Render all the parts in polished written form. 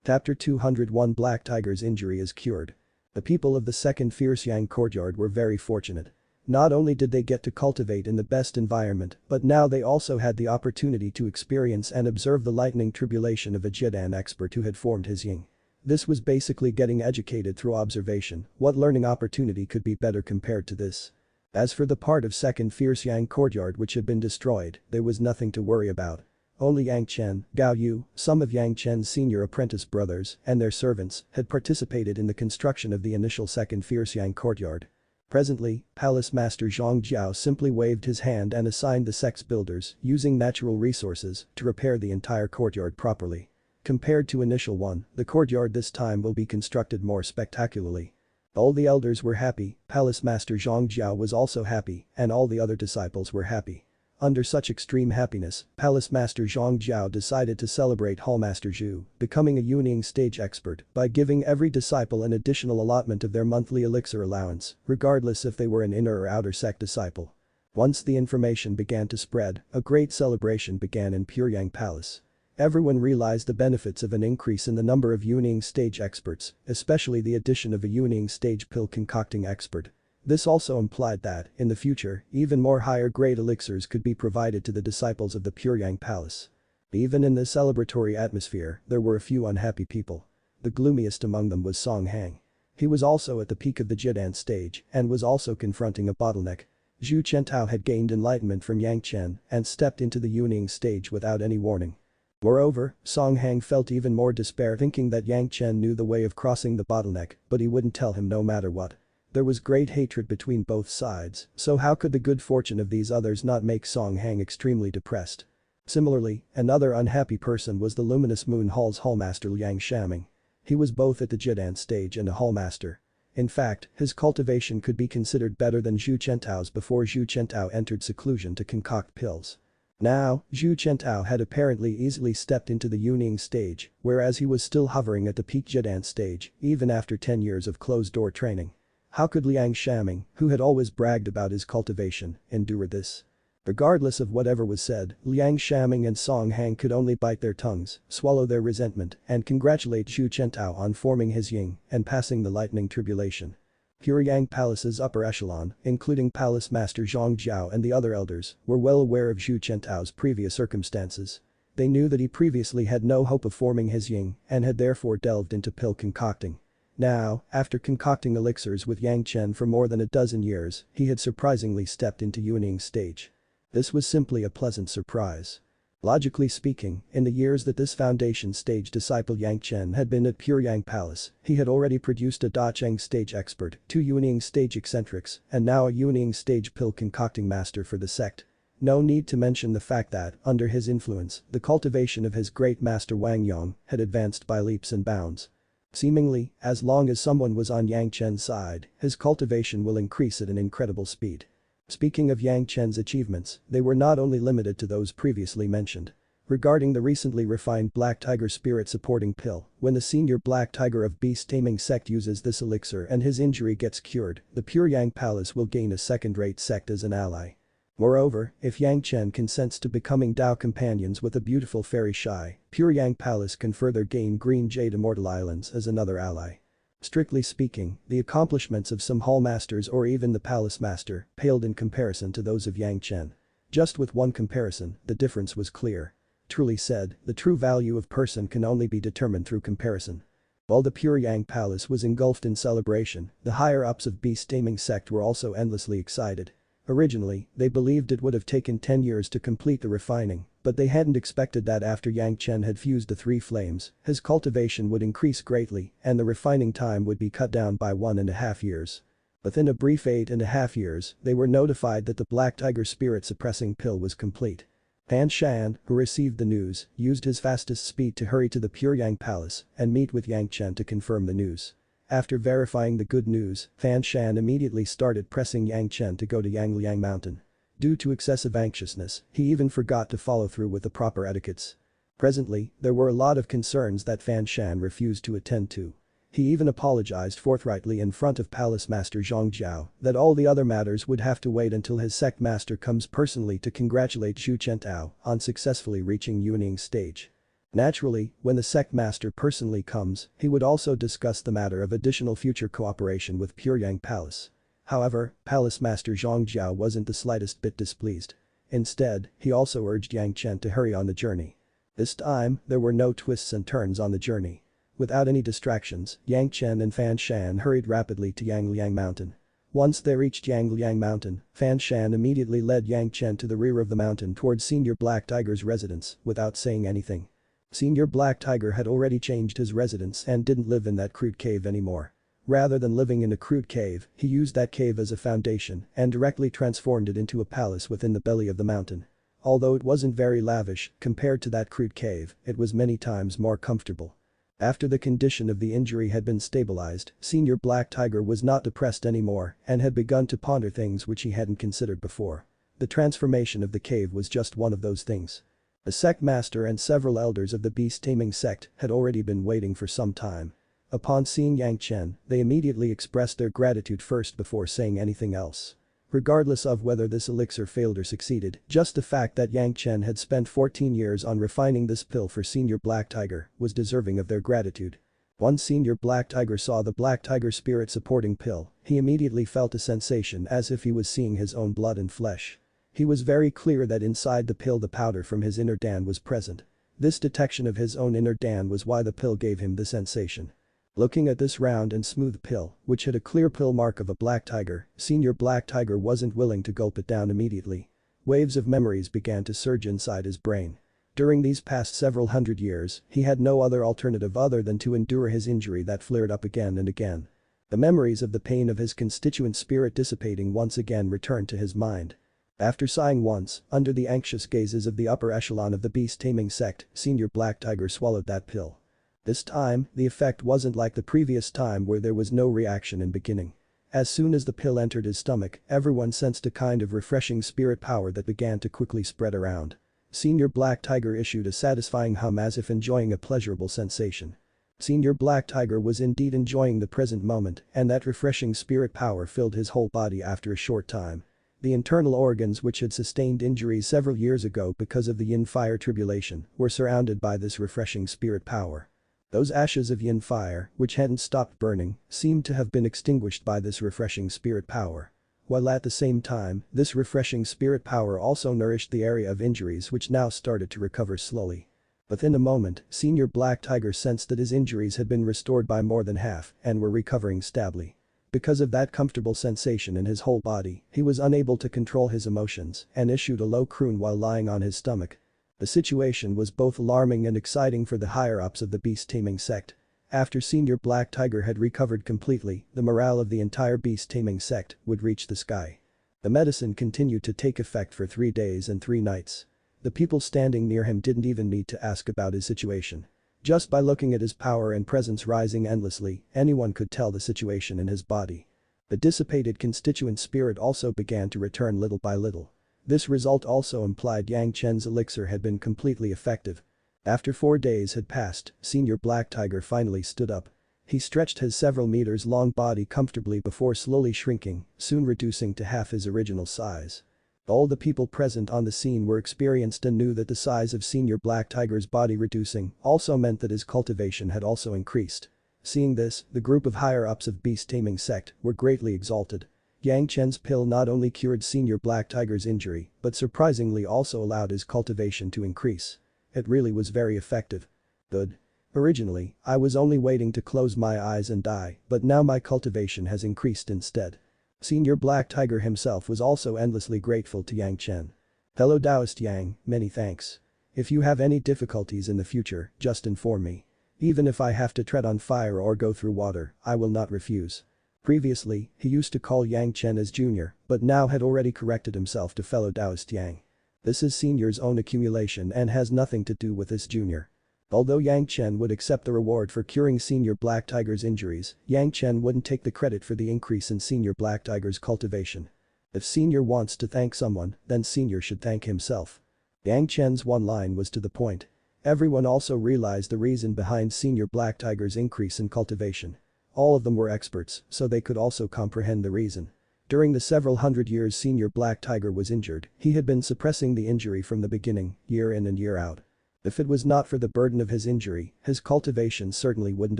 Chapter 201 Black Tiger's injury is cured. The people of the second Fierce Yang courtyard were very fortunate. Not only did they get to cultivate in the best environment, but now they also had the opportunity to experience and observe the lightning tribulation of a Jidan expert who had formed his yin. This was basically getting educated through observation. What learning opportunity could be better compared to this? As for the part of second Fierce Yang courtyard which had been destroyed, there was nothing to worry about. Only Yang Chen, Gao Yu, some of Yang Chen's senior apprentice brothers, and their servants, had participated in the construction of the initial second Fierce Yang courtyard. Presently, Palace Master Zhang Jiao simply waved his hand and assigned the sex builders, using natural resources, to repair the entire courtyard properly. Compared to initial one, the courtyard this time will be constructed more spectacularly. All the elders were happy, Palace Master Zhang Jiao was also happy, and all the other disciples were happy. Under such extreme happiness, Palace Master Zhang Jiao decided to celebrate Hallmaster Zhu, becoming a Yuning stage expert, by giving every disciple an additional allotment of their monthly elixir allowance, regardless if they were an inner or outer sect disciple. Once the information began to spread, a great celebration began in Puryang Palace. Everyone realized the benefits of an increase in the number of Yuning stage experts, especially the addition of a Yuning stage pill concocting expert. This also implied that, in the future, even more higher-grade elixirs could be provided to the disciples of the Puryang Palace. Even in this celebratory atmosphere, there were a few unhappy people. The gloomiest among them was Song Hang. He was also at the peak of the Jidan stage and was also confronting a bottleneck. Zhu Chentao had gained enlightenment from Yang Chen and stepped into the Yuning stage without any warning. Moreover, Song Hang felt even more despair thinking that Yang Chen knew the way of crossing the bottleneck, but he wouldn't tell him no matter what. There was great hatred between both sides, so how could the good fortune of these others not make Song Hang extremely depressed? Similarly, another unhappy person was the Luminous Moon Hall's Hallmaster Liang Shaming. He was both at the Jidan stage and a Hallmaster. In fact, his cultivation could be considered better than Zhu Chentao's before Zhu Chentao entered seclusion to concoct pills. Now, Zhu Chentao had apparently easily stepped into the Yuning stage, whereas he was still hovering at the peak Jidan stage, even after 10 years of closed-door training. How could Liang Shaming, who had always bragged about his cultivation, endure this? Regardless of whatever was said, Liang Shaming and Song Hang could only bite their tongues, swallow their resentment, and congratulate Zhu Chentao on forming his yin and passing the lightning tribulation. Puryang Palace's upper echelon, including Palace Master Zhang Jiao and the other elders, were well aware of Zhu Chentao's previous circumstances. They knew that he previously had no hope of forming his yin and had therefore delved into pill concocting. Now, after concocting elixirs with Yang Chen for more than a dozen years, he had surprisingly stepped into Yuning stage. This was simply a pleasant surprise. Logically speaking, in the years that this foundation stage disciple Yang Chen had been at Puryang Palace, he had already produced a Dacheng stage expert, 2 Yuning stage eccentrics, and now a Yuning stage pill concocting master for the sect. No need to mention the fact that, under his influence, the cultivation of his great master Wang Yong had advanced by leaps and bounds. Seemingly, as long as someone was on Yang Chen's side, his cultivation will increase at an incredible speed. Speaking of Yang Chen's achievements, they were not only limited to those previously mentioned. Regarding the recently refined Black Tiger Spirit supporting pill, when the senior Black Tiger of Beast Taming sect uses this elixir and his injury gets cured, the Puryang Palace will gain a second-rate sect as an ally. Moreover, if Yang Chen consents to becoming Dao companions with a beautiful fairy Shai, Puryang Palace can further gain Green Jade Immortal Islands as another ally. Strictly speaking, the accomplishments of some Hallmasters or even the Palace Master paled in comparison to those of Yang Chen. Just with one comparison, the difference was clear. Truly said, the true value of person can only be determined through comparison. While the Puryang Palace was engulfed in celebration, the higher-ups of Beast Taming sect were also endlessly excited. Originally, they believed it would have taken 10 years to complete the refining, but they hadn't expected that after Yang Chen had fused the 3 flames, his cultivation would increase greatly and the refining time would be cut down by 1.5 years. Within a brief 8.5 years, they were notified that the Black Tiger Spirit suppressing pill was complete. Fan Shan, who received the news, used his fastest speed to hurry to the Puryang Palace and meet with Yang Chen to confirm the news. After verifying the good news, Fan Shan immediately started pressing Yang Chen to go to Yangliang Mountain. Due to excessive anxiousness, he even forgot to follow through with the proper etiquettes. Presently, there were a lot of concerns that Fan Shan refused to attend to. He even apologized forthrightly in front of Palace Master Zhang Jiao that all the other matters would have to wait until his sect master comes personally to congratulate Zhu Chentao on successfully reaching Yuning stage. Naturally, when the sect master personally comes, he would also discuss the matter of additional future cooperation with Pyongyang Palace. However, Palace Master Zhang Jiao wasn't the slightest bit displeased. Instead, he also urged Yang Chen to hurry on the journey. This time, there were no twists and turns on the journey. Without any distractions, Yang Chen and Fan Shan hurried rapidly to Yangliang Mountain. Once they reached Yangliang Mountain, Fan Shan immediately led Yang Chen to the rear of the mountain towards Senior Black Tiger's residence without saying anything. Senior Black Tiger had already changed his residence and didn't live in that crude cave anymore. Rather than living in a crude cave, he used that cave as a foundation and directly transformed it into a palace within the belly of the mountain. Although it wasn't very lavish compared to that crude cave, it was many times more comfortable. After the condition of the injury had been stabilized, Senior Black Tiger was not depressed anymore and had begun to ponder things which he hadn't considered before. The transformation of the cave was just one of those things. The sect master and several elders of the beast-taming sect had already been waiting for some time. Upon seeing Yang Chen, they immediately expressed their gratitude first before saying anything else. Regardless of whether this elixir failed or succeeded, just the fact that Yang Chen had spent 14 years on refining this pill for Senior Black Tiger was deserving of their gratitude. Once Senior Black Tiger saw the Black Tiger spirit supporting pill, he immediately felt a sensation as if he was seeing his own blood and flesh. He was very clear that inside the pill the powder from his inner Dan was present. This detection of his own inner Dan was why the pill gave him the sensation. Looking at this round and smooth pill, which had a clear pill mark of a black tiger, Senior Black Tiger wasn't willing to gulp it down immediately. Waves of memories began to surge inside his brain. During these past several hundred years, he had no other alternative other than to endure his injury that flared up again and again. The memories of the pain of his constituent spirit dissipating once again returned to his mind. After sighing once, under the anxious gazes of the upper echelon of the beast-taming sect, Senior Black Tiger swallowed that pill. This time, the effect wasn't like the previous time where there was no reaction in beginning. As soon as the pill entered his stomach, everyone sensed a kind of refreshing spirit power that began to quickly spread around. Senior Black Tiger issued a satisfying hum as if enjoying a pleasurable sensation. Senior Black Tiger was indeed enjoying the present moment, and that refreshing spirit power filled his whole body after a short time. The internal organs which had sustained injuries several years ago because of the yin fire tribulation were surrounded by this refreshing spirit power. Those ashes of yin fire, which hadn't stopped burning, seemed to have been extinguished by this refreshing spirit power. While at the same time, this refreshing spirit power also nourished the area of injuries which now started to recover slowly. Within a moment, Senior Black Tiger sensed that his injuries had been restored by more than half and were recovering stably. Because of that comfortable sensation in his whole body, he was unable to control his emotions and issued a low croon while lying on his stomach. The situation was both alarming and exciting for the higher-ups of the beast-taming sect. After Senior Black Tiger had recovered completely, the morale of the entire beast-taming sect would reach the sky. The medicine continued to take effect for 3 days and 3 nights. The people standing near him didn't even need to ask about his situation. Just by looking at his power and presence rising endlessly, anyone could tell the situation in his body. The dissipated constituent spirit also began to return little by little. This result also implied Yang Chen's elixir had been completely effective. After 4 days had passed, Senior Black Tiger finally stood up. He stretched his several meters long body comfortably before slowly shrinking, soon reducing to half his original size. All the people present on the scene were experienced and knew that the size of Senior Black Tiger's body reducing also meant that his cultivation had also increased. Seeing this, the group of higher-ups of beast-taming sect were greatly exalted. Yang Chen's pill not only cured Senior Black Tiger's injury, but surprisingly also allowed his cultivation to increase. It really was very effective. Good. Originally, I was only waiting to close my eyes and die, but now my cultivation has increased instead. Senior Black Tiger himself was also endlessly grateful to Yang Chen. Fellow Taoist Yang, many thanks. If you have any difficulties in the future, just inform me. Even if I have to tread on fire or go through water, I will not refuse. Previously, he used to call Yang Chen as Junior, but now had already corrected himself to fellow Taoist Yang. This is Senior's own accumulation and has nothing to do with this Junior. Although Yang Chen would accept the reward for curing Senior Black Tiger's injuries, Yang Chen wouldn't take the credit for the increase in Senior Black Tiger's cultivation. If Senior wants to thank someone, then Senior should thank himself. Yang Chen's one line was to the point. Everyone also realized the reason behind Senior Black Tiger's increase in cultivation. All of them were experts, so they could also comprehend the reason. During the several hundred years Senior Black Tiger was injured, he had been suppressing the injury from the beginning, year in and year out. If it was not for the burden of his injury, his cultivation certainly wouldn't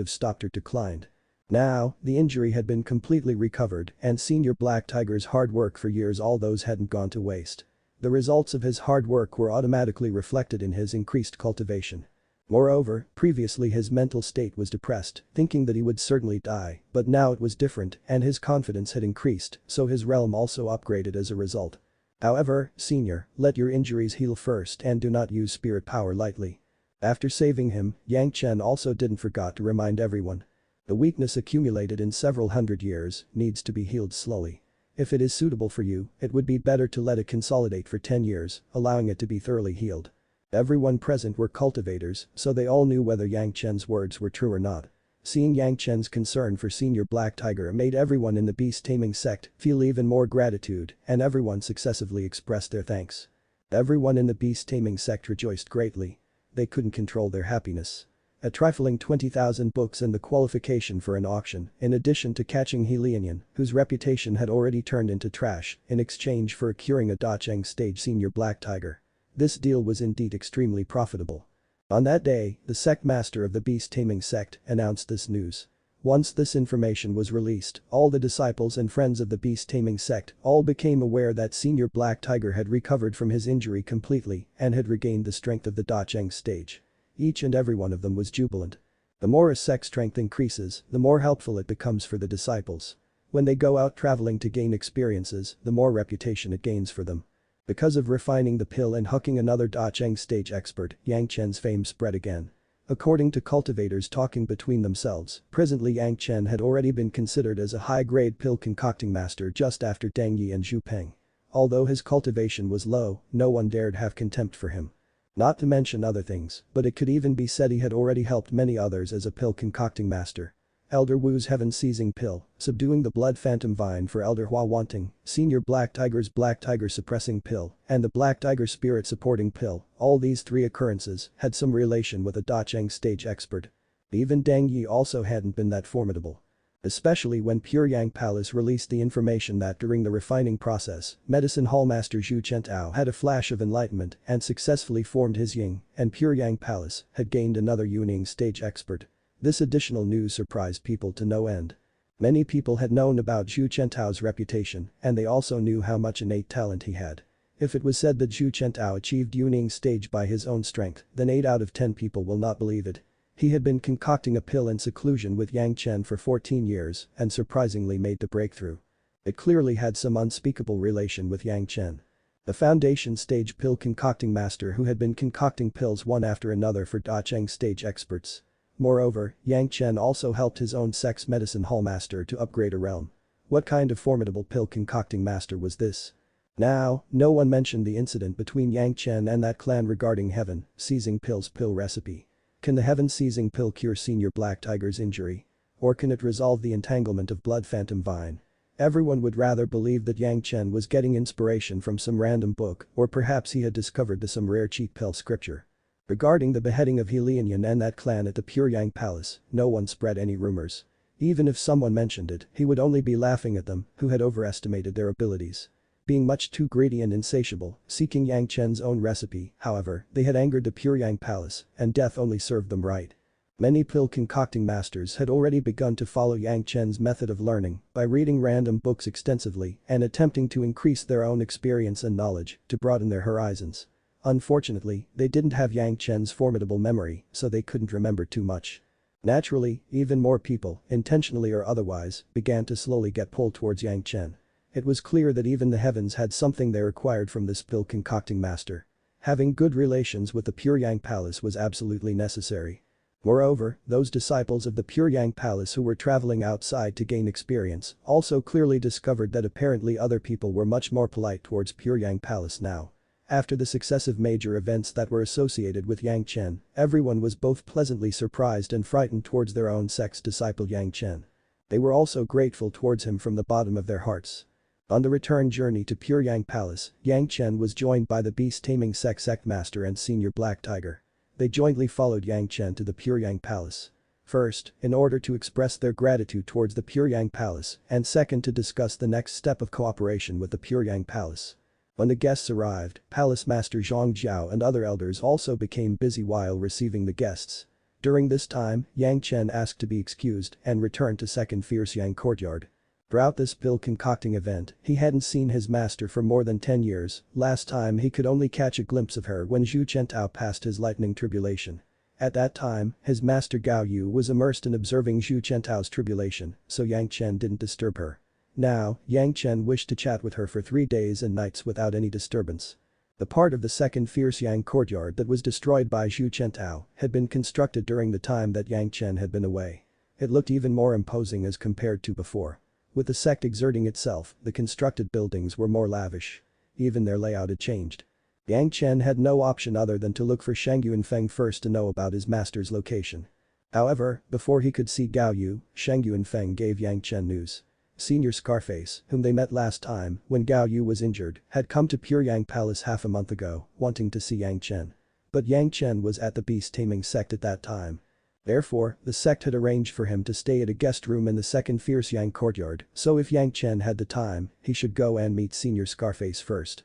have stopped or declined. Now, the injury had been completely recovered and Senior Black Tiger's hard work for years, all those hadn't gone to waste. The results of his hard work were automatically reflected in his increased cultivation. Moreover, previously his mental state was depressed, thinking that he would certainly die, but now it was different and his confidence had increased, so his realm also upgraded as a result. However, Senior, let your injuries heal first and do not use spirit power lightly. After saving him, Yang Chen also didn't forget to remind everyone. The weakness accumulated in several hundred years needs to be healed slowly. If it is suitable for you, it would be better to let it consolidate for 10 years, allowing it to be thoroughly healed. Everyone present were cultivators, so they all knew whether Yang Chen's words were true or not. Seeing Yang Chen's concern for Senior Black Tiger made everyone in the beast-taming sect feel even more gratitude, and everyone successively expressed their thanks. Everyone in the beast-taming sect rejoiced greatly. They couldn't control their happiness. A trifling 20,000 books and the qualification for an auction, in addition to catching Helianian, whose reputation had already turned into trash, in exchange for curing a defying stage Senior Black Tiger. This deal was indeed extremely profitable. On that day, the sect master of the beast-taming sect announced this news. Once this information was released, all the disciples and friends of the beast-taming sect all became aware that Senior Black Tiger had recovered from his injury completely and had regained the strength of the defying stage. Each and every one of them was jubilant. The more a sect's strength increases, the more helpful it becomes for the disciples. When they go out traveling to gain experiences, the more reputation it gains for them. Because of refining the pill and hooking another defying stage expert, Yang Chen's fame spread again. According to cultivators talking between themselves, presently Yang Chen had already been considered as a high-grade pill concocting master just after Deng Yi and Zhu Peng. Although his cultivation was low, no one dared have contempt for him. Not to mention other things, but it could even be said he had already helped many others as a pill concocting master. Elder Wu's heaven-seizing pill, subduing the blood phantom vine for Elder Hua wanting, Senior Black Tiger's Black Tiger suppressing pill, and the Black Tiger spirit supporting pill, all these three occurrences had some relation with a defying stage expert. Even Deng Yi also hadn't been that formidable. Especially when Pure Yang Palace released the information that during the refining process, Medicine Hall Master Zhu Chentao had a flash of enlightenment and successfully formed his Ying, and Pure Yang Palace had gained another Yuning stage expert. This additional news surprised people to no end. Many people had known about Zhu Chentao's reputation, and they also knew how much innate talent he had. If it was said that Zhu Chentao achieved Yuning stage by his own strength, then 8 out of 10 people will not believe it. He had been concocting a pill in seclusion with Yang Chen for 14 years and surprisingly made the breakthrough. It clearly had some unspeakable relation with Yang Chen. The foundation stage pill concocting master who had been concocting pills one after another for defying stage experts. Moreover, Yang Chen also helped his own sex medicine hall master to upgrade a realm. What kind of formidable pill concocting master was this? Now, no one mentioned the incident between Yang Chen and that clan regarding heaven seizing pill's pill recipe. Can the heaven seizing pill cure Senior Black Tiger's injury? Or can it resolve the entanglement of blood phantom vine? Everyone would rather believe that Yang Chen was getting inspiration from some random book or perhaps he had discovered some rare cheat pill scripture. Regarding the beheading of Helianian and that clan at the Pure Yang Palace, no one spread any rumors. Even if someone mentioned it, he would only be laughing at them who had overestimated their abilities. Being much too greedy and insatiable, seeking Yang Chen's own recipe, however, they had angered the Pure Yang Palace, and death only served them right. Many pill concocting masters had already begun to follow Yang Chen's method of learning by reading random books extensively and attempting to increase their own experience and knowledge to broaden their horizons. Unfortunately, they didn't have Yang Chen's formidable memory, so they couldn't remember too much. Naturally, even more people, intentionally or otherwise, began to slowly get pulled towards Yang Chen. It was clear that even the heavens had something they required from this pill concocting master. Having good relations with the Pure Yang Palace was absolutely necessary. Moreover, those disciples of the Pure Yang Palace who were traveling outside to gain experience also clearly discovered that apparently other people were much more polite towards Pure Yang Palace now. After the successive major events that were associated with Yang Chen, everyone was both pleasantly surprised and frightened towards their own sect's disciple Yang Chen. They were also grateful towards him from the bottom of their hearts. On the return journey to Pure Yang Palace, Yang Chen was joined by the beast-taming sect master and Senior Black Tiger. They jointly followed Yang Chen to the Pure Yang Palace. First, in order to express their gratitude towards the Pure Yang Palace, and second to discuss the next step of cooperation with the Pure Yang Palace. When the guests arrived, Palace Master Zhang Jiao and other elders also became busy while receiving the guests. During this time, Yang Chen asked to be excused and returned to Second Fierce Yang courtyard. Throughout this pill-concocting event, he hadn't seen his master for more than 10 years, last time he could only catch a glimpse of her when Zhu Chentao passed his lightning tribulation. At that time, his master Gao Yu was immersed in observing Zhu Chentao's tribulation, so Yang Chen didn't disturb her. Now, Yang Chen wished to chat with her for 3 days and nights without any disturbance. The part of the Second Fierce Yang courtyard that was destroyed by Zhu Chentao had been constructed during the time that Yang Chen had been away. It looked even more imposing as compared to before. With the sect exerting itself, the constructed buildings were more lavish. Even their layout had changed. Yang Chen had no option other than to look for Shang Yuanfeng first to know about his master's location. However, before he could see Gao Yu, Shang Yuanfeng gave Yang Chen news. Senior Scarface, whom they met last time when Gao Yu was injured, had come to Pure Yang Palace half a month ago, wanting to see Yang Chen. But Yang Chen was at the beast-taming sect at that time. Therefore, the sect had arranged for him to stay at a guest room in the Second Fierce Yang courtyard, so if Yang Chen had the time, he should go and meet Senior Scarface first.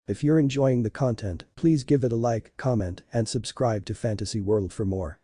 If you're enjoying the content, please give it a like, comment, and subscribe to Fantasy World for more.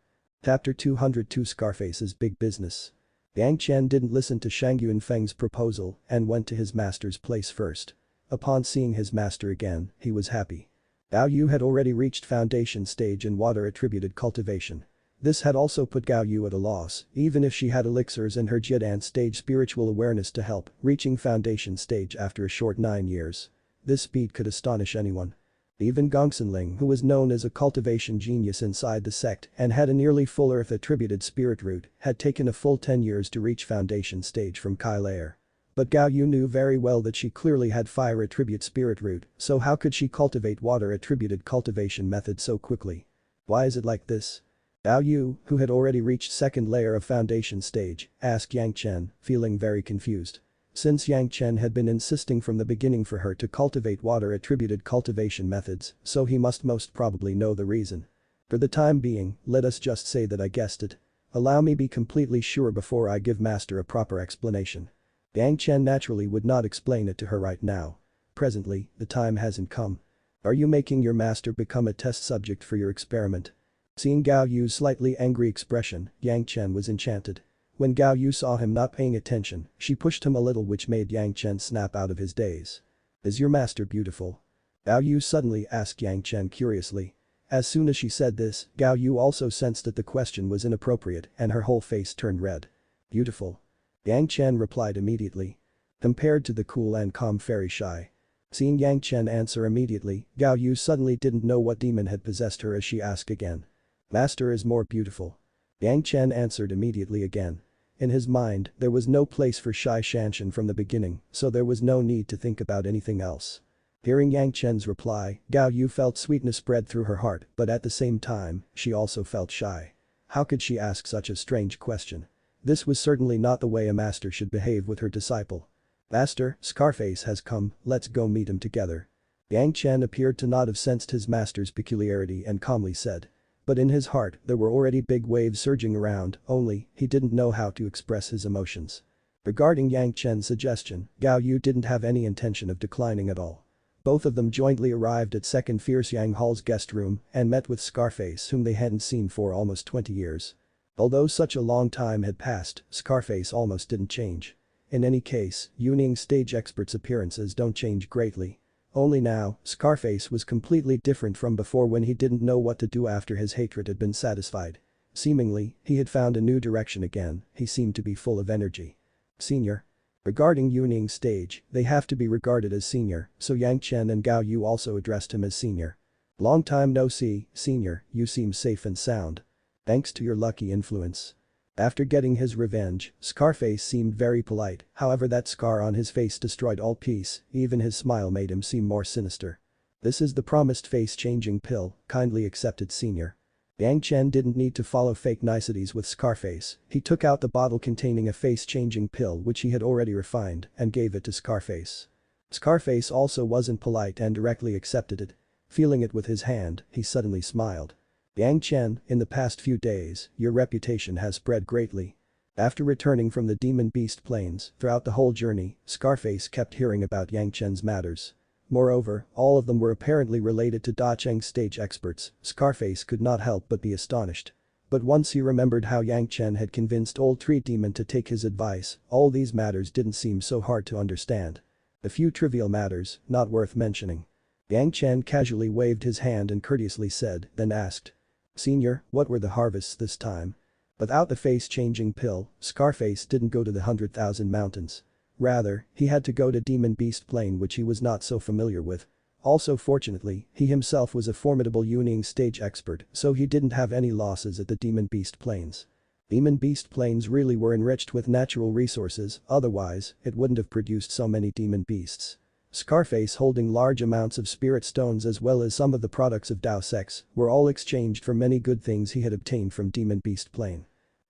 Chapter 202 Scarface's Big Business. Yang Chen didn't listen to Shang Yuanfeng's proposal and went to his master's place first. Upon seeing his master again, he was happy. Gao Yu had already reached foundation stage in water-attributed cultivation. This had also put Gao Yu at a loss, even if she had elixirs in her Jidan stage spiritual awareness to help, reaching foundation stage after a short 9 years. This speed could astonish anyone. Even Gongsunling, who was known as a cultivation genius inside the sect and had a nearly full earth-attributed spirit root, had taken a full 10 years to reach foundation stage from Kai Layer. But Gao Yu knew very well that she clearly had fire-attribute spirit root, so how could she cultivate water-attributed cultivation method so quickly? Why is it like this? Gao Yu, who had already reached second layer of foundation stage, asked Yang Chen, feeling very confused. Since Yang Chen had been insisting from the beginning for her to cultivate water-attributed cultivation methods, so he must most probably know the reason. For the time being, let us just say that I guessed it. Allow me be completely sure before I give master a proper explanation. Yang Chen naturally would not explain it to her right now. Presently, the time hasn't come. Are you making your master become a test subject for your experiment? Seeing Gao Yu's slightly angry expression, Yang Chen was enchanted. When Gao Yu saw him not paying attention, she pushed him a little, which made Yang Chen snap out of his daze. Is your master beautiful? Gao Yu suddenly asked Yang Chen curiously. As soon as she said this, Gao Yu also sensed that the question was inappropriate and her whole face turned red. Beautiful. Yang Chen replied immediately. Compared to the cool and calm fairy shy. Seeing Yang Chen answer immediately, Gao Yu suddenly didn't know what demon had possessed her as she asked again. Master is more beautiful. Yang Chen answered immediately again. In his mind, there was no place for shy Zhanxian from the beginning, so there was no need to think about anything else. Hearing Yang Chen's reply, Gao Yu felt sweetness spread through her heart, but at the same time, she also felt shy. How could she ask such a strange question? This was certainly not the way a master should behave with her disciple. Master, Scarface has come, let's go meet him together. Yang Chen appeared to not have sensed his master's peculiarity and calmly said. But in his heart, there were already big waves surging around, only, he didn't know how to express his emotions. Regarding Yang Chen's suggestion, Gao Yu didn't have any intention of declining at all. Both of them jointly arrived at Second Fierce Yang Hall's guest room and met with Scarface, whom they hadn't seen for almost 20 years. Although such a long time had passed, Scarface almost didn't change. In any case, Yuning stage experts' appearances don't change greatly. Only now, Scarface was completely different from before when he didn't know what to do after his hatred had been satisfied. Seemingly, he had found a new direction again, he seemed to be full of energy. Senior. Regarding Yuning stage, they have to be regarded as senior, so Yang Chen and Gao Yu also addressed him as senior. Long time no see, senior, you seem safe and sound. Thanks to your lucky influence. After getting his revenge, Scarface seemed very polite, however that scar on his face destroyed all peace, even his smile made him seem more sinister. This is the promised face-changing pill, kindly accepted senior. Yang Chen didn't need to follow fake niceties with Scarface, he took out the bottle containing a face-changing pill which he had already refined and gave it to Scarface. Scarface also wasn't polite and directly accepted it. Feeling it with his hand, he suddenly smiled. Yang Chen, in the past few days, your reputation has spread greatly. After returning from the Demon Beast Plains, throughout the whole journey, Scarface kept hearing about Yang Chen's matters. Moreover, all of them were apparently related to Dacheng stage experts. Scarface could not help but be astonished. But once he remembered how Yang Chen had convinced old Tree Demon to take his advice, all these matters didn't seem so hard to understand. A few trivial matters, not worth mentioning. Yang Chen casually waved his hand and courteously said, then asked. Senior, what were the harvests this time? Without the face-changing pill, Scarface didn't go to the 100,000 mountains. Rather, he had to go to Demon Beast Plain, which he was not so familiar with. Also fortunately, he himself was a formidable wielding stage expert, so he didn't have any losses at the Demon Beast Plains. Demon Beast Plains really were enriched with natural resources, otherwise, it wouldn't have produced so many demon beasts. Scarface holding large amounts of spirit stones as well as some of the products of Dao Sex were all exchanged for many good things he had obtained from Demon Beast Plain.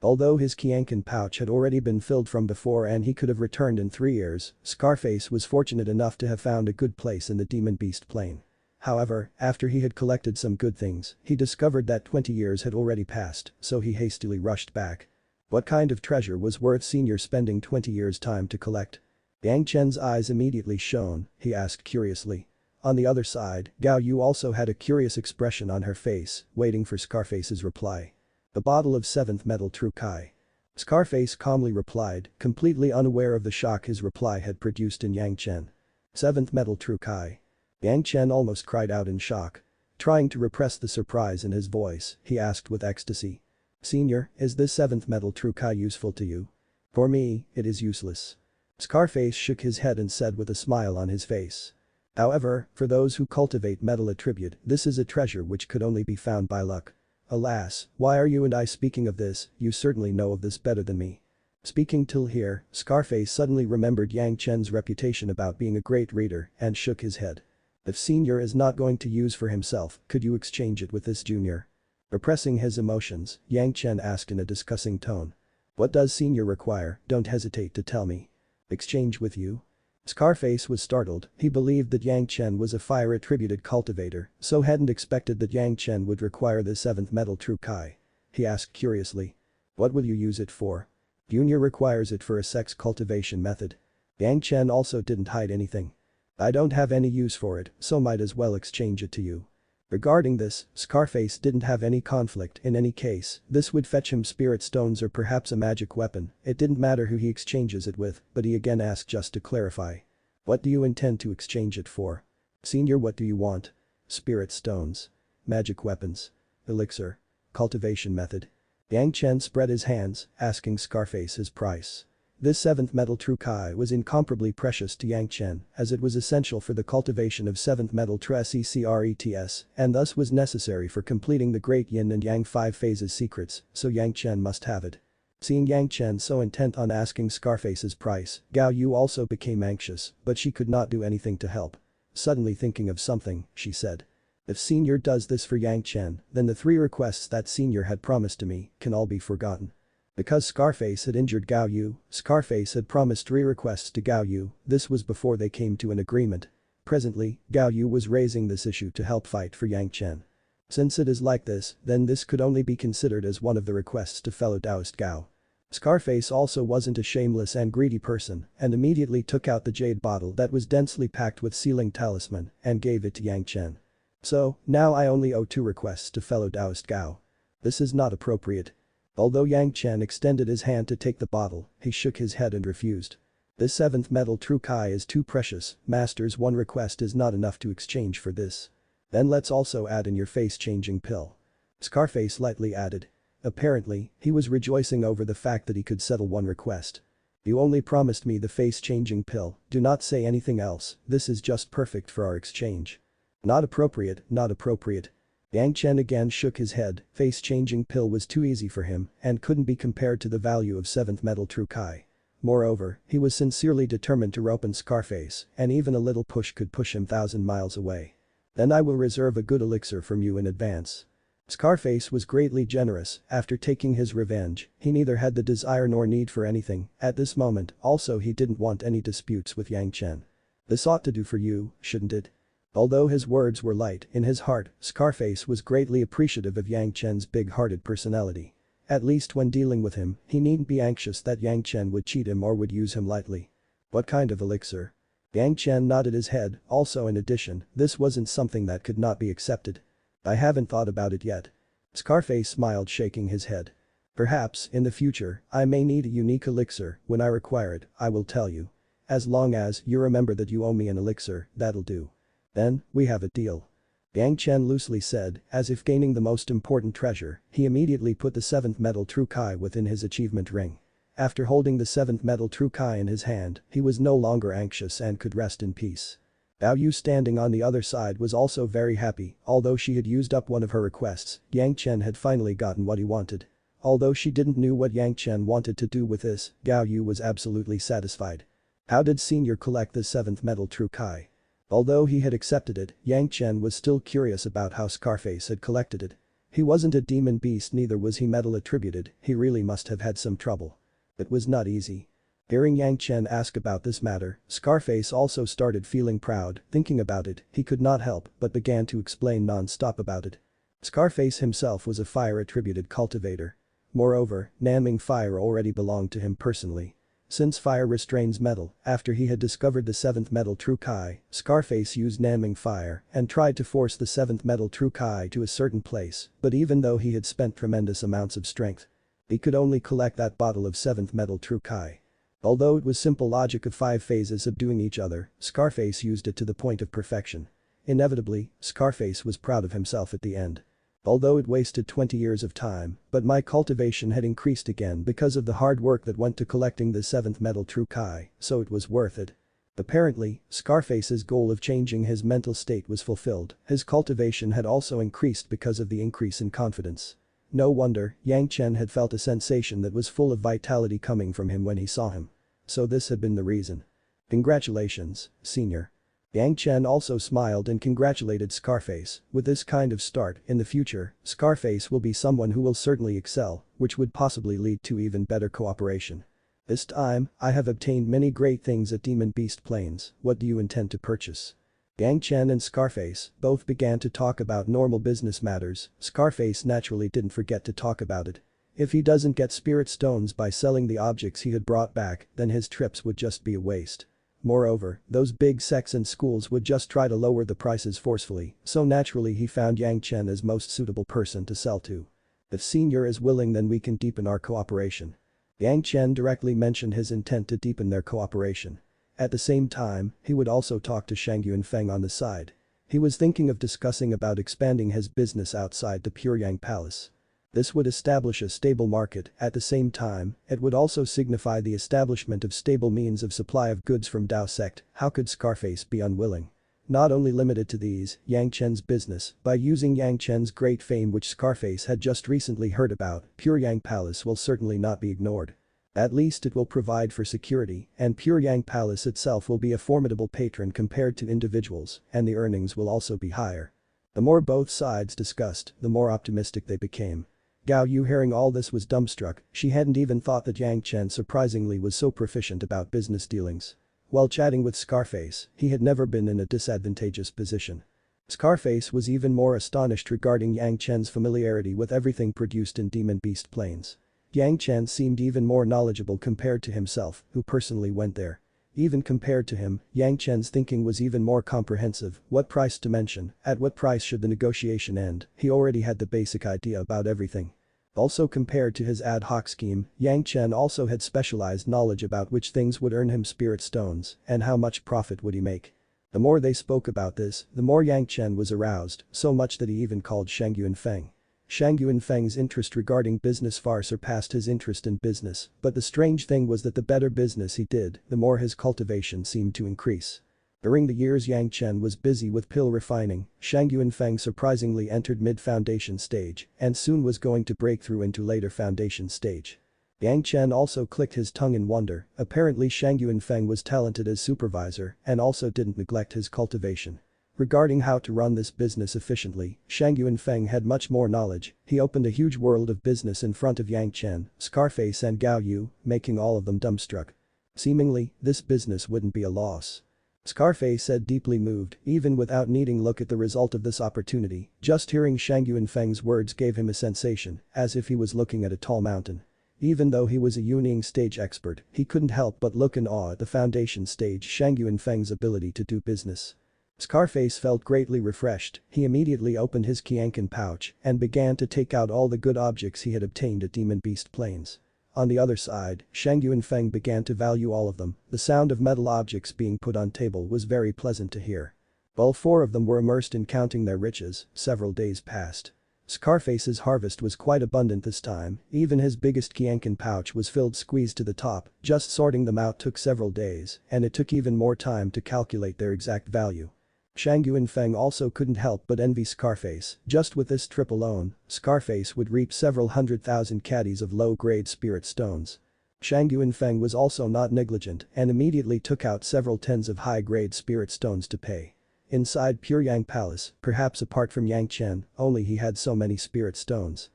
Although his Qiankan pouch had already been filled from before and he could have returned in 3 years, Scarface was fortunate enough to have found a good place in the Demon Beast Plain. However, after he had collected some good things, he discovered that 20 years had already passed, so he hastily rushed back. What kind of treasure was worth Senior spending 20 years' time to collect? Yang Chen's eyes immediately shone, he asked curiously. On the other side, Gao Yu also had a curious expression on her face, waiting for Scarface's reply. The bottle of 7th metal True Kai. Scarface calmly replied, completely unaware of the shock his reply had produced in Yang Chen. 7th metal True Kai. Yang Chen almost cried out in shock. Trying to repress the surprise in his voice, he asked with ecstasy. Senior, is this 7th metal True Kai useful to you? For me, it is useless. Scarface shook his head and said with a smile on his face. However, for those who cultivate metal attribute, this is a treasure which could only be found by luck. Alas, why are you and I speaking of this, you certainly know of this better than me. Speaking till here, Scarface suddenly remembered Yang Chen's reputation about being a great reader and shook his head. If Senior is not going to use for himself, could you exchange it with this Junior? Repressing his emotions, Yang Chen asked in a discussing tone. What does Senior require, don't hesitate to tell me. Exchange with you? Scarface was startled, he believed that Yang Chen was a fire-attributed cultivator, so hadn't expected that Yang Chen would require the 7th metal True Kai. He asked curiously. What will you use it for? Junior requires it for a sex cultivation method. Yang Chen also didn't hide anything. I don't have any use for it, so might as well exchange it to you. Regarding this, Scarface didn't have any conflict in any case, this would fetch him spirit stones or perhaps a magic weapon, it didn't matter who he exchanges it with, but he again asked just to clarify. What do you intend to exchange it for? Senior, what do you want? Spirit stones. Magic weapons. Elixir. Cultivation method. Yang Chen spread his hands, asking Scarface his price. This 7th metal True Kai was incomparably precious to Yang Chen as it was essential for the cultivation of 7th metal True Secrets and thus was necessary for completing the Great Yin and Yang 5 phases secrets, so Yang Chen must have it. Seeing Yang Chen so intent on asking Scarface's price, Gao Yu also became anxious, but she could not do anything to help. Suddenly thinking of something, she said. If Senior does this for Yang Chen, then the 3 requests that Senior had promised to me can all be forgotten. Because Scarface had injured Gao Yu, Scarface had promised 3 requests to Gao Yu, this was before they came to an agreement. Presently, Gao Yu was raising this issue to help fight for Yang Chen. Since it is like this, then this could only be considered as one of the requests to fellow Taoist Gao. Scarface also wasn't a shameless and greedy person and immediately took out the jade bottle that was densely packed with sealing talisman and gave it to Yang Chen. So, now I only owe 2 requests to fellow Taoist Gao. This is not appropriate. Although Yang Chen extended his hand to take the bottle, he shook his head and refused. This 7th metal True Kai is too precious, Master's 1 request is not enough to exchange for this. Then let's also add in your face-changing pill. Scarface lightly added. Apparently, he was rejoicing over the fact that he could settle 1 request. You only promised me the face-changing pill, do not say anything else, this is just perfect for our exchange. Not appropriate, not appropriate. Yang Chen again shook his head, face-changing pill was too easy for him and couldn't be compared to the value of 7th metal True Kai. Moreover, he was sincerely determined to rope in Scarface and even a little push could push him 1,000 miles away. Then I will reserve a good elixir from you in advance. Scarface was greatly generous, after taking his revenge, he neither had the desire nor need for anything, at this moment, also he didn't want any disputes with Yang Chen. This ought to do for you, shouldn't it? Although his words were light, in his heart, Scarface was greatly appreciative of Yang Chen's big-hearted personality. At least when dealing with him, he needn't be anxious that Yang Chen would cheat him or would use him lightly. What kind of elixir? Yang Chen nodded his head, also in addition, this wasn't something that could not be accepted. I haven't thought about it yet. Scarface smiled, shaking his head. Perhaps, in the future, I may need a unique elixir. When I require it, I will tell you. As long as you remember that you owe me an elixir, that'll do. Then, we have a deal. Yang Chen loosely said, as if gaining the most important treasure, he immediately put the 7th metal true Kai within his achievement ring. After holding the 7th metal true Kai in his hand, he was no longer anxious and could rest in peace. Bao Yu standing on the other side was also very happy, although she had used up one of her requests, Yang Chen had finally gotten what he wanted. Although she didn't know what Yang Chen wanted to do with this, Bao Yu was absolutely satisfied. How did Senior collect the 7th metal true Kai? Although he had accepted it, Yang Chen was still curious about how Scarface had collected it. He wasn't a demon beast, neither was he metal attributed, he really must have had some trouble. It was not easy. Hearing Yang Chen ask about this matter, Scarface also started feeling proud, thinking about it, he could not help but began to explain non-stop about it. Scarface himself was a fire-attributed cultivator. Moreover, Nanming fire already belonged to him personally. Since fire restrains metal, after he had discovered the 7th metal true Kai, Scarface used Nanming fire and tried to force the 7th metal true Kai to a certain place, but even though he had spent tremendous amounts of strength, he could only collect that bottle of 7th metal true Kai. Although it was simple logic of 5 phases subduing each other, Scarface used it to the point of perfection. Inevitably, Scarface was proud of himself at the end. Although it wasted 20 years of time, but my cultivation had increased again because of the hard work that went to collecting the 7th metal true Kai, so it was worth it. Apparently, Scarface's goal of changing his mental state was fulfilled, his cultivation had also increased because of the increase in confidence. No wonder, Yang Chen had felt a sensation that was full of vitality coming from him when he saw him. So this had been the reason. Congratulations, Senior. Yang Chen also smiled and congratulated Scarface, with this kind of start, in the future, Scarface will be someone who will certainly excel, which would possibly lead to even better cooperation. This time, I have obtained many great things at Demon Beast Plains, what do you intend to purchase? Yang Chen and Scarface both began to talk about normal business matters, Scarface naturally didn't forget to talk about it. If he doesn't get spirit stones by selling the objects he had brought back, then his trips would just be a waste. Moreover, those big sects and schools would just try to lower the prices forcefully, so naturally he found Yang Chen as most suitable person to sell to. If Senior is willing, then we can deepen our cooperation. Yang Chen directly mentioned his intent to deepen their cooperation. At the same time, he would also talk to Shang Yunfeng on the side. He was thinking of discussing about expanding his business outside the Puryang Palace. This would establish a stable market, at the same time, it would also signify the establishment of stable means of supply of goods from Dao sect, how could Scarface be unwilling? Not only limited to these, Yang Chen's business, by using Yang Chen's great fame which Scarface had just recently heard about, Puryang Palace will certainly not be ignored. At least it will provide for security, and Puryang Palace itself will be a formidable patron compared to individuals, and the earnings will also be higher. The more both sides discussed, the more optimistic they became. Gao Yu hearing all this was dumbstruck, she hadn't even thought that Yang Chen surprisingly was so proficient about business dealings. While chatting with Scarface, he had never been in a disadvantageous position. Scarface was even more astonished regarding Yang Chen's familiarity with everything produced in Demon Beast Plains. Yang Chen seemed even more knowledgeable compared to himself, who personally went there. Even compared to him, Yang Chen's thinking was even more comprehensive, what price to mention, at what price should the negotiation end, he already had the basic idea about everything. Also compared to his ad hoc scheme, Yang Chen also had specialized knowledge about which things would earn him spirit stones and how much profit would he make. The more they spoke about this, the more Yang Chen was aroused, so much that he even called Shang Yunfeng. Shang Yunfeng's interest regarding business far surpassed his interest in business, but the strange thing was that the better business he did, the more his cultivation seemed to increase. During the years Yang Chen was busy with pill refining, Shang Yunfeng surprisingly entered mid-foundation stage and soon was going to break through into later foundation stage. Yang Chen also clicked his tongue in wonder, apparently Shang Yunfeng was talented as supervisor and also didn't neglect his cultivation. Regarding how to run this business efficiently, Shang Yunfeng had much more knowledge, he opened a huge world of business in front of Yang Chen, Scarface and Gao Yu, making all of them dumbstruck. Seemingly, this business wouldn't be a loss. Scarface said deeply moved, even without needing look at the result of this opportunity, just hearing Shang Yunfeng's words gave him a sensation, as if he was looking at a tall mountain. Even though he was a Yuning stage expert, he couldn't help but look in awe at the foundation stage Shang Yuanfeng's ability to do business. Scarface felt greatly refreshed, he immediately opened his Qianqin pouch and began to take out all the good objects he had obtained at Demon Beast Plains. On the other side, Shang Yuanfeng began to value all of them, the sound of metal objects being put on table was very pleasant to hear. While 4 of them were immersed in counting their riches, several days passed. Scarface's harvest was quite abundant this time, even his biggest Qianqin pouch was filled squeezed to the top, just sorting them out took several days, and it took even more time to calculate their exact value. Shang Yuanfeng also couldn't help but envy Scarface, just with this trip alone, Scarface would reap several 100,000 caddies of low-grade spirit stones. Shang Yuanfeng was also not negligent and immediately took out several tens of high-grade spirit stones to pay. Inside Pure Yang Palace, perhaps apart from Yang Chen, only he had so many spirit stones.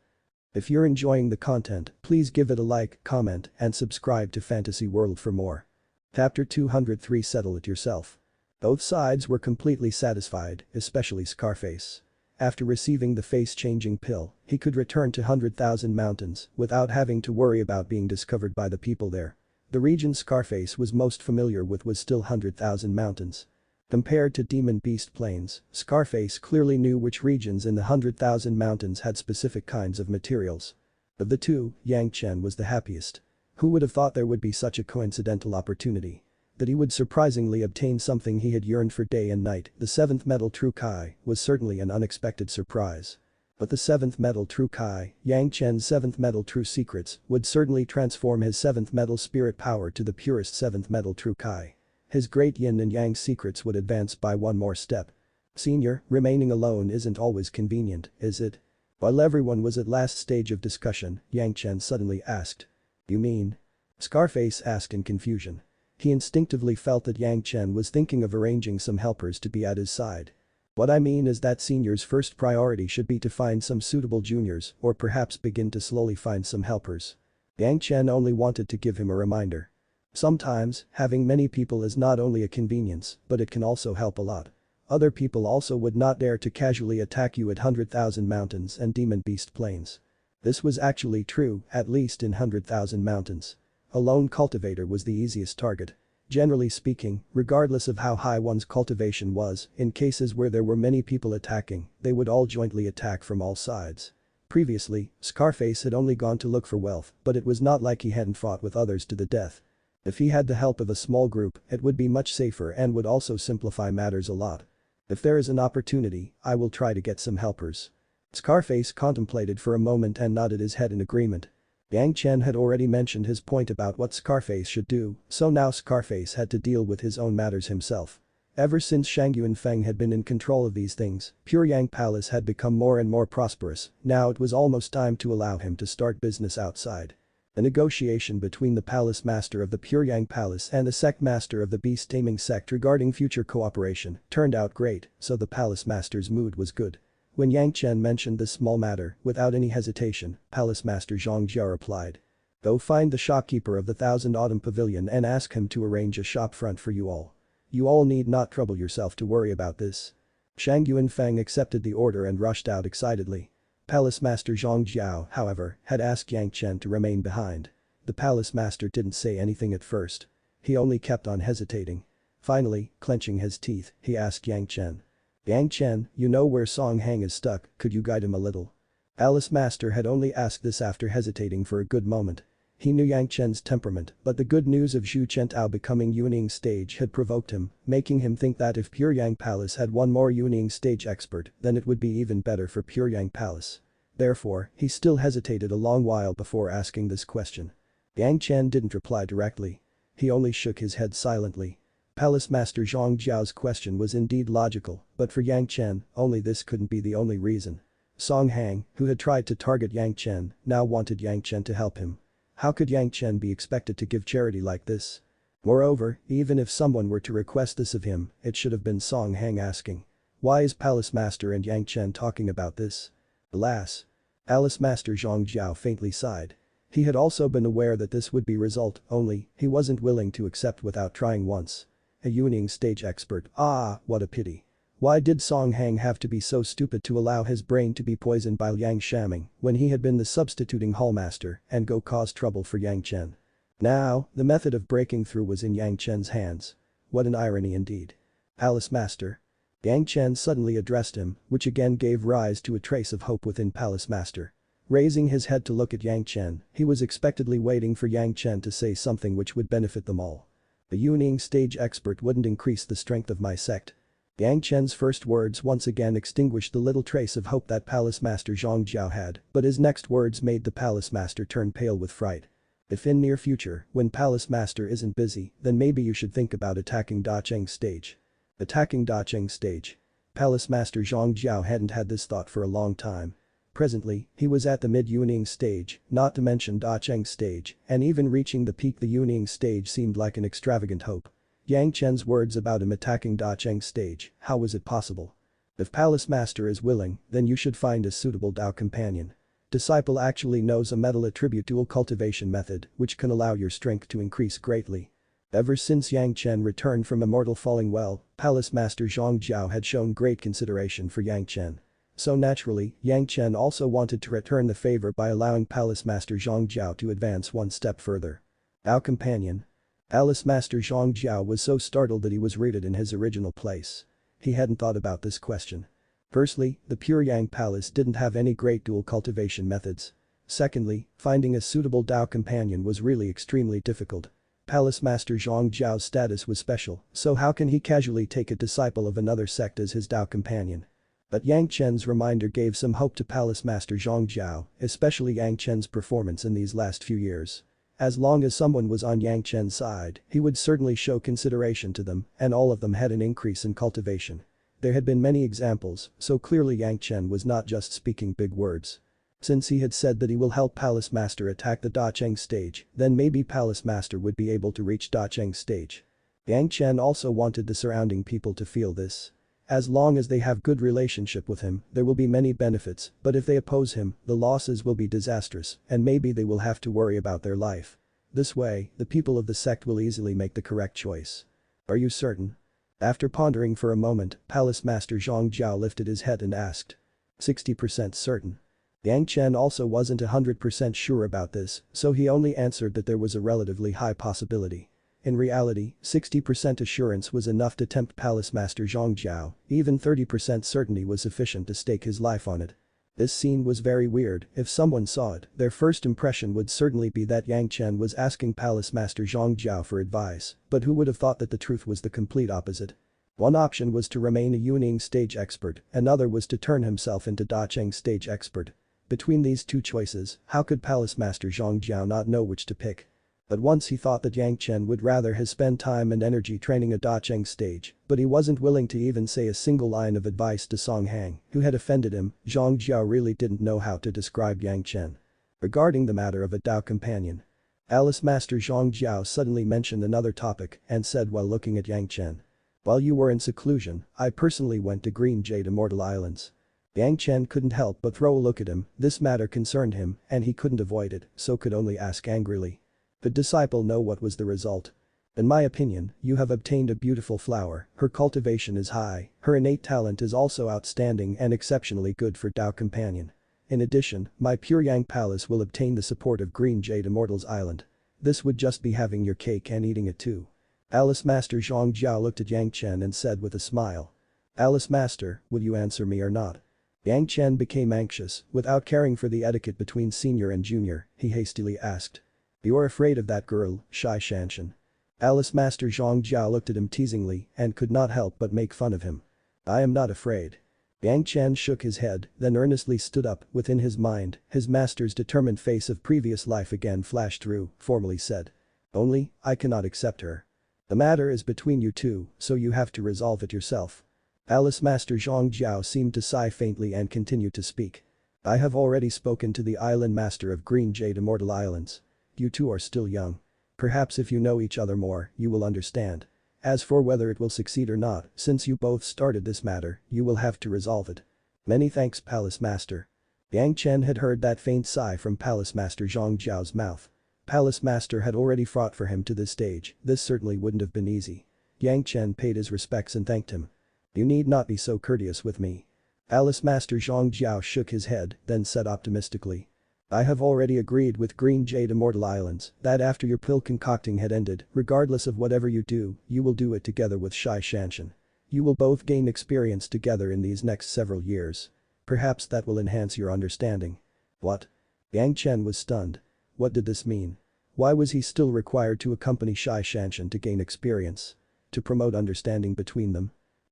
If you're enjoying the content, please give it a like, comment, and subscribe to Fantasy World for more. Chapter 203 Settle it yourself. Both sides were completely satisfied, especially Scarface. After receiving the face-changing pill, he could return to 100,000 Mountains without having to worry about being discovered by the people there. The region Scarface was most familiar with was still 100,000 Mountains. Compared to Demon Beast Plains, Scarface clearly knew which regions in the 100,000 Mountains had specific kinds of materials. Of the two, Yang Chen was the happiest. Who would have thought there would be such a coincidental opportunity? That he would surprisingly obtain something he had yearned for day and night, the 7th metal True Kai, was certainly an unexpected surprise. But the 7th metal True Kai, Yang Chen's 7th metal True Secrets, would certainly transform his 7th metal spirit power to the purest 7th metal True Kai. His great yin and yang secrets would advance by one more step. Senior, remaining alone isn't always convenient, is it? While everyone was at last stage of discussion, Yang Chen suddenly asked. You mean? Scarface asked in confusion. He instinctively felt that Yang Chen was thinking of arranging some helpers to be at his side. What I mean is that Senior's first priority should be to find some suitable juniors or perhaps begin to slowly find some helpers. Yang Chen only wanted to give him a reminder. Sometimes, having many people is not only a convenience, but it can also help a lot. Other people also would not dare to casually attack you at 100,000 Mountains and Demon Beast Plains. This was actually true, at least in 100,000 Mountains. A lone cultivator was the easiest target. Generally speaking, regardless of how high one's cultivation was, in cases where there were many people attacking, they would all jointly attack from all sides. Previously, Scarface had only gone to look for wealth, but it was not like he hadn't fought with others to the death. If he had the help of a small group, it would be much safer and would also simplify matters a lot. If there is an opportunity, I will try to get some helpers. Scarface contemplated for a moment and nodded his head in agreement. Yang Chen had already mentioned his point about what Scarface should do, so now Scarface had to deal with his own matters himself. Ever since Shang Yuanfeng had been in control of these things, Pure Yang Palace had become more and more prosperous, now it was almost time to allow him to start business outside. The negotiation between the palace master of the Pure Yang Palace and the sect master of the beast taming sect regarding future cooperation turned out great, so the palace master's mood was good. When Yang Chen mentioned this small matter, without any hesitation, Palace Master Zhang Jia replied. Go find the shopkeeper of the Thousand Autumn Pavilion and ask him to arrange a shop front for you all. You all need not trouble yourself to worry about this. Shang Yuanfeng accepted the order and rushed out excitedly. Palace Master Zhang Jiao, however, had asked Yang Chen to remain behind. The Palace Master didn't say anything at first. He only kept on hesitating. Finally, clenching his teeth, he asked Yang Chen. Yang Chen, you know where Song Hang is stuck, could you guide him a little? Palace Master had only asked this after hesitating for a good moment. He knew Yang Chen's temperament, but the good news of Zhu Chentao becoming Yuning stage had provoked him, making him think that if Pure Yang Palace had one more Yuning stage expert, then it would be even better for Pure Yang Palace. Therefore, he still hesitated a long while before asking this question. Yang Chen didn't reply directly. He only shook his head silently. Palace Master Zhang Jiao's question was indeed logical, but for Yang Chen, only this couldn't be the only reason. Song Hang, who had tried to target Yang Chen, now wanted Yang Chen to help him. How could Yang Chen be expected to give charity like this? Moreover, even if someone were to request this of him, it should have been Song Hang asking. Why is Palace Master and Yang Chen talking about this? Alas. Palace Master Zhang Jiao faintly sighed. He had also been aware that this would be result, only, he wasn't willing to accept without trying once. A Yuning stage expert, what a pity. Why did Song Hang have to be so stupid to allow his brain to be poisoned by Yang Shaming when he had been the substituting hallmaster and go cause trouble for Yang Chen? Now, the method of breaking through was in Yang Chen's hands. What an irony indeed. Palace Master. Yang Chen suddenly addressed him, which again gave rise to a trace of hope within Palace Master. Raising his head to look at Yang Chen, he was expectedly waiting for Yang Chen to say something which would benefit them all. The Wielding stage expert wouldn't increase the strength of my sect. Yang Chen's first words once again extinguished the little trace of hope that Palace Master Zhang Jiao had, but his next words made the Palace Master turn pale with fright. If in near future, when Palace Master isn't busy, then maybe you should think about attacking Da Cheng's stage. Attacking Da Cheng's stage. Palace Master Zhang Jiao hadn't had this thought for a long time. Presently, he was at the mid-Yuning stage, not to mention Da Cheng's stage, and even reaching the peak the Yuning stage seemed like an extravagant hope. Yang Chen's words about him attacking Da Cheng's stage, how was it possible? If Palace Master is willing, then you should find a suitable Dao companion. Disciple actually knows a metal attribute dual cultivation method which can allow your strength to increase greatly. Ever since Yang Chen returned from Immortal Falling Well, Palace Master Zhang Jiao had shown great consideration for Yang Chen. So naturally, Yang Chen also wanted to return the favor by allowing Palace Master Zhang Jiao to advance one step further. Dao companion. Palace Master Zhang Jiao was so startled that he was rooted in his original place. He hadn't thought about this question. Firstly, the Pure Yang Palace didn't have any great dual cultivation methods. Secondly, finding a suitable Dao companion was really extremely difficult. Palace Master Zhang Jiao's status was special, so how can he casually take a disciple of another sect as his Dao companion? But Yang Chen's reminder gave some hope to Palace Master Zhang Jiao, especially Yang Chen's performance in these last few years. As long as someone was on Yang Chen's side, he would certainly show consideration to them, and all of them had an increase in cultivation. There had been many examples, so clearly Yang Chen was not just speaking big words. Since he had said that he will help Palace Master attack the Da Cheng stage, then maybe Palace Master would be able to reach Da Cheng's stage. Yang Chen also wanted the surrounding people to feel this. As long as they have good relationship with him, there will be many benefits, but if they oppose him, the losses will be disastrous, and maybe they will have to worry about their life. This way, the people of the sect will easily make the correct choice. Are you certain? After pondering for a moment, Palace Master Zhang Jiao lifted his head and asked. 60% certain. Yang Chen also wasn't 100% sure about this, so he only answered that there was a relatively high possibility. In reality, 60% assurance was enough to tempt Palace Master Zhang Jiao, even 30% certainty was sufficient to stake his life on it. This scene was very weird. If someone saw it, their first impression would certainly be that Yang Chen was asking Palace Master Zhang Jiao for advice, but who would have thought that the truth was the complete opposite? One option was to remain a Yuning stage expert, another was to turn himself into Da Cheng stage expert. Between these two choices, how could Palace Master Zhang Jiao not know which to pick? But once he thought that Yang Chen would rather have spent time and energy training a Da Cheng stage, but he wasn't willing to even say a single line of advice to Song Hang, who had offended him. Zhang Jiao really didn't know how to describe Yang Chen. Regarding the matter of a Dao companion, Palace Master Zhang Jiao suddenly mentioned another topic and said while looking at Yang Chen. While you were in seclusion, I personally went to Green Jade Immortal Islands. Yang Chen couldn't help but throw a look at him. This matter concerned him and he couldn't avoid it, so could only ask angrily. The disciple know what was the result. In my opinion, you have obtained a beautiful flower, her cultivation is high, her innate talent is also outstanding and exceptionally good for Dao companion. In addition, my Pure Yang Palace will obtain the support of Green Jade Immortal's Island. This would just be having your cake and eating it too. Palace Master Zhang Jiao looked at Yang Chen and said with a smile. Palace Master, will you answer me or not? Yang Chen became anxious, without caring for the etiquette between senior and junior, he hastily asked. You're afraid of that girl, Zhanxian. Palace Master Zhang Jiao looked at him teasingly and could not help but make fun of him. I am not afraid. Yang Chen shook his head, then earnestly stood up. Within his mind, his master's determined face of previous life again flashed through, formally said. Only, I cannot accept her. The matter is between you two, so you have to resolve it yourself. Palace Master Zhang Jiao seemed to sigh faintly and continued to speak. I have already spoken to the island master of Green Jade Immortal Islands. You two are still young. Perhaps if you know each other more, you will understand. As for whether it will succeed or not, since you both started this matter, you will have to resolve it. Many thanks, Palace Master. Yang Chen had heard that faint sigh from Palace Master Zhang Jiao's mouth. Palace Master had already fought for him to this stage, this certainly wouldn't have been easy. Yang Chen paid his respects and thanked him. You need not be so courteous with me. Palace Master Zhang Jiao shook his head, then said optimistically. I have already agreed with Green Jade Immortal Islands that after your pill concocting had ended, regardless of whatever you do, you will do it together with Zhanxian. You will both gain experience together in these next several years. Perhaps that will enhance your understanding. What? Yang Chen was stunned. What did this mean? Why was he still required to accompany Zhanxian to gain experience? To promote understanding between them?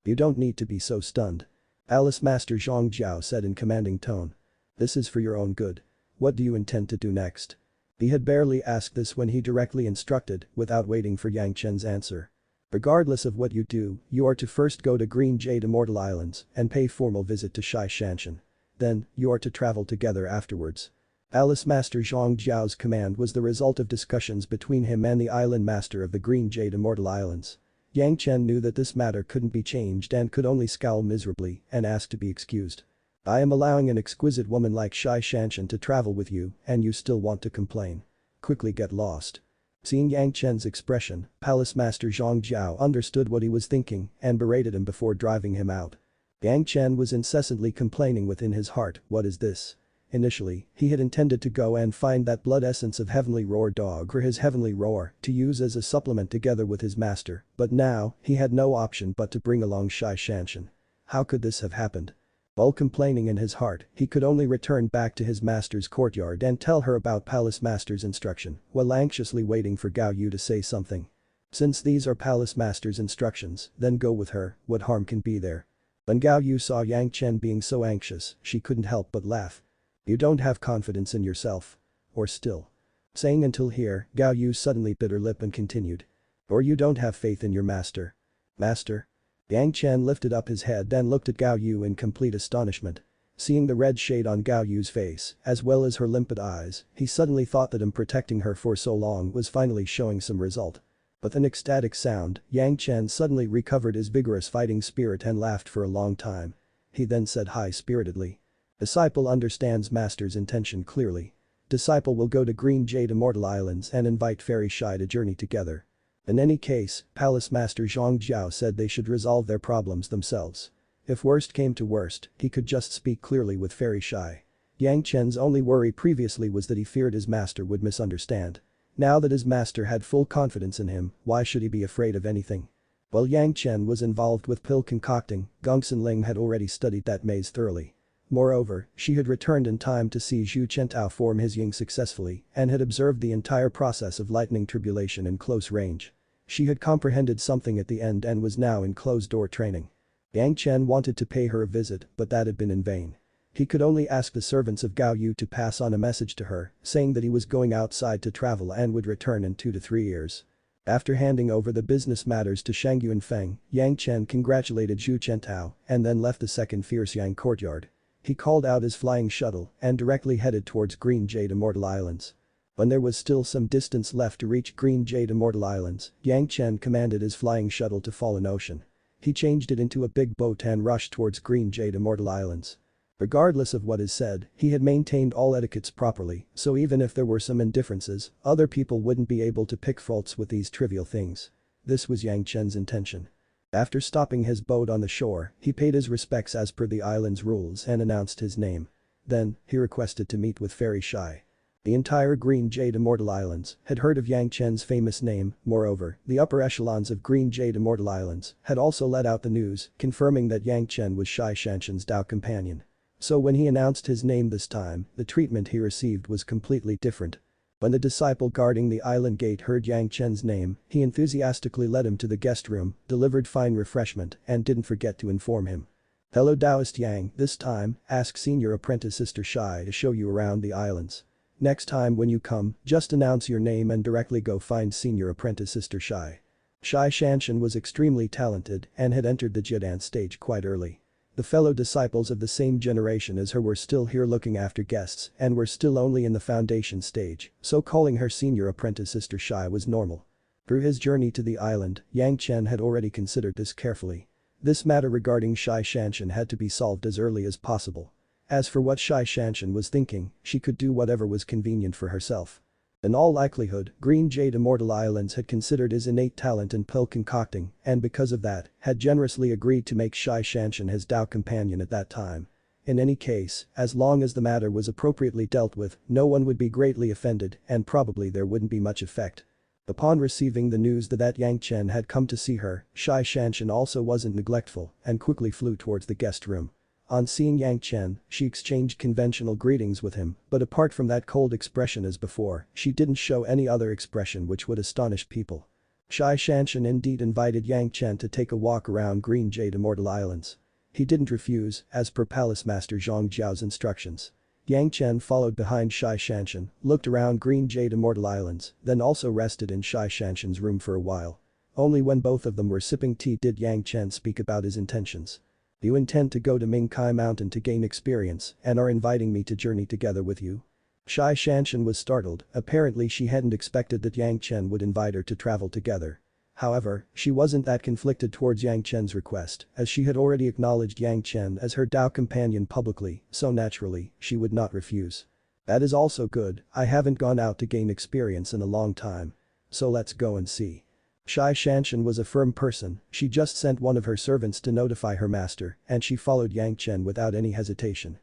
You don't need to be so stunned. Palace Master Zhang Jiao said in commanding tone. This is for your own good. What do you intend to do next? He had barely asked this when he directly instructed, without waiting for Yang Chen's answer. Regardless of what you do, you are to first go to Green Jade Immortal Islands and pay formal visit to Zhanxian. Then, you are to travel together afterwards. Palace Master Zhang Jiao's command was the result of discussions between him and the island master of the Green Jade Immortal Islands. Yang Chen knew that this matter couldn't be changed and could only scowl miserably and ask to be excused. I am allowing an exquisite woman like Zhanxian to travel with you and you still want to complain. Quickly get lost. Seeing Yang Chen's expression, Palace Master Zhang Jiao understood what he was thinking and berated him before driving him out. Yang Chen was incessantly complaining within his heart, what is this? Initially, he had intended to go and find that blood essence of Heavenly Roar dog for his Heavenly Roar to use as a supplement together with his master, but now, he had no option but to bring along Zhanxian. How could this have happened? While complaining in his heart, he could only return back to his master's courtyard and tell her about Palace Master's instruction, while anxiously waiting for Gao Yu to say something. Since these are Palace Master's instructions, then go with her, what harm can be there? When Gao Yu saw Yang Chen being so anxious, she couldn't help but laugh. You don't have confidence in yourself. Or still. Saying until here, Gao Yu suddenly bit her lip and continued. Or you don't have faith in your master. Master? Yang Chen lifted up his head and looked at Gao Yu in complete astonishment. Seeing the red shade on Gao Yu's face, as well as her limpid eyes, he suddenly thought that him protecting her for so long was finally showing some result. With an ecstatic sound, Yang Chen suddenly recovered his vigorous fighting spirit and laughed for a long time. He then said high-spiritedly. Disciple understands master's intention clearly. Disciple will go to Green Jade Immortal Islands and invite Fairy Shy to journey together. In any case, Palace Master Zhang Jiao said they should resolve their problems themselves. If worst came to worst, he could just speak clearly with Fairy Shy. Yang Chen's only worry previously was that he feared his master would misunderstand. Now that his master had full confidence in him, why should he be afraid of anything? While Yang Chen was involved with pill concocting, Gongsun Ling had already studied that maze thoroughly. Moreover, she had returned in time to see Zhu Chentao form his Ying successfully and had observed the entire process of lightning tribulation in close range. She had comprehended something at the end and was now in closed-door training. Yang Chen wanted to pay her a visit, but that had been in vain. He could only ask the servants of Gao Yu to pass on a message to her, saying that he was going outside to travel and would return in 2 to 3 years. After handing over the business matters to Shangyu and Feng, Yang Chen congratulated Zhu Chentao and then left the second Fierce Yang courtyard. He called out his flying shuttle and directly headed towards Green Jade Immortal Islands. When there was still some distance left to reach Green Jade Immortal Islands, Yang Chen commanded his flying shuttle to Fallen Ocean. He changed it into a big boat and rushed towards Green Jade Immortal Islands. Regardless of what is said, he had maintained all etiquettes properly, so even if there were some indifferences, other people wouldn't be able to pick faults with these trivial things. This was Yang Chen's intention. After stopping his boat on the shore, he paid his respects as per the island's rules and announced his name. Then, he requested to meet with Fairy Shy. The entire Green Jade Immortal Islands had heard of Yang Chen's famous name, moreover, the upper echelons of Green Jade Immortal Islands had also let out the news, confirming that Yang Chen was Zhanxian's Dao companion. So when he announced his name this time, the treatment he received was completely different. When the disciple guarding the island gate heard Yang Chen's name, he enthusiastically led him to the guest room, delivered fine refreshment, and didn't forget to inform him. Hello Taoist Yang, this time, ask senior apprentice Sister Shy to show you around the islands. Next time when you come, just announce your name and directly go find senior apprentice Sister Shy. Zhanxian was extremely talented and had entered the Jidan stage quite early. The fellow disciples of the same generation as her were still here looking after guests and were still only in the foundation stage, so calling her senior apprentice Sister Shy was normal. Through his journey to the island, Yang Chen had already considered this carefully. This matter regarding Zhanxian had to be solved as early as possible. As for what Zhanxian was thinking, she could do whatever was convenient for herself. In all likelihood, Green Jade Immortal Islands had considered his innate talent in pill concocting and because of that, had generously agreed to make Zhanxian his Tao companion at that time. In any case, as long as the matter was appropriately dealt with, no one would be greatly offended and probably there wouldn't be much effect. Upon receiving the news that Yang Chen had come to see her, Zhanxian also wasn't neglectful and quickly flew towards the guest room. On seeing Yang Chen, she exchanged conventional greetings with him, but apart from that cold expression as before, she didn't show any other expression which would astonish people. Zhanxian indeed invited Yang Chen to take a walk around Green Jade Immortal Islands. He didn't refuse, as per Palace Master Zhang Jiao's instructions. Yang Chen followed behind Zhanxian, looked around Green Jade Immortal Islands, then also rested in Zhanxian's room for a while. Only when both of them were sipping tea did Yang Chen speak about his intentions. You intend to go to Mingkai Mountain to gain experience and are inviting me to journey together with you? Zhanxian was startled, apparently she hadn't expected that Yang Chen would invite her to travel together. However, she wasn't that conflicted towards Yang Chen's request as she had already acknowledged Yang Chen as her Tao companion publicly, so naturally, she would not refuse. That is also good, I haven't gone out to gain experience in a long time. So let's go and see. Zhanxian was a firm person, she just sent one of her servants to notify her master and she followed Yang Chen without any hesitation.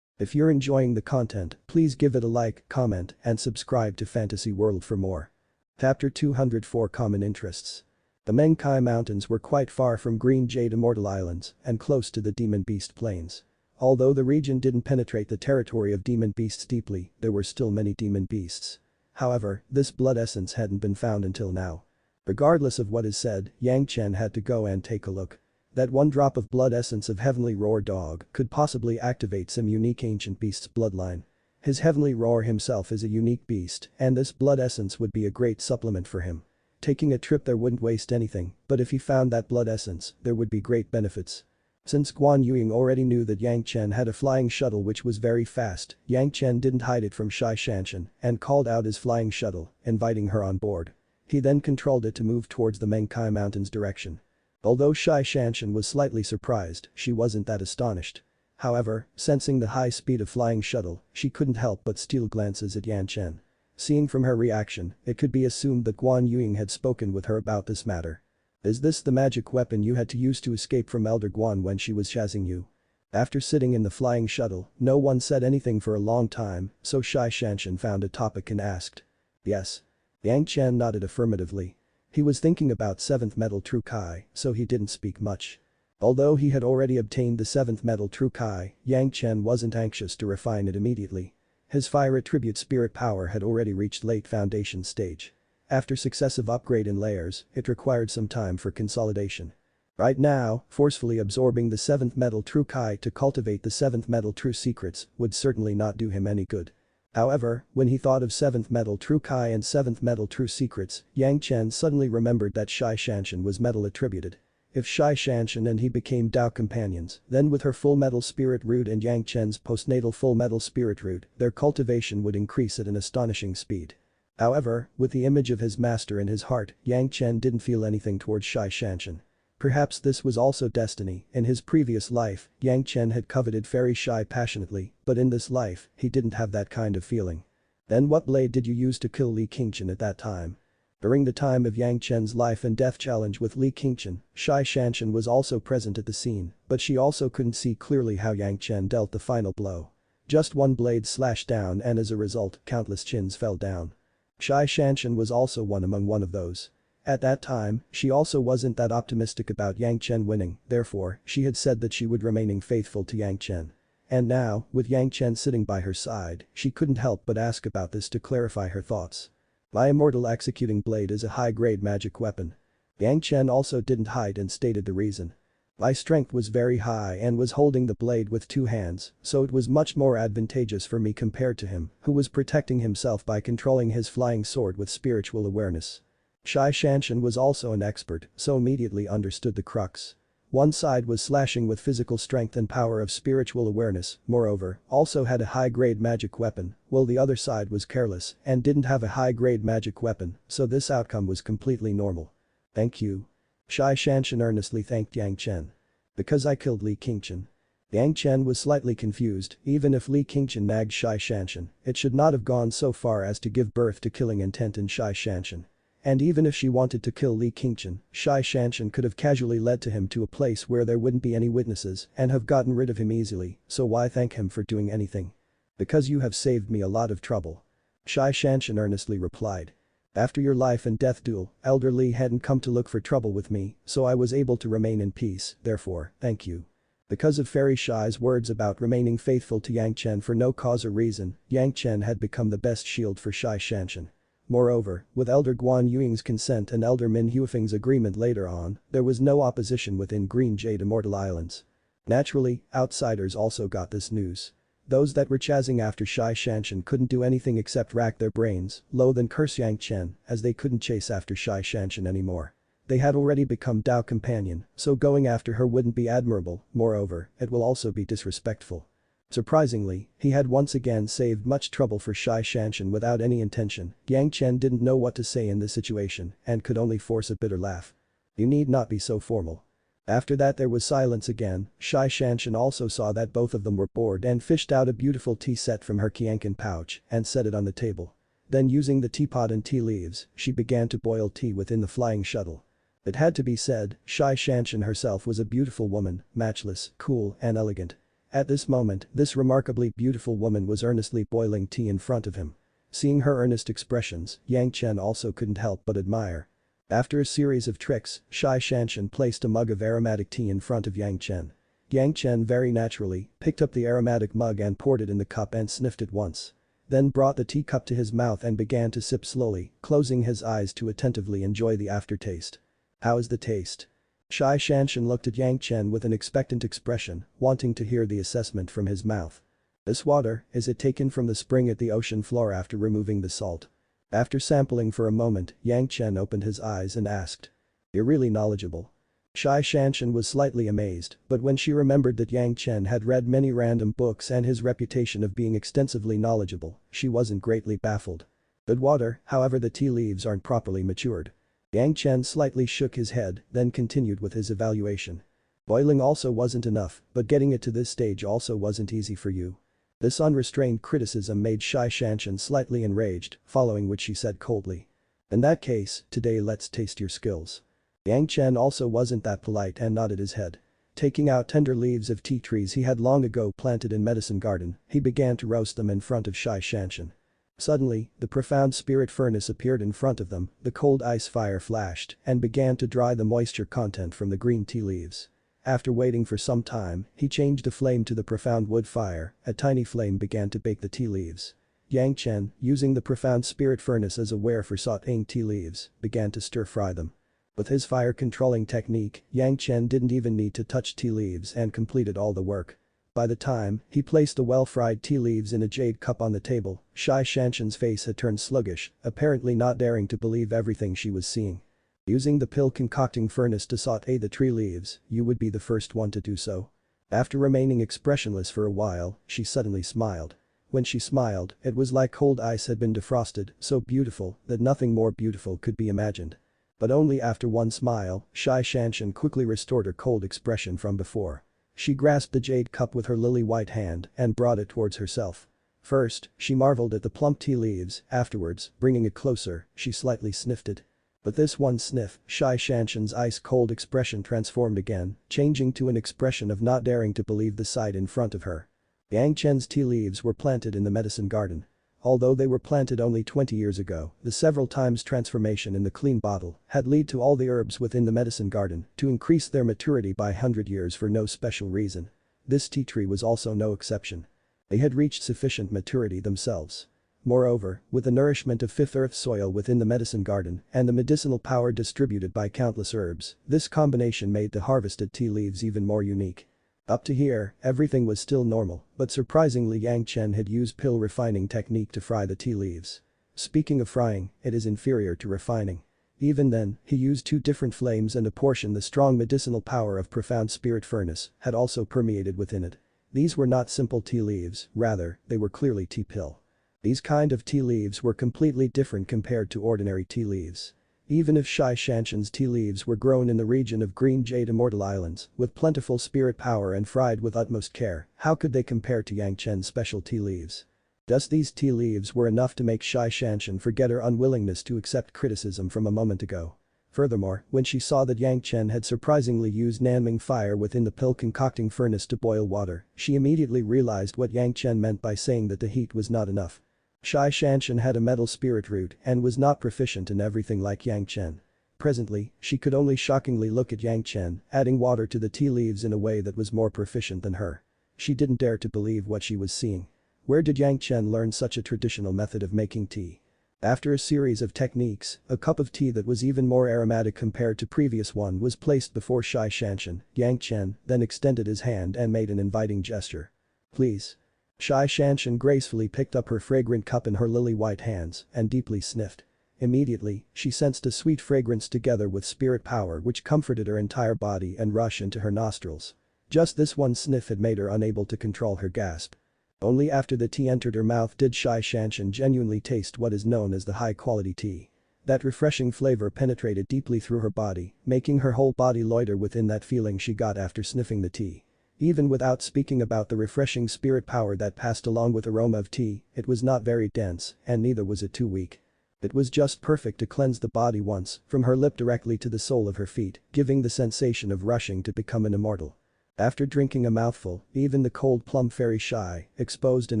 If you're enjoying the content, please give it a like, comment and subscribe to Fantasy World for more. Chapter 204 Common Interests. The Mengkai Mountains were quite far from Green Jade Immortal Islands and close to the Demon Beast Plains. Although the region didn't penetrate the territory of demon beasts deeply, there were still many demon beasts. However, this blood essence hadn't been found until now. Regardless of what is said, Yang Chen had to go and take a look. That one drop of blood essence of Heavenly Roar Dog could possibly activate some unique ancient beast's bloodline. His Heavenly Roar himself is a unique beast and this blood essence would be a great supplement for him. Taking a trip there wouldn't waste anything, but if he found that blood essence, there would be great benefits. Since Guan Yuying already knew that Yang Chen had a flying shuttle which was very fast, Yang Chen didn't hide it from Zhanxian and called out his flying shuttle, inviting her on board. He then controlled it to move towards the Mengkai Mountains direction. Although Zhanxian was slightly surprised, she wasn't that astonished. However, sensing the high speed of flying shuttle, she couldn't help but steal glances at Yang Chen. Seeing from her reaction, it could be assumed that Guan Yuying had spoken with her about this matter. Is this the magic weapon you had to use to escape from Elder Guan when she was chasing you? After sitting in the flying shuttle, no one said anything for a long time, so Zhanxian found a topic and asked. Yes. Yang Chen nodded affirmatively. He was thinking about 7th Metal True Kai, so he didn't speak much. Although he had already obtained the 7th Metal True Kai, Yang Chen wasn't anxious to refine it immediately. His fire attribute spirit power had already reached late foundation stage. After successive upgrade in layers, it required some time for consolidation. Right now, forcefully absorbing the 7th Metal True Kai to cultivate the 7th Metal True Secrets would certainly not do him any good. However, when he thought of 7th Metal True Kai and 7th Metal True Secrets, Yang Chen suddenly remembered that Zhanxian was metal attributed. If Zhanxian and he became Tao companions, then with her full metal spirit root and Yang Chen's postnatal full metal spirit root, their cultivation would increase at an astonishing speed. However, with the image of his master in his heart, Yang Chen didn't feel anything towards Zhanxian. Perhaps this was also destiny, in his previous life, Yang Chen had coveted Fairy Shy passionately, but in this life, he didn't have that kind of feeling. Then what blade did you use to kill Li Qingchen at that time? During the time of Yang Chen's life and death challenge with Li Qingchen, Zhanxian was also present at the scene, but she also couldn't see clearly how Yang Chen dealt the final blow. Just one blade slashed down and as a result, countless chins fell down. Zhanxian was also one of those. At that time, she also wasn't that optimistic about Yang Chen winning, therefore, she had said that she would remaining faithful to Yang Chen. And now, with Yang Chen sitting by her side, she couldn't help but ask about this to clarify her thoughts. My Immortal Executing Blade is a high-grade magic weapon. Yang Chen also didn't hide and stated the reason. My strength was very high and was holding the blade with 2 hands, so it was much more advantageous for me compared to him, who was protecting himself by controlling his flying sword with spiritual awareness. Zhanxian was also an expert, so immediately understood the crux. One side was slashing with physical strength and power of spiritual awareness, moreover, also had a high-grade magic weapon, while the other side was careless and didn't have a high-grade magic weapon, so this outcome was completely normal. Thank you. Zhanxian earnestly thanked Yang Chen. Because I killed Li Qingchen. Yang Chen was slightly confused. Even if Li Qingqian nagged Zhanxian, it should not have gone so far as to give birth to killing intent in Zhanxian. And even if she wanted to kill Li Qingqian, Zhanxian could have casually led to him to a place where there wouldn't be any witnesses and have gotten rid of him easily, so why thank him for doing anything? Because you have saved me a lot of trouble. Zhanxian earnestly replied. After your life and death duel, Elder Li hadn't come to look for trouble with me, so I was able to remain in peace, therefore, thank you. Because of Fairy Shy's words about remaining faithful to Yang Chen for no cause or reason, Yang Chen had become the best shield for Zhanxian. Moreover, with Elder Guan Yuing's consent and Elder Min Huifeng's agreement later on, there was no opposition within Green Jade Immortal Islands. Naturally, outsiders also got this news. Those that were chasing after Zhanxian couldn't do anything except rack their brains, loathe and curse Yang Chen, as they couldn't chase after Zhanxian anymore. They had already become Dao companion, so going after her wouldn't be admirable, moreover, it will also be disrespectful. Surprisingly, he had once again saved much trouble for Zhanxian without any intention. Yang Chen didn't know what to say in this situation and could only force a bitter laugh. You need not be so formal. After that there was silence again. Zhanxian also saw that both of them were bored and fished out a beautiful tea set from her Qianqin pouch and set it on the table. Then using the teapot and tea leaves, she began to boil tea within the flying shuttle. It had to be said, Zhanxian herself was a beautiful woman, matchless, cool and elegant. At this moment, this remarkably beautiful woman was earnestly boiling tea in front of him. Seeing her earnest expressions, Yang Chen also couldn't help but admire. After a series of tricks, Zhanxian placed a mug of aromatic tea in front of Yang Chen. Yang Chen very naturally picked up the aromatic mug and poured it in the cup and sniffed it once. Then brought the teacup to his mouth and began to sip slowly, closing his eyes to attentively enjoy the aftertaste. How is the taste? Zhanxian looked at Yang Chen with an expectant expression, wanting to hear the assessment from his mouth. This water, is it taken from the spring at the ocean floor after removing the salt? After sampling for a moment, Yang Chen opened his eyes and asked. You're really knowledgeable. Zhanxian was slightly amazed, but when she remembered that Yang Chen had read many random books and his reputation of being extensively knowledgeable, she wasn't greatly baffled. Good water, however the tea leaves aren't properly matured. Yang Chen slightly shook his head, then continued with his evaluation. Boiling also wasn't enough, but getting it to this stage also wasn't easy for you. This unrestrained criticism made Zhanxian slightly enraged, following which she said coldly. In that case, today let's taste your skills. Yang Chen also wasn't that polite and nodded his head. Taking out tender leaves of tea trees he had long ago planted in Medicine Garden, he began to roast them in front of Zhanxian. Suddenly, the profound spirit furnace appeared in front of them, the cold ice fire flashed and began to dry the moisture content from the green tea leaves. After waiting for some time, he changed the flame to the profound wood fire, a tiny flame began to bake the tea leaves. Yang Chen, using the profound spirit furnace as a ware for sautéing tea leaves, began to stir-fry them. With his fire-controlling technique, Yang Chen didn't even need to touch tea leaves and completed all the work. By the time he placed the well-fried tea leaves in a jade cup on the table, Zhanxian's face had turned sluggish, apparently not daring to believe everything she was seeing. Using the pill-concocting furnace to sauté the tea leaves, you would be the first one to do so. After remaining expressionless for a while, she suddenly smiled. When she smiled, it was like cold ice had been defrosted, so beautiful that nothing more beautiful could be imagined. But only after one smile, Zhanxian quickly restored her cold expression from before. She grasped the jade cup with her lily-white hand and brought it towards herself. First, she marveled at the plump tea leaves, afterwards, bringing it closer, she slightly sniffed it. But this one sniff, Zhanxian's ice-cold expression transformed again, changing to an expression of not daring to believe the sight in front of her. Yang Chen's tea leaves were planted in the medicine garden. Although they were planted only 20 years ago, the several times transformation in the clean bottle had led to all the herbs within the medicine garden to increase their maturity by 100 years for no special reason. This tea tree was also no exception. They had reached sufficient maturity themselves. Moreover, with the nourishment of fifth earth soil within the medicine garden and the medicinal power distributed by countless herbs, this combination made the harvested tea leaves even more unique. Up to here, everything was still normal, but surprisingly Yang Chen had used pill refining technique to fry the tea leaves. Speaking of frying, it is inferior to refining. Even then, he used two different flames and a portion the strong medicinal power of profound spirit furnace had also permeated within it. These were not simple tea leaves, rather, they were clearly tea pill. These kind of tea leaves were completely different compared to ordinary tea leaves. Even if Zhanxian's tea leaves were grown in the region of green jade immortal islands, with plentiful spirit power and fried with utmost care, how could they compare to Yang Chen's special tea leaves? Just these tea leaves were enough to make Zhanxian forget her unwillingness to accept criticism from a moment ago. Furthermore, when she saw that Yang Chen had surprisingly used Nanming fire within the pill concocting furnace to boil water, she immediately realized what Yang Chen meant by saying that the heat was not enough. Zhanxian had a metal spirit root and was not proficient in everything like Yang Chen. Presently, she could only shockingly look at Yang Chen, adding water to the tea leaves in a way that was more proficient than her. She didn't dare to believe what she was seeing. Where did Yang Chen learn such a traditional method of making tea? After a series of techniques, a cup of tea that was even more aromatic compared to previous one was placed before Zhanxian. Yang Chen then extended his hand and made an inviting gesture. "Please." Zhanxian gracefully picked up her fragrant cup in her lily-white hands and deeply sniffed. Immediately, she sensed a sweet fragrance together with spirit power which comforted her entire body and rushed into her nostrils. Just this one sniff had made her unable to control her gasp. Only after the tea entered her mouth did Zhanxian genuinely taste what is known as the high-quality tea. That refreshing flavor penetrated deeply through her body, making her whole body loiter within that feeling she got after sniffing the tea. Even without speaking about the refreshing spirit power that passed along with aroma of tea, it was not very dense, and neither was it too weak. It was just perfect to cleanse the body once, from her lip directly to the sole of her feet, giving the sensation of rushing to become an immortal. After drinking a mouthful, even the cold plum fairy shy exposed an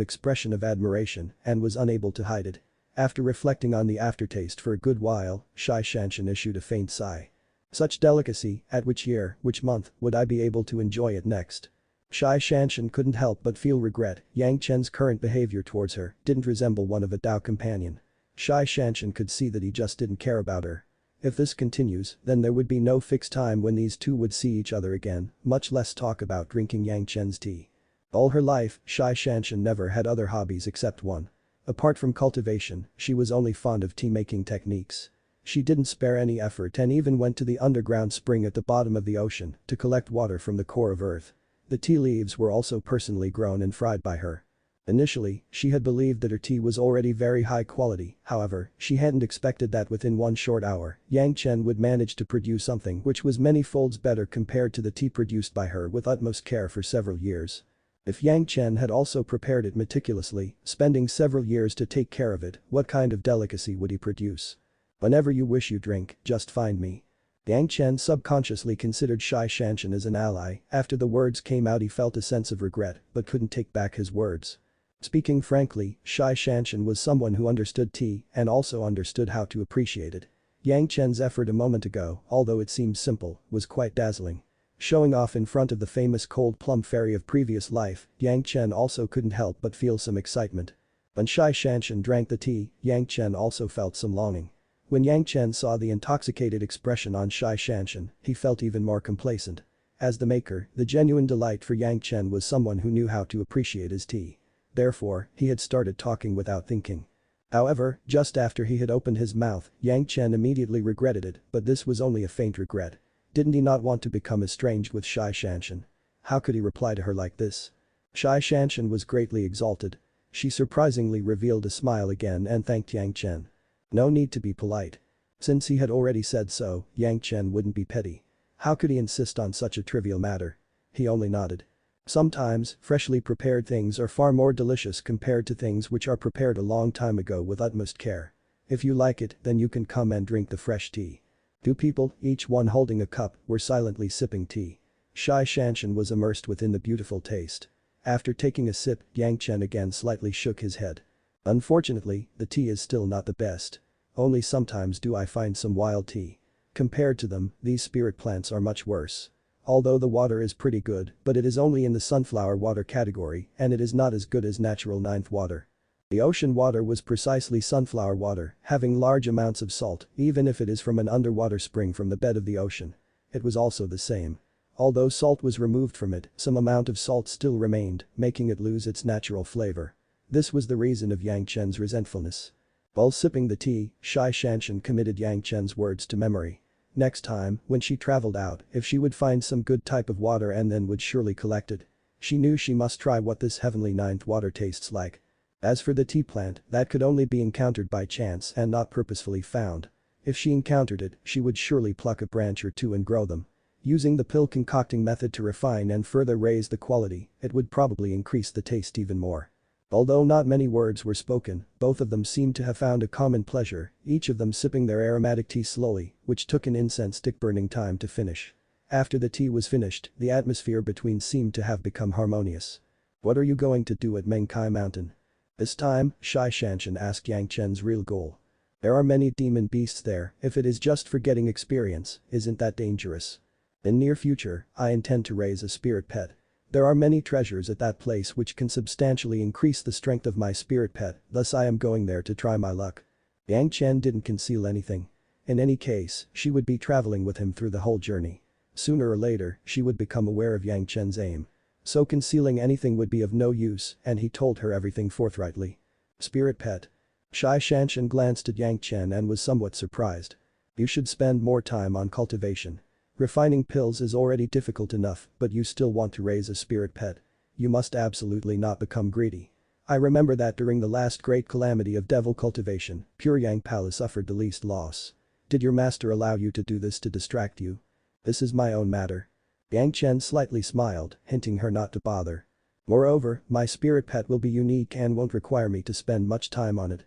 expression of admiration and was unable to hide it. After reflecting on the aftertaste for a good while, Zhanxian issued a faint sigh. Such delicacy, at which year, which month, would I be able to enjoy it next? Zhanxian couldn't help but feel regret. Yang Chen's current behavior towards her didn't resemble one of a Tao companion. Zhanxian could see that he just didn't care about her. If this continues, then there would be no fixed time when these two would see each other again, much less talk about drinking Yang Chen's tea. All her life, Zhanxian never had other hobbies except one. Apart from cultivation, she was only fond of tea-making techniques. She didn't spare any effort and even went to the underground spring at the bottom of the ocean to collect water from the core of Earth. The tea leaves were also personally grown and fried by her. Initially, she had believed that her tea was already very high quality, however, she hadn't expected that within one short hour, Yang Chen would manage to produce something which was many folds better compared to the tea produced by her with utmost care for several years. If Yang Chen had also prepared it meticulously, spending several years to take care of it, what kind of delicacy would he produce? "Whenever you wish you drink, just find me." Yang Chen subconsciously considered Zhanxian as an ally. After the words came out he felt a sense of regret but couldn't take back his words. Speaking frankly, Zhanxian was someone who understood tea and also understood how to appreciate it. Yang Chen's effort a moment ago, although it seemed simple, was quite dazzling. Showing off in front of the famous cold plum fairy of previous life, Yang Chen also couldn't help but feel some excitement. When Zhanxian drank the tea, Yang Chen also felt some longing. When Yang Chen saw the intoxicated expression on Zhanxian, he felt even more complacent. As the maker, the genuine delight for Yang Chen was someone who knew how to appreciate his tea. Therefore, he had started talking without thinking. However, just after he had opened his mouth, Yang Chen immediately regretted it, but this was only a faint regret. Didn't he not want to become estranged with Zhanxian? How could he reply to her like this? Zhanxian was greatly exalted. She surprisingly revealed a smile again and thanked Yang Chen. No need to be polite. Since he had already said so, Yang Chen wouldn't be petty. How could he insist on such a trivial matter? He only nodded. Sometimes, freshly prepared things are far more delicious compared to things which are prepared a long time ago with utmost care. If you like it, then you can come and drink the fresh tea. Two people, each one holding a cup, were silently sipping tea. Zhanxian was immersed within the beautiful taste. After taking a sip, Yang Chen again slightly shook his head. "Unfortunately, the tea is still not the best. Only sometimes do I find some wild tea. Compared to them, these spirit plants are much worse. Although the water is pretty good, but it is only in the sunflower water category and it is not as good as natural ninth water." The ocean water was precisely sunflower water, having large amounts of salt, even if it is from an underwater spring from the bed of the ocean. It was also the same. Although salt was removed from it, some amount of salt still remained, making it lose its natural flavor. This was the reason of Yang Chen's resentfulness. While sipping the tea, Zhanxian committed Yang Chen's words to memory. Next time, when she traveled out, if she would find some good type of water and then would surely collect it. She knew she must try what this heavenly ninth water tastes like. As for the tea plant, that could only be encountered by chance and not purposefully found. If she encountered it, she would surely pluck a branch or two and grow them. Using the pill concocting method to refine and further raise the quality, it would probably increase the taste even more. Although not many words were spoken, both of them seemed to have found a common pleasure, each of them sipping their aromatic tea slowly, which took an incense stick burning time to finish. After the tea was finished, the atmosphere between seemed to have become harmonious. "What are you going to do at Mengkai Mountain?" This time, Zhanxian asked Yang Chen's real goal. "There are many demon beasts there, if it is just for getting experience, isn't that dangerous? In near future, I intend to raise a spirit pet. There are many treasures at that place which can substantially increase the strength of my spirit pet, thus I am going there to try my luck." Yang Chen didn't conceal anything. In any case, she would be traveling with him through the whole journey. Sooner or later, she would become aware of Yang Chen's aim. So concealing anything would be of no use, and he told her everything forthrightly. "Spirit pet." Zhanxian glanced at Yang Chen and was somewhat surprised. "You should spend more time on cultivation. Refining pills is already difficult enough, but you still want to raise a spirit pet. You must absolutely not become greedy. I remember that during the last great calamity of devil cultivation, Pure Yang Palace suffered the least loss. Did your master allow you to do this to distract you? This is my own matter." Yang Chen slightly smiled, hinting her not to bother. "Moreover, my spirit pet will be unique and won't require me to spend much time on it."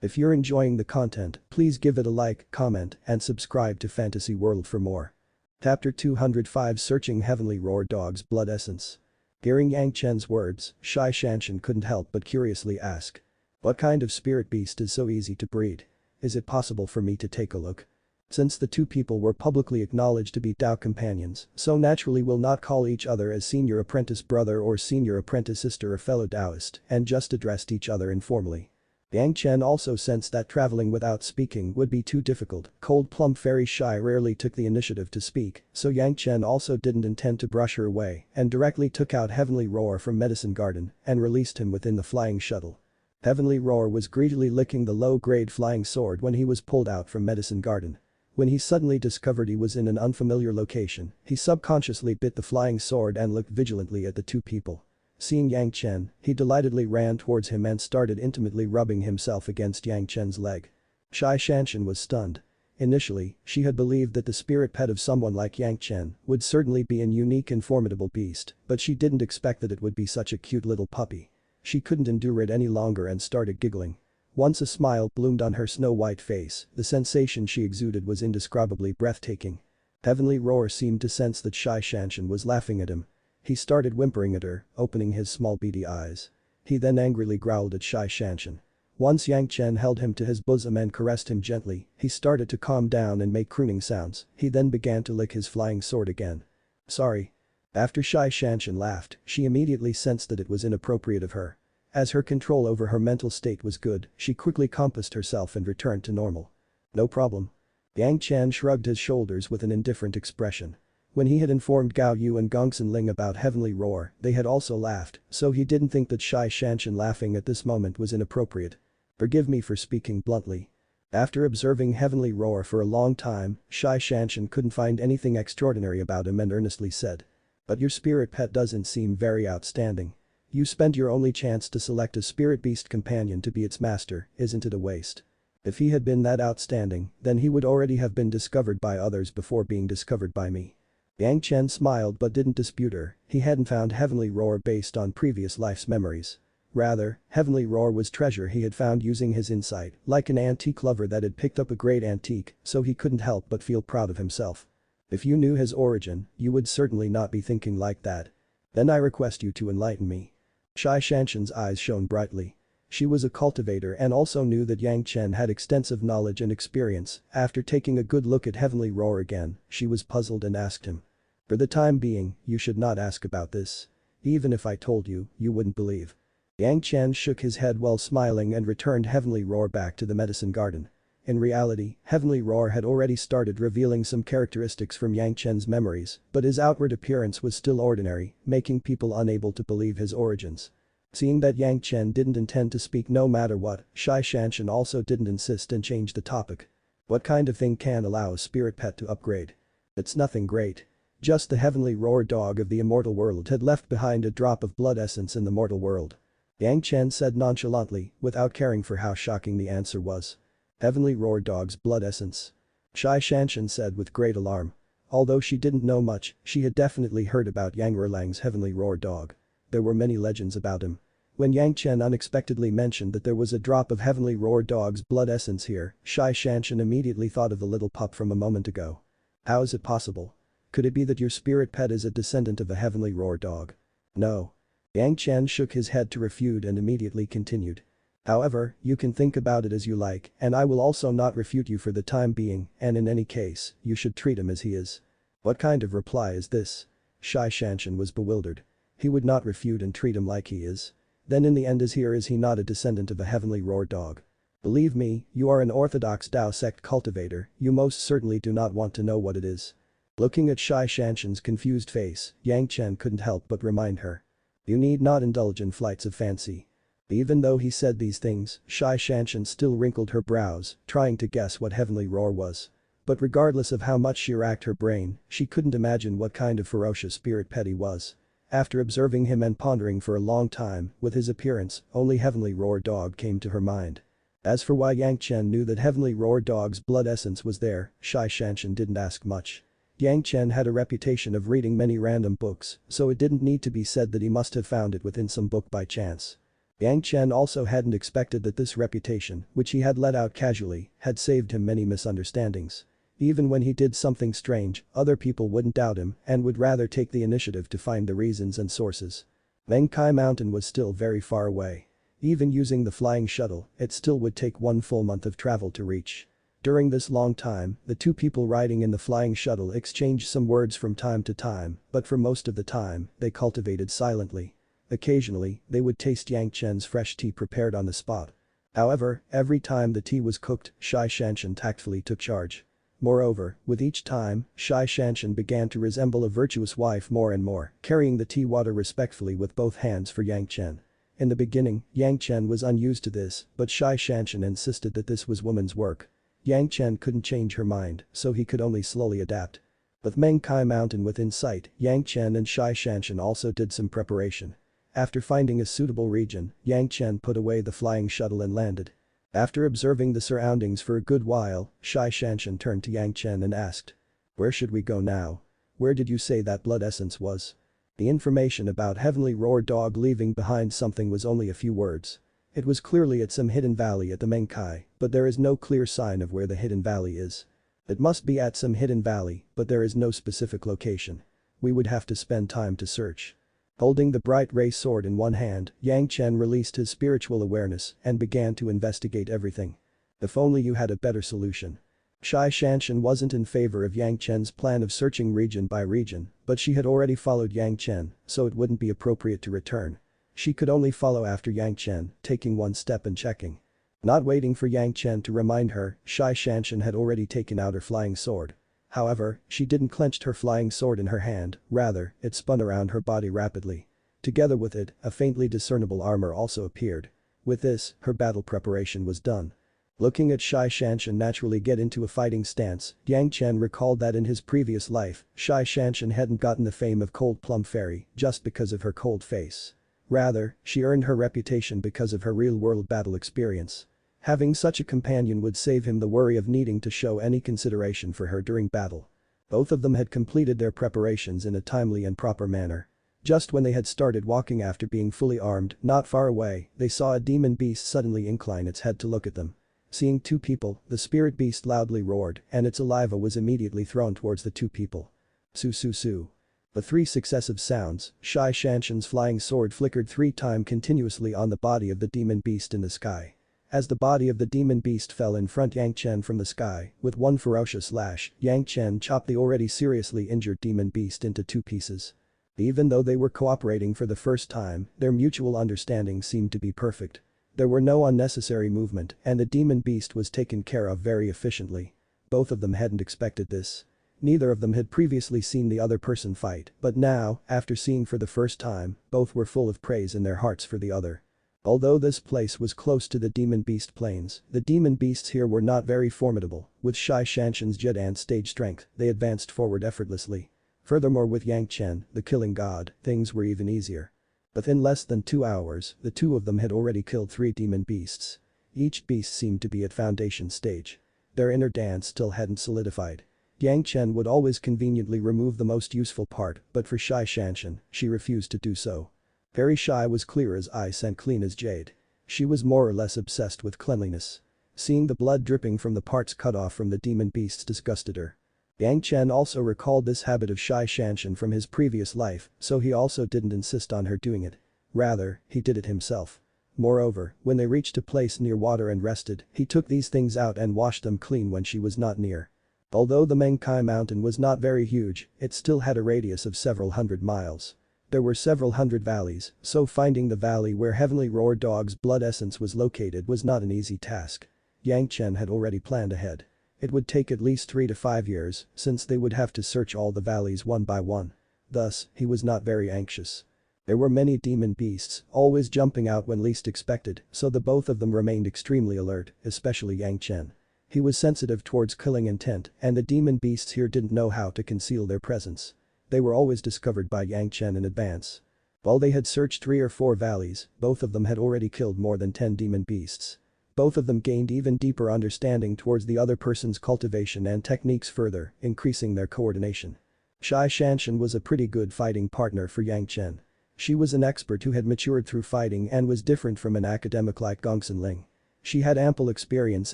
If you're enjoying the content, please give it a like, comment, and subscribe to Fantasy World for more. Chapter 205 Searching Heavenly Roar Dog's Blood Essence. Hearing Yang Chen's words, Zhanxian couldn't help but curiously ask. "What kind of spirit beast is so easy to breed? Is it possible for me to take a look?" Since the two people were publicly acknowledged to be Tao companions, so naturally will not call each other as senior apprentice brother or senior apprentice sister or fellow Taoist and just addressed each other informally. Yang Chen also sensed that traveling without speaking would be too difficult. Cold plump fairy Shy rarely took the initiative to speak, so Yang Chen also didn't intend to brush her away and directly took out Heavenly Roar from Medicine Garden and released him within the flying shuttle. Heavenly Roar was greedily licking the low-grade flying sword when he was pulled out from Medicine Garden. When he suddenly discovered he was in an unfamiliar location, he subconsciously bit the flying sword and looked vigilantly at the two people. Seeing Yang Chen, he delightedly ran towards him and started intimately rubbing himself against Yang Chen's leg. Zhanxian was stunned. Initially, she had believed that the spirit pet of someone like Yang Chen would certainly be an unique and formidable beast, but she didn't expect that it would be such a cute little puppy. She couldn't endure it any longer and started giggling. Once a smile bloomed on her snow-white face, the sensation she exuded was indescribably breathtaking. Heavenly Roar seemed to sense that Zhanxian was laughing at him. He started whimpering at her, opening his small beady eyes. He then angrily growled at Zhanxian. Once Yang Chen held him to his bosom and caressed him gently, he started to calm down and make crooning sounds. He then began to lick his flying sword again. "Sorry." After Zhanxian laughed, she immediately sensed that it was inappropriate of her. As her control over her mental state was good, she quickly composed herself and returned to normal. "No problem." Yang Chen shrugged his shoulders with an indifferent expression. When he had informed Gao Yu and Gongsun Ling about Heavenly Roar, they had also laughed, so he didn't think that Zhanxian laughing at this moment was inappropriate. "Forgive me for speaking bluntly." After observing Heavenly Roar for a long time, Zhanxian couldn't find anything extraordinary about him and earnestly said. "But your spirit pet doesn't seem very outstanding. You spent your only chance to select a spirit beast companion to be its master, isn't it a waste? If he had been that outstanding, then he would already have been discovered by others before being discovered by me." Yang Chen smiled but didn't dispute her, he hadn't found Heavenly Roar based on previous life's memories. Rather, Heavenly Roar was treasure he had found using his insight, like an antique lover that had picked up a great antique, so he couldn't help but feel proud of himself. "If you knew his origin, you would certainly not be thinking like that. Then I request you to enlighten me." Zhanxian's eyes shone brightly. She was a cultivator and also knew that Yang Chen had extensive knowledge and experience. After taking a good look at Heavenly Roar again, she was puzzled and asked him. "For the time being, you should not ask about this. Even if I told you, you wouldn't believe." Yang Chen shook his head while smiling and returned Heavenly Roar back to the medicine garden. In reality, Heavenly Roar had already started revealing some characteristics from Yang Chen's memories, but his outward appearance was still ordinary, making people unable to believe his origins. Seeing that Yang Chen didn't intend to speak no matter what, Zhanxian also didn't insist and changed the topic. "What kind of thing can allow a spirit pet to upgrade?" "It's nothing great. Just the Heavenly Roar dog of the immortal world had left behind a drop of blood essence in the mortal world." Yang Chen said nonchalantly, without caring for how shocking the answer was. Heavenly Roar Dog's blood essence. Zhanxian said with great alarm. Although she didn't know much, she had definitely heard about Yang Erlang's Heavenly Roar Dog. There were many legends about him. When Yang Chen unexpectedly mentioned that there was a drop of Heavenly Roar Dog's blood essence here, Zhanxian immediately thought of the little pup from a moment ago. How is it possible? Could it be that your spirit pet is a descendant of a Heavenly Roar Dog? No. Yang Chen shook his head to refute and immediately continued. However, you can think about it as you like, and I will also not refute you for the time being, and in any case, you should treat him as he is. What kind of reply is this? Zhanxian was bewildered. He would not refute and treat him like he is. Then in the end is he not a descendant of a Heavenly Roar Dog? Believe me, you are an orthodox Tao sect cultivator, you most certainly do not want to know what it is. Looking at Zhanxian's confused face, Yang Chen couldn't help but remind her. You need not indulge in flights of fancy. Even though he said these things, Zhanxian still wrinkled her brows, trying to guess what Heavenly Roar was. But regardless of how much she racked her brain, she couldn't imagine what kind of ferocious spirit pet he was. After observing him and pondering for a long time, with his appearance, only Heavenly Roar Dog came to her mind. As for why Yang Chen knew that Heavenly Roar Dog's blood essence was there, Zhanxian didn't ask much. Yang Chen had a reputation of reading many random books, so it didn't need to be said that he must have found it within some book by chance. Yang Chen also hadn't expected that this reputation, which he had let out casually, had saved him many misunderstandings. Even when he did something strange, other people wouldn't doubt him and would rather take the initiative to find the reasons and sources. Mengkai Mountain was still very far away. Even using the flying shuttle, it still would take one full month of travel to reach. During this long time, the two people riding in the flying shuttle exchanged some words from time to time, but for most of the time, they cultivated silently. Occasionally, they would taste Yang Chen's fresh tea prepared on the spot. However, every time the tea was cooked, Zhanxian tactfully took charge. Moreover, with each time, Zhanxian began to resemble a virtuous wife more and more, carrying the tea water respectfully with both hands for Yang Chen. In the beginning, Yang Chen was unused to this, but Zhanxian insisted that this was woman's work. Yang Chen couldn't change her mind, so he could only slowly adapt. With Mengkai Mountain within sight, Yang Chen and Zhanxian also did some preparation. After finding a suitable region, Yang Chen put away the flying shuttle and landed. After observing the surroundings for a good while, Zhanxian turned to Yang Chen and asked. Where should we go now? Where did you say that blood essence was? The information about Heavenly Roar Dog leaving behind something was only a few words. It was clearly at some hidden valley at the Mengkai, but there is no clear sign of where the hidden valley is. It must be at some hidden valley, but there is no specific location. We would have to spend time to search. Holding the bright ray sword in one hand, Yang Chen released his spiritual awareness and began to investigate everything. If only you had a better solution. Zhanxian wasn't in favor of Yang Chen's plan of searching region by region, but she had already followed Yang Chen, so it wouldn't be appropriate to return. She could only follow after Yang Chen, taking one step and checking. Not waiting for Yang Chen to remind her, Zhanxian had already taken out her flying sword. However, she didn't clench her flying sword in her hand, rather, it spun around her body rapidly. Together with it, a faintly discernible armor also appeared. With this, her battle preparation was done. Looking at Zhanxian naturally get into a fighting stance, Yang Chen recalled that in his previous life, Zhanxian hadn't gotten the fame of Cold Plum Fairy just because of her cold face. Rather, she earned her reputation because of her real-world battle experience. Having such a companion would save him the worry of needing to show any consideration for her during battle. Both of them had completed their preparations in a timely and proper manner. Just when they had started walking after being fully armed, not far away, they saw a demon beast suddenly incline its head to look at them. Seeing two people, the spirit beast loudly roared, and its saliva was immediately thrown towards the two people. Su su su. The three successive sounds, Zhanxian's flying sword flickered 3 times continuously on the body of the demon beast in the sky. As the body of the demon beast fell in front Yang Chen from the sky, with one ferocious slash, Yang Chen chopped the already seriously injured demon beast into 2 pieces. Even though they were cooperating for the first time, their mutual understanding seemed to be perfect. There were no unnecessary movement, and the demon beast was taken care of very efficiently. Both of them hadn't expected this. Neither of them had previously seen the other person fight, but now, after seeing for the first time, both were full of praise in their hearts for the other. Although this place was close to the demon beast plains, the demon beasts here were not very formidable. With Zhanxian's jet and stage strength, they advanced forward effortlessly. Furthermore, with Yang Chen, the killing god, things were even easier. Within less than 2 hours, the two of them had already killed 3 demon beasts. Each beast seemed to be at foundation stage. Their inner dance still hadn't solidified. Yang Chen would always conveniently remove the most useful part, but for Zhanxian, she refused to do so. Very shy was clear as ice and clean as jade. She was more or less obsessed with cleanliness. Seeing the blood dripping from the parts cut off from the demon beasts disgusted her. Yang Chen also recalled this habit of Zhanxian from his previous life, so he also didn't insist on her doing it. Rather, he did it himself. Moreover, when they reached a place near water and rested, he took these things out and washed them clean when she was not near. Although the Mengkai mountain was not very huge, it still had a radius of several hundred miles. There were several hundred valleys, so finding the valley where Heavenly Roar Dog's blood essence was located was not an easy task. Yang Chen had already planned ahead. It would take at least 3 to 5 years, since they would have to search all the valleys one by one. Thus, he was not very anxious. There were many demon beasts, always jumping out when least expected, so the both of them remained extremely alert, especially Yang Chen. He was sensitive towards killing intent, and the demon beasts here didn't know how to conceal their presence. They were always discovered by Yang Chen in advance. While they had searched 3 or 4 valleys, both of them had already killed more than 10 demon beasts. Both of them gained even deeper understanding towards the other person's cultivation and techniques, further increasing their coordination. Zhanxian was a pretty good fighting partner for Yang Chen. She was an expert who had matured through fighting and was different from an academic like Gongsun Ling. She had ample experience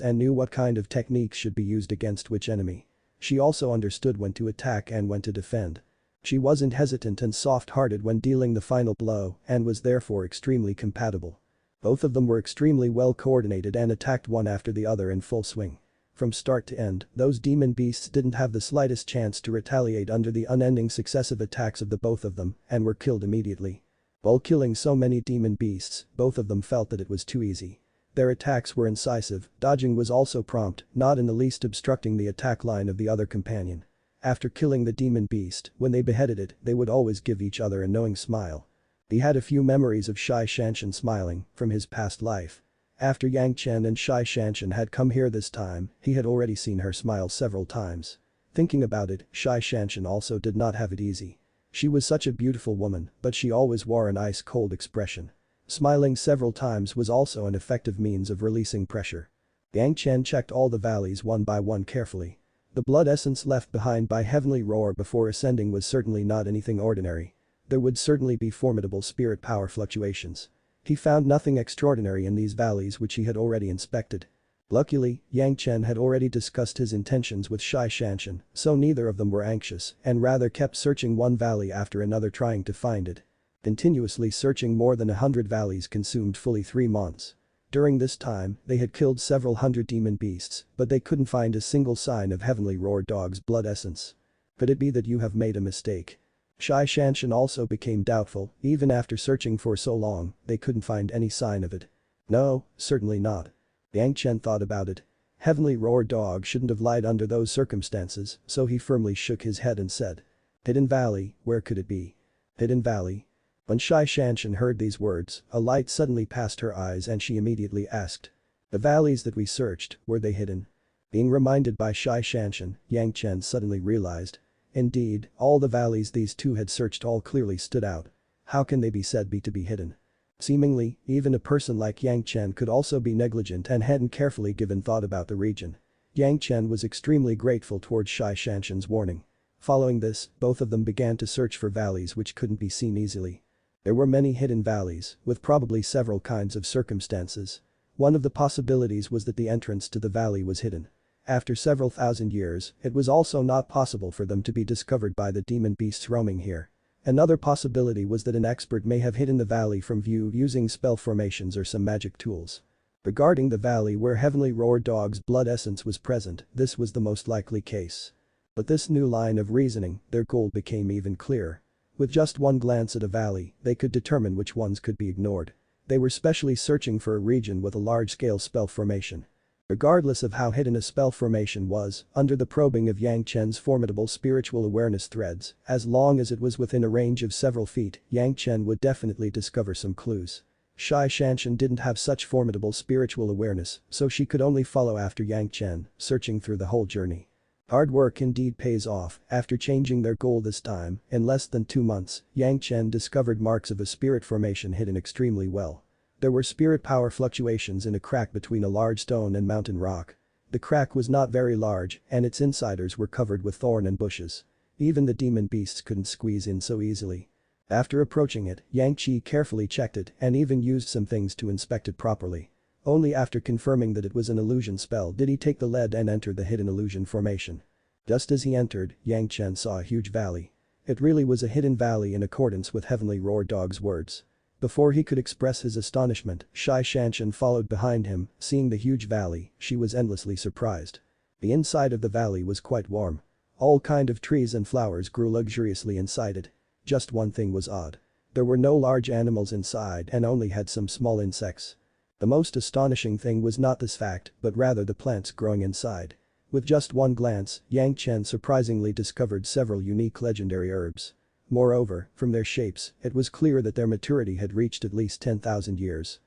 and knew what kind of techniques should be used against which enemy. She also understood when to attack and when to defend. She wasn't hesitant and soft-hearted when dealing the final blow and was therefore extremely compatible. Both of them were extremely well coordinated and attacked one after the other in full swing. From start to end, those demon beasts didn't have the slightest chance to retaliate under the unending successive attacks of the both of them and were killed immediately. While killing so many demon beasts, both of them felt that it was too easy. Their attacks were incisive, dodging was also prompt, not in the least obstructing the attack line of the other companion. After killing the demon beast, when they beheaded it, they would always give each other a knowing smile. He had a few memories of Zhanxian smiling from his past life. After Yang Chen and Zhanxian had come here this time, he had already seen her smile several times. Thinking about it, Zhanxian also did not have it easy. She was such a beautiful woman, but she always wore an ice-cold expression. Smiling several times was also an effective means of releasing pressure. Yang Chen checked all the valleys one by one carefully. The blood essence left behind by Heavenly Roar before ascending was certainly not anything ordinary. There would certainly be formidable spirit power fluctuations. He found nothing extraordinary in these valleys which he had already inspected. Luckily, Yang Chen had already discussed his intentions with Zhanxian, so neither of them were anxious and rather kept searching one valley after another trying to find it. Continuously searching more than 100 valleys consumed fully 3 months. During this time, they had killed several hundred demon beasts, but they couldn't find a single sign of Heavenly Roar Dog's blood essence. Could it be that you have made a mistake? Zhanxian also became doubtful, even after searching for so long, they couldn't find any sign of it. No, certainly not. Yang Chen thought about it. Heavenly Roar Dog shouldn't have lied under those circumstances, so he firmly shook his head and said. Hidden Valley, where could it be? Hidden Valley? When Zhanxian heard these words, a light suddenly passed her eyes and she immediately asked. The valleys that we searched, were they hidden? Being reminded by Zhanxian, Yang Chen suddenly realized. Indeed, all the valleys these two had searched all clearly stood out. How can they be said to be hidden? Seemingly, even a person like Yang Chen could also be negligent and hadn't carefully given thought about the region. Yang Chen was extremely grateful towards Zhanxian's warning. Following this, both of them began to search for valleys which couldn't be seen easily. There were many hidden valleys, with probably several kinds of circumstances. One of the possibilities was that the entrance to the valley was hidden. After several thousand years, it was also not possible for them to be discovered by the demon beasts roaming here. Another possibility was that an expert may have hidden the valley from view using spell formations or some magic tools. Regarding the valley where Heavenly Roar Dog's blood essence was present, this was the most likely case. But this new line of reasoning, their goal became even clearer. With just one glance at a valley, they could determine which ones could be ignored. They were specially searching for a region with a large-scale spell formation. Regardless of how hidden a spell formation was, under the probing of Yang Chen's formidable spiritual awareness threads, as long as it was within a range of several feet, Yang Chen would definitely discover some clues. Zhanxian didn't have such formidable spiritual awareness, so she could only follow after Yang Chen, searching through the whole journey. Hard work indeed pays off. After changing their goal this time, in less than 2 months, Yang Chen discovered marks of a spirit formation hidden extremely well. There were spirit power fluctuations in a crack between a large stone and mountain rock. The crack was not very large and its insiders were covered with thorn and bushes. Even the demon beasts couldn't squeeze in so easily. After approaching it, Yang Qi carefully checked it and even used some things to inspect it properly. Only after confirming that it was an illusion spell did he take the lead and enter the hidden illusion formation. Just as he entered, Yang Chen saw a huge valley. It really was a hidden valley in accordance with Heavenly Roar Dog's words. Before he could express his astonishment, Zhanxian followed behind him, seeing the huge valley, she was endlessly surprised. The inside of the valley was quite warm. All kind of trees and flowers grew luxuriously inside it. Just one thing was odd. There were no large animals inside and only had some small insects. The most astonishing thing was not this fact, but rather the plants growing inside. With just one glance, Yang Chen surprisingly discovered several unique legendary herbs. Moreover, from their shapes, it was clear that their maturity had reached at least 10,000 years.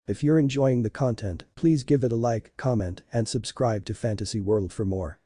If you're enjoying the content, please give it a like, comment, and subscribe to Fantasy World for more.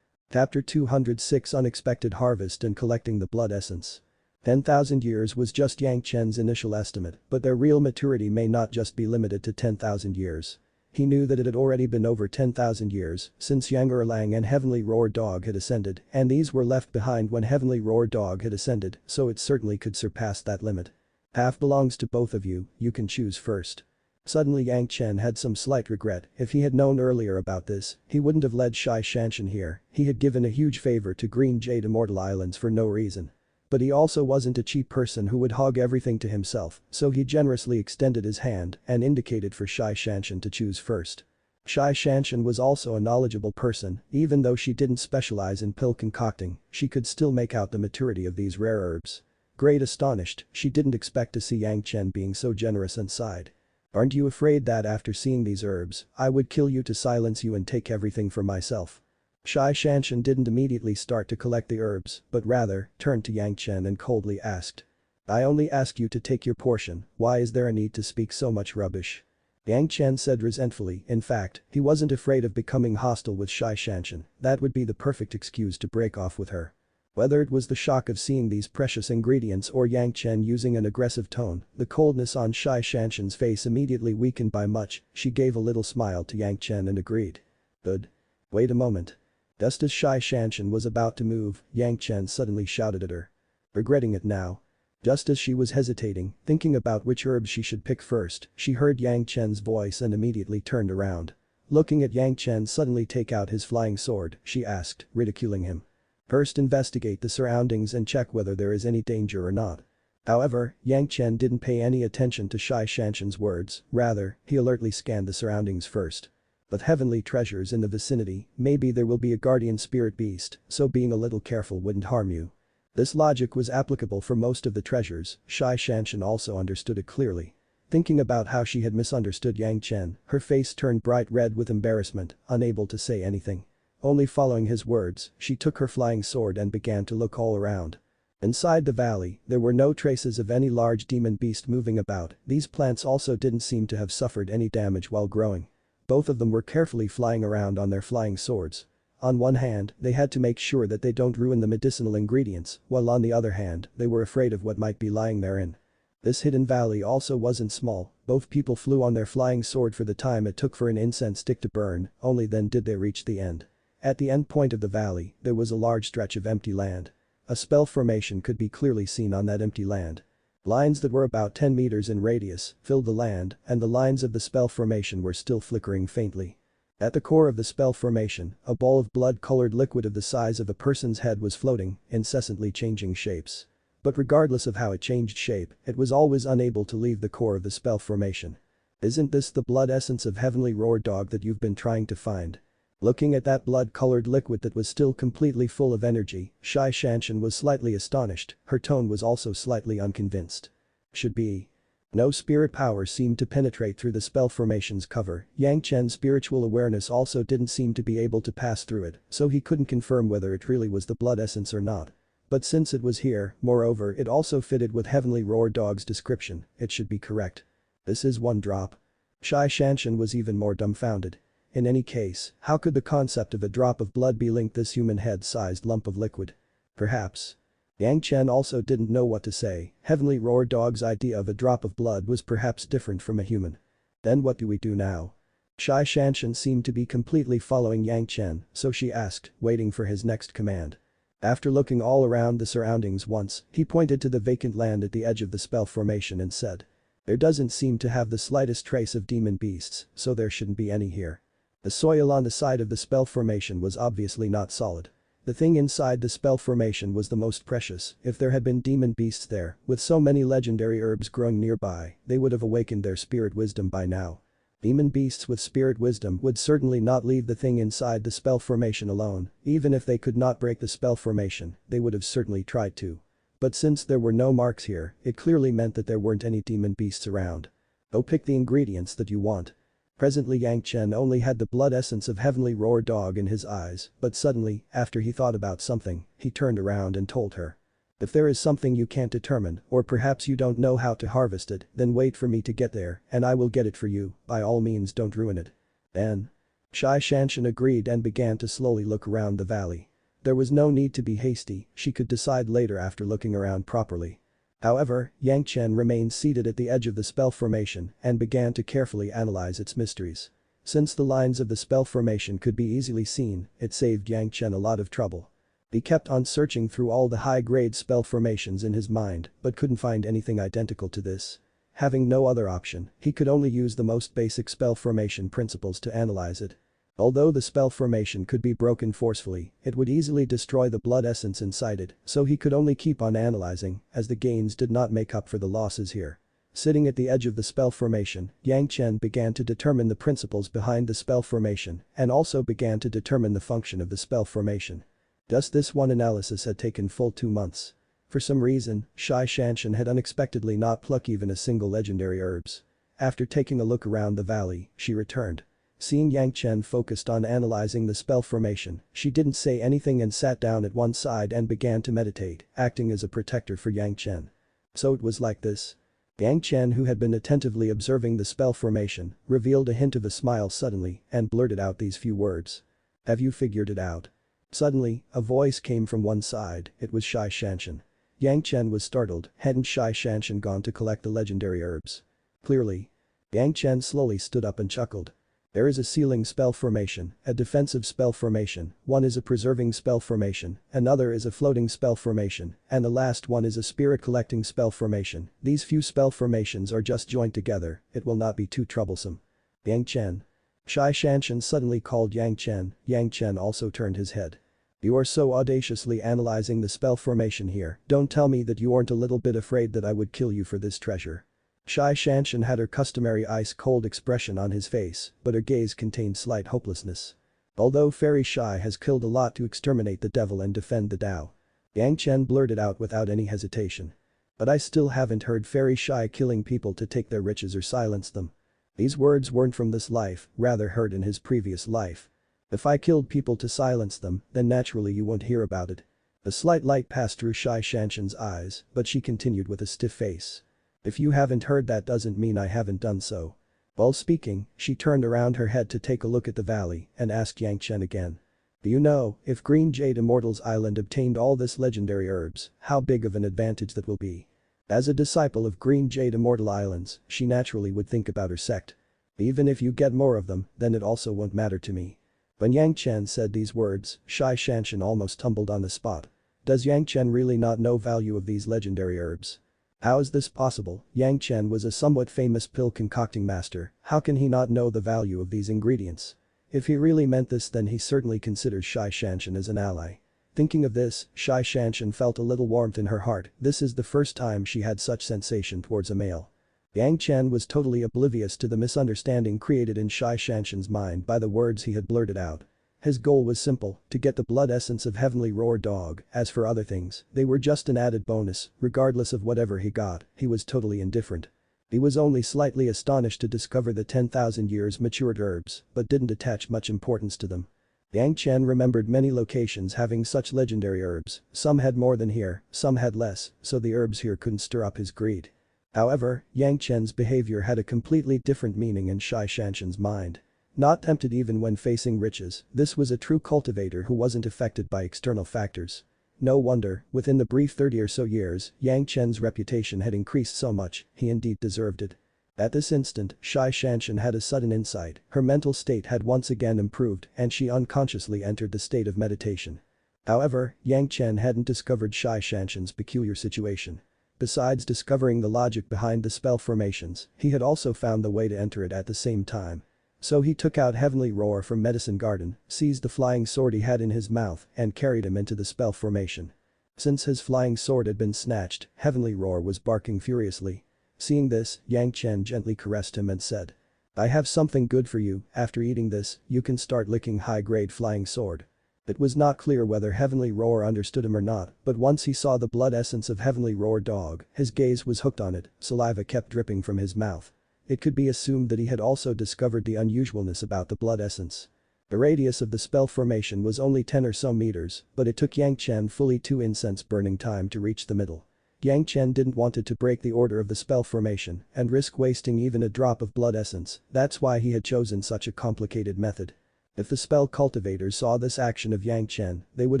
Chapter 206 Unexpected Harvest and Collecting the Blood Essence. 10,000 years was just Yang Chen's initial estimate, but their real maturity may not just be limited to 10,000 years. He knew that it had already been over 10,000 years since Yang Erlang and Heavenly Roar Dog had ascended, and these were left behind when Heavenly Roar Dog had ascended, so it certainly could surpass that limit. Half belongs to both of you, you can choose first. Suddenly Yang Chen had some slight regret. If he had known earlier about this, he wouldn't have led Zhanxian here. He had given a huge favor to Green Jade Immortal Islands for no reason. But he also wasn't a cheap person who would hog everything to himself, so he generously extended his hand and indicated for Zhanxian to choose first. Zhanxian was also a knowledgeable person, even though she didn't specialize in pill concocting, she could still make out the maturity of these rare herbs. Great astonished, she didn't expect to see Yang Chen being so generous and sighed. Aren't you afraid that after seeing these herbs, I would kill you to silence you and take everything for myself? Zhanxian didn't immediately start to collect the herbs, but rather, turned to Yang Chen and coldly asked. I only ask you to take your portion, why is there a need to speak so much rubbish? Yang Chen said resentfully, in fact, he wasn't afraid of becoming hostile with Zhanxian, that would be the perfect excuse to break off with her. Whether it was the shock of seeing these precious ingredients or Yang Chen using an aggressive tone, the coldness on Zhanxian's face immediately weakened by much, she gave a little smile to Yang Chen and agreed. Good. Wait a moment. Just as Zhanxian was about to move, Yang Chen suddenly shouted at her. Regretting it now. Just as she was hesitating, thinking about which herbs she should pick first, she heard Yang Chen's voice and immediately turned around. Looking at Yang Chen suddenly take out his flying sword, she asked, ridiculing him. First investigate the surroundings and check whether there is any danger or not. However, Yang Chen didn't pay any attention to Zhanxian's words, rather, he alertly scanned the surroundings first. With heavenly treasures in the vicinity, maybe there will be a guardian spirit beast, so being a little careful wouldn't harm you. This logic was applicable for most of the treasures, Zhanxian also understood it clearly. Thinking about how she had misunderstood Yang Chen, her face turned bright red with embarrassment, unable to say anything. Only following his words, she took her flying sword and began to look all around. Inside the valley, there were no traces of any large demon beast moving about, these plants also didn't seem to have suffered any damage while growing. Both of them were carefully flying around on their flying swords. On one hand, they had to make sure that they don't ruin the medicinal ingredients, while on the other hand, they were afraid of what might be lying therein. This hidden valley also wasn't small, both people flew on their flying sword for the time it took for an incense stick to burn, only then did they reach the end. At the end point of the valley, there was a large stretch of empty land. A spell formation could be clearly seen on that empty land. Lines that were about 10 meters in radius filled the land, and the lines of the spell formation were still flickering faintly. At the core of the spell formation, a ball of blood-colored liquid of the size of a person's head was floating, incessantly changing shapes. But regardless of how it changed shape, it was always unable to leave the core of the spell formation. Isn't this the blood essence of Heavenly Roar Dog that you've been trying to find? Looking at that blood-colored liquid that was still completely full of energy, Zhanxian was slightly astonished, her tone was also slightly unconvinced. Should be. No spirit power seemed to penetrate through the spell formation's cover, Yang Chen's spiritual awareness also didn't seem to be able to pass through it, so he couldn't confirm whether it really was the blood essence or not. But since it was here, moreover it also fitted with Heavenly Roar Dog's description, it should be correct. This is one drop. Zhanxian was even more dumbfounded. In any case, how could the concept of a drop of blood be linked this human head-sized lump of liquid? Perhaps. Yang Chen also didn't know what to say, Heavenly Roar Dog's idea of a drop of blood was perhaps different from a human. Then what do we do now? Zhanxian seemed to be completely following Yang Chen, so she asked, waiting for his next command. After looking all around the surroundings once, he pointed to the vacant land at the edge of the spell formation and said. There doesn't seem to have the slightest trace of demon beasts, so there shouldn't be any here. The soil on the side of the spell formation was obviously not solid. The thing inside the spell formation was the most precious. If there had been demon beasts there, with so many legendary herbs growing nearby, they would have awakened their spirit wisdom by now. Demon beasts with spirit wisdom would certainly not leave the thing inside the spell formation alone, even if they could not break the spell formation, they would have certainly tried to. But since there were no marks here, it clearly meant that there weren't any demon beasts around. Go pick the ingredients that you want. Presently Yang Chen only had the blood essence of heavenly roar dog in his eyes, but suddenly, after he thought about something, he turned around and told her. If there is something you can't determine, or perhaps you don't know how to harvest it, then wait for me to get there, and I will get it for you, by all means don't ruin it. Then. Zhanxian agreed and began to slowly look around the valley. There was no need to be hasty, she could decide later after looking around properly. However, Yang Chen remained seated at the edge of the spell formation and began to carefully analyze its mysteries. Since the lines of the spell formation could be easily seen, it saved Yang Chen a lot of trouble. He kept on searching through all the high-grade spell formations in his mind but couldn't find anything identical to this. Having no other option, he could only use the most basic spell formation principles to analyze it. Although the spell formation could be broken forcefully, it would easily destroy the blood essence inside it, so he could only keep on analyzing, as the gains did not make up for the losses here. Sitting at the edge of the spell formation, Yang Chen began to determine the principles behind the spell formation and also began to determine the function of the spell formation. Just this one analysis had taken full 2 months. For some reason, Zhanxian had unexpectedly not plucked even a single legendary herbs. After taking a look around the valley, she returned. Seeing Yang Chen focused on analyzing the spell formation, she didn't say anything and sat down at one side and began to meditate, acting as a protector for Yang Chen. So it was like this. Yang Chen, who had been attentively observing the spell formation, revealed a hint of a smile suddenly and blurted out these few words. Have you figured it out? Suddenly, a voice came from one side, it was Zhanxian. Yang Chen was startled, hadn't Zhanxian gone to collect the legendary herbs? Clearly. Yang Chen slowly stood up and chuckled. There is a sealing spell formation, a defensive spell formation, one is a preserving spell formation, another is a floating spell formation, and the last one is a spirit collecting spell formation. These few spell formations are just joined together, it will not be too troublesome. Yang Chen. Zhanxian suddenly called Yang Chen. Yang Chen also turned his head. You are so audaciously analyzing the spell formation here, don't tell me that you aren't a little bit afraid that I would kill you for this treasure. Zhanxian had her customary ice-cold expression on his face, but her gaze contained slight hopelessness. Although Fairy Shai has killed a lot to exterminate the devil and defend the Tao. Yang Chen blurted out without any hesitation. But I still haven't heard Fairy Shai killing people to take their riches or silence them. These words weren't from this life, rather heard in his previous life. If I killed people to silence them, then naturally you won't hear about it. A slight light passed through Zhanxian's eyes, but she continued with a stiff face. If you haven't heard that doesn't mean I haven't done so. While speaking, she turned around her head to take a look at the valley and asked Yang Chen again. Do you know, if Green Jade Immortal's island obtained all this legendary herbs, how big of an advantage that will be? As a disciple of Green Jade Immortal Islands, she naturally would think about her sect. Even if you get more of them, then it also won't matter to me. When Yang Chen said these words, Zhanxian almost tumbled on the spot. Does Yang Chen really not know value of these legendary herbs? How is this possible? Yang Chen was a somewhat famous pill concocting master, how can he not know the value of these ingredients? If he really meant this, then he certainly considers Zhanxian as an ally. Thinking of this, Zhanxian felt a little warmth in her heart, this is the first time she had such sensation towards a male. Yang Chen was totally oblivious to the misunderstanding created in Zhanxian's mind by the words he had blurted out. His goal was simple, to get the blood essence of heavenly roar dog, as for other things, they were just an added bonus, regardless of whatever he got, he was totally indifferent. He was only slightly astonished to discover the 10,000 years matured herbs, but didn't attach much importance to them. Yang Chen remembered many locations having such legendary herbs, some had more than here, some had less, so the herbs here couldn't stir up his greed. However, Yang Chen's behavior had a completely different meaning in Zhanxian's mind. Not tempted even when facing riches, this was a true cultivator who wasn't affected by external factors. No wonder, within the brief 30 or so years, Yang Chen's reputation had increased so much, he indeed deserved it. At this instant, Zhanxian had a sudden insight, her mental state had once again improved and she unconsciously entered the state of meditation. However, Yang Chen hadn't discovered Zhanxian's peculiar situation. Besides discovering the logic behind the spell formations, he had also found the way to enter it at the same time. So he took out Heavenly Roar from Medicine Garden, seized the flying sword he had in his mouth and carried him into the spell formation. Since his flying sword had been snatched, Heavenly Roar was barking furiously. Seeing this, Yang Chen gently caressed him and said, "I have something good for you, after eating this, you can start licking high-grade flying sword." It was not clear whether Heavenly Roar understood him or not, but once he saw the blood essence of Heavenly Roar dog, his gaze was hooked on it, saliva kept dripping from his mouth. It could be assumed that he had also discovered the unusualness about the blood essence. The radius of the spell formation was only 10 or so meters, but it took Yang Chen fully 2 incense burning time to reach the middle. Yang Chen didn't want it to break the order of the spell formation and risk wasting even a drop of blood essence, that's why he had chosen such a complicated method. If the spell cultivators saw this action of Yang Chen, they would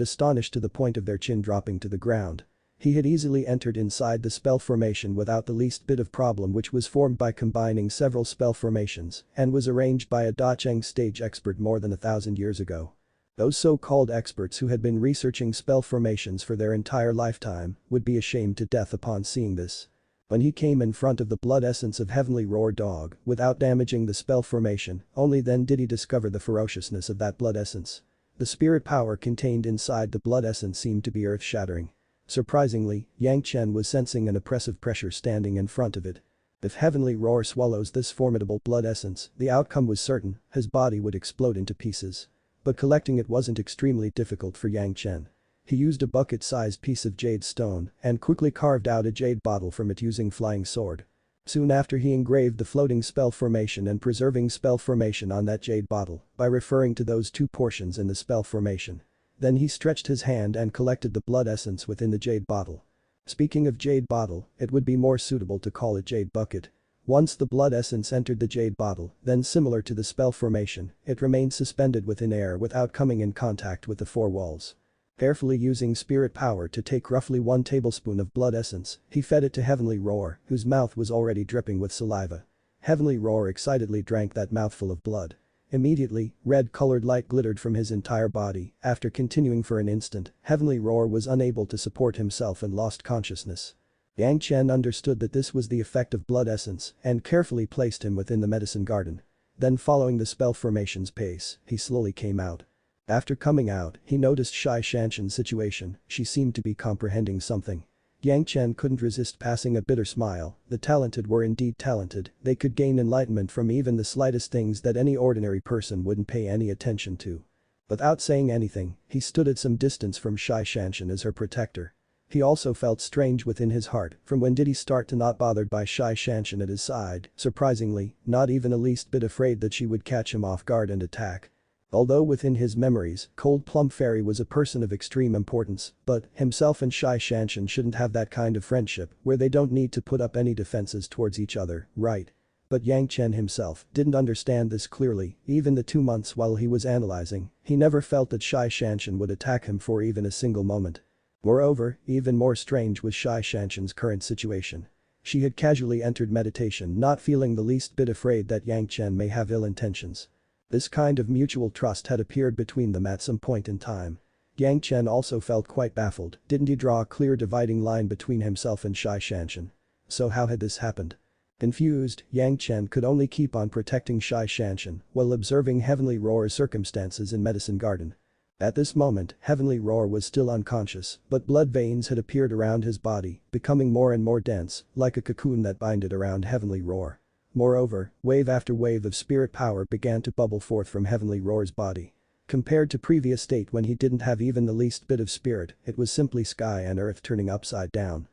astonish to the point of their chin dropping to the ground. He had easily entered inside the spell formation without the least bit of problem, which was formed by combining several spell formations and was arranged by a defying stage expert more than 1,000 years ago. Those so-called experts who had been researching spell formations for their entire lifetime would be ashamed to death upon seeing this. When he came in front of the blood essence of Heavenly Roar dog without damaging the spell formation, only then did he discover the ferociousness of that blood essence. The spirit power contained inside the blood essence seemed to be earth-shattering. Surprisingly, Yang Chen was sensing an oppressive pressure standing in front of it. If Heavenly Roar swallows this formidable blood essence, the outcome was certain, his body would explode into pieces. But collecting it wasn't extremely difficult for Yang Chen. He used a bucket-sized piece of jade stone and quickly carved out a jade bottle from it using flying sword. Soon after he engraved the floating spell formation and preserving spell formation on that jade bottle by referring to those 2 portions in the spell formation. Then he stretched his hand and collected the blood essence within the jade bottle. Speaking of jade bottle, it would be more suitable to call it jade bucket. Once the blood essence entered the jade bottle, then similar to the spell formation, it remained suspended within air without coming in contact with the 4 walls. Carefully using spirit power to take roughly 1 tablespoon of blood essence, he fed it to Heavenly Roar, whose mouth was already dripping with saliva. Heavenly Roar excitedly drank that mouthful of blood. Immediately, red-colored light glittered from his entire body. After continuing for an instant, Heavenly Roar was unable to support himself and lost consciousness. Yang Chen understood that this was the effect of blood essence and carefully placed him within the medicine garden. Then following the spell formation's pace, he slowly came out. After coming out, he noticed Zhanxian's situation, she seemed to be comprehending something. Yang Chen couldn't resist passing a bitter smile, the talented were indeed talented, they could gain enlightenment from even the slightest things that any ordinary person wouldn't pay any attention to. Without saying anything, he stood at some distance from Zhanxian as her protector. He also felt strange within his heart, from when did he start to not bothered by Zhanxian at his side, surprisingly, not even the least bit afraid that she would catch him off guard and attack. Although within his memories, Cold Plum Fairy was a person of extreme importance, but himself and Zhanxian shouldn't have that kind of friendship where they don't need to put up any defenses towards each other, right? But Yang Chen himself didn't understand this clearly, even the 2 months while he was analyzing, he never felt that Zhanxian would attack him for even a single moment. Moreover, even more strange was Zhanxian's current situation. She had casually entered meditation not feeling the least bit afraid that Yang Chen may have ill intentions. This kind of mutual trust had appeared between them at some point in time. Yang Chen also felt quite baffled, didn't he draw a clear dividing line between himself and Zhanxian? So how had this happened? Confused, Yang Chen could only keep on protecting Zhanxian while observing Heavenly Roar's circumstances in Medicine Garden. At this moment, Heavenly Roar was still unconscious, but blood veins had appeared around his body, becoming more and more dense, like a cocoon that binded around Heavenly Roar. Moreover, wave after wave of spirit power began to bubble forth from Heavenly Roar's body. Compared to previous state when he didn't have even the least bit of spirit, it was simply sky and earth turning upside down.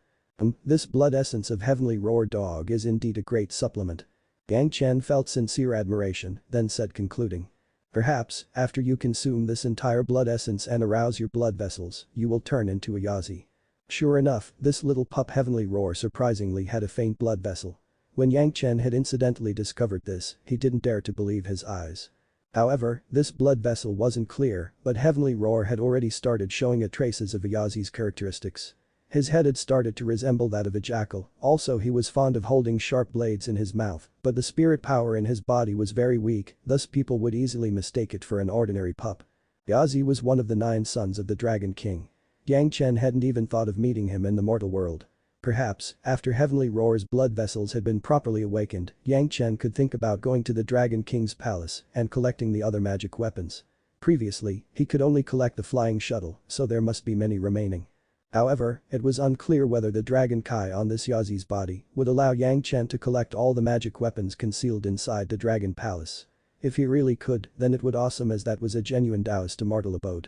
This blood essence of Heavenly Roar dog is indeed a great supplement. Yang Chen felt sincere admiration, then said concluding. Perhaps, after you consume this entire blood essence and arouse your blood vessels, you will turn into a Yazi. Sure enough, this little pup Heavenly Roar surprisingly had a faint blood vessel. When Yang Chen had incidentally discovered this, he didn't dare to believe his eyes. However, this blood vessel wasn't clear, but Heavenly Roar had already started showing it traces of a Yazi's characteristics. His head had started to resemble that of a jackal, also he was fond of holding sharp blades in his mouth, but the spirit power in his body was very weak, thus people would easily mistake it for an ordinary pup. Yazi was one of the 9 sons of the Dragon King. Yang Chen hadn't even thought of meeting him in the mortal world. Perhaps, after Heavenly Roar's blood vessels had been properly awakened, Yang Chen could think about going to the Dragon King's palace and collecting the other magic weapons. Previously, he could only collect the flying shuttle, so there must be many remaining. However, it was unclear whether the Dragon Kai on this Yazi's body would allow Yang Chen to collect all the magic weapons concealed inside the Dragon Palace. If he really could, then it would awesome as that was a genuine Taoist immortal abode.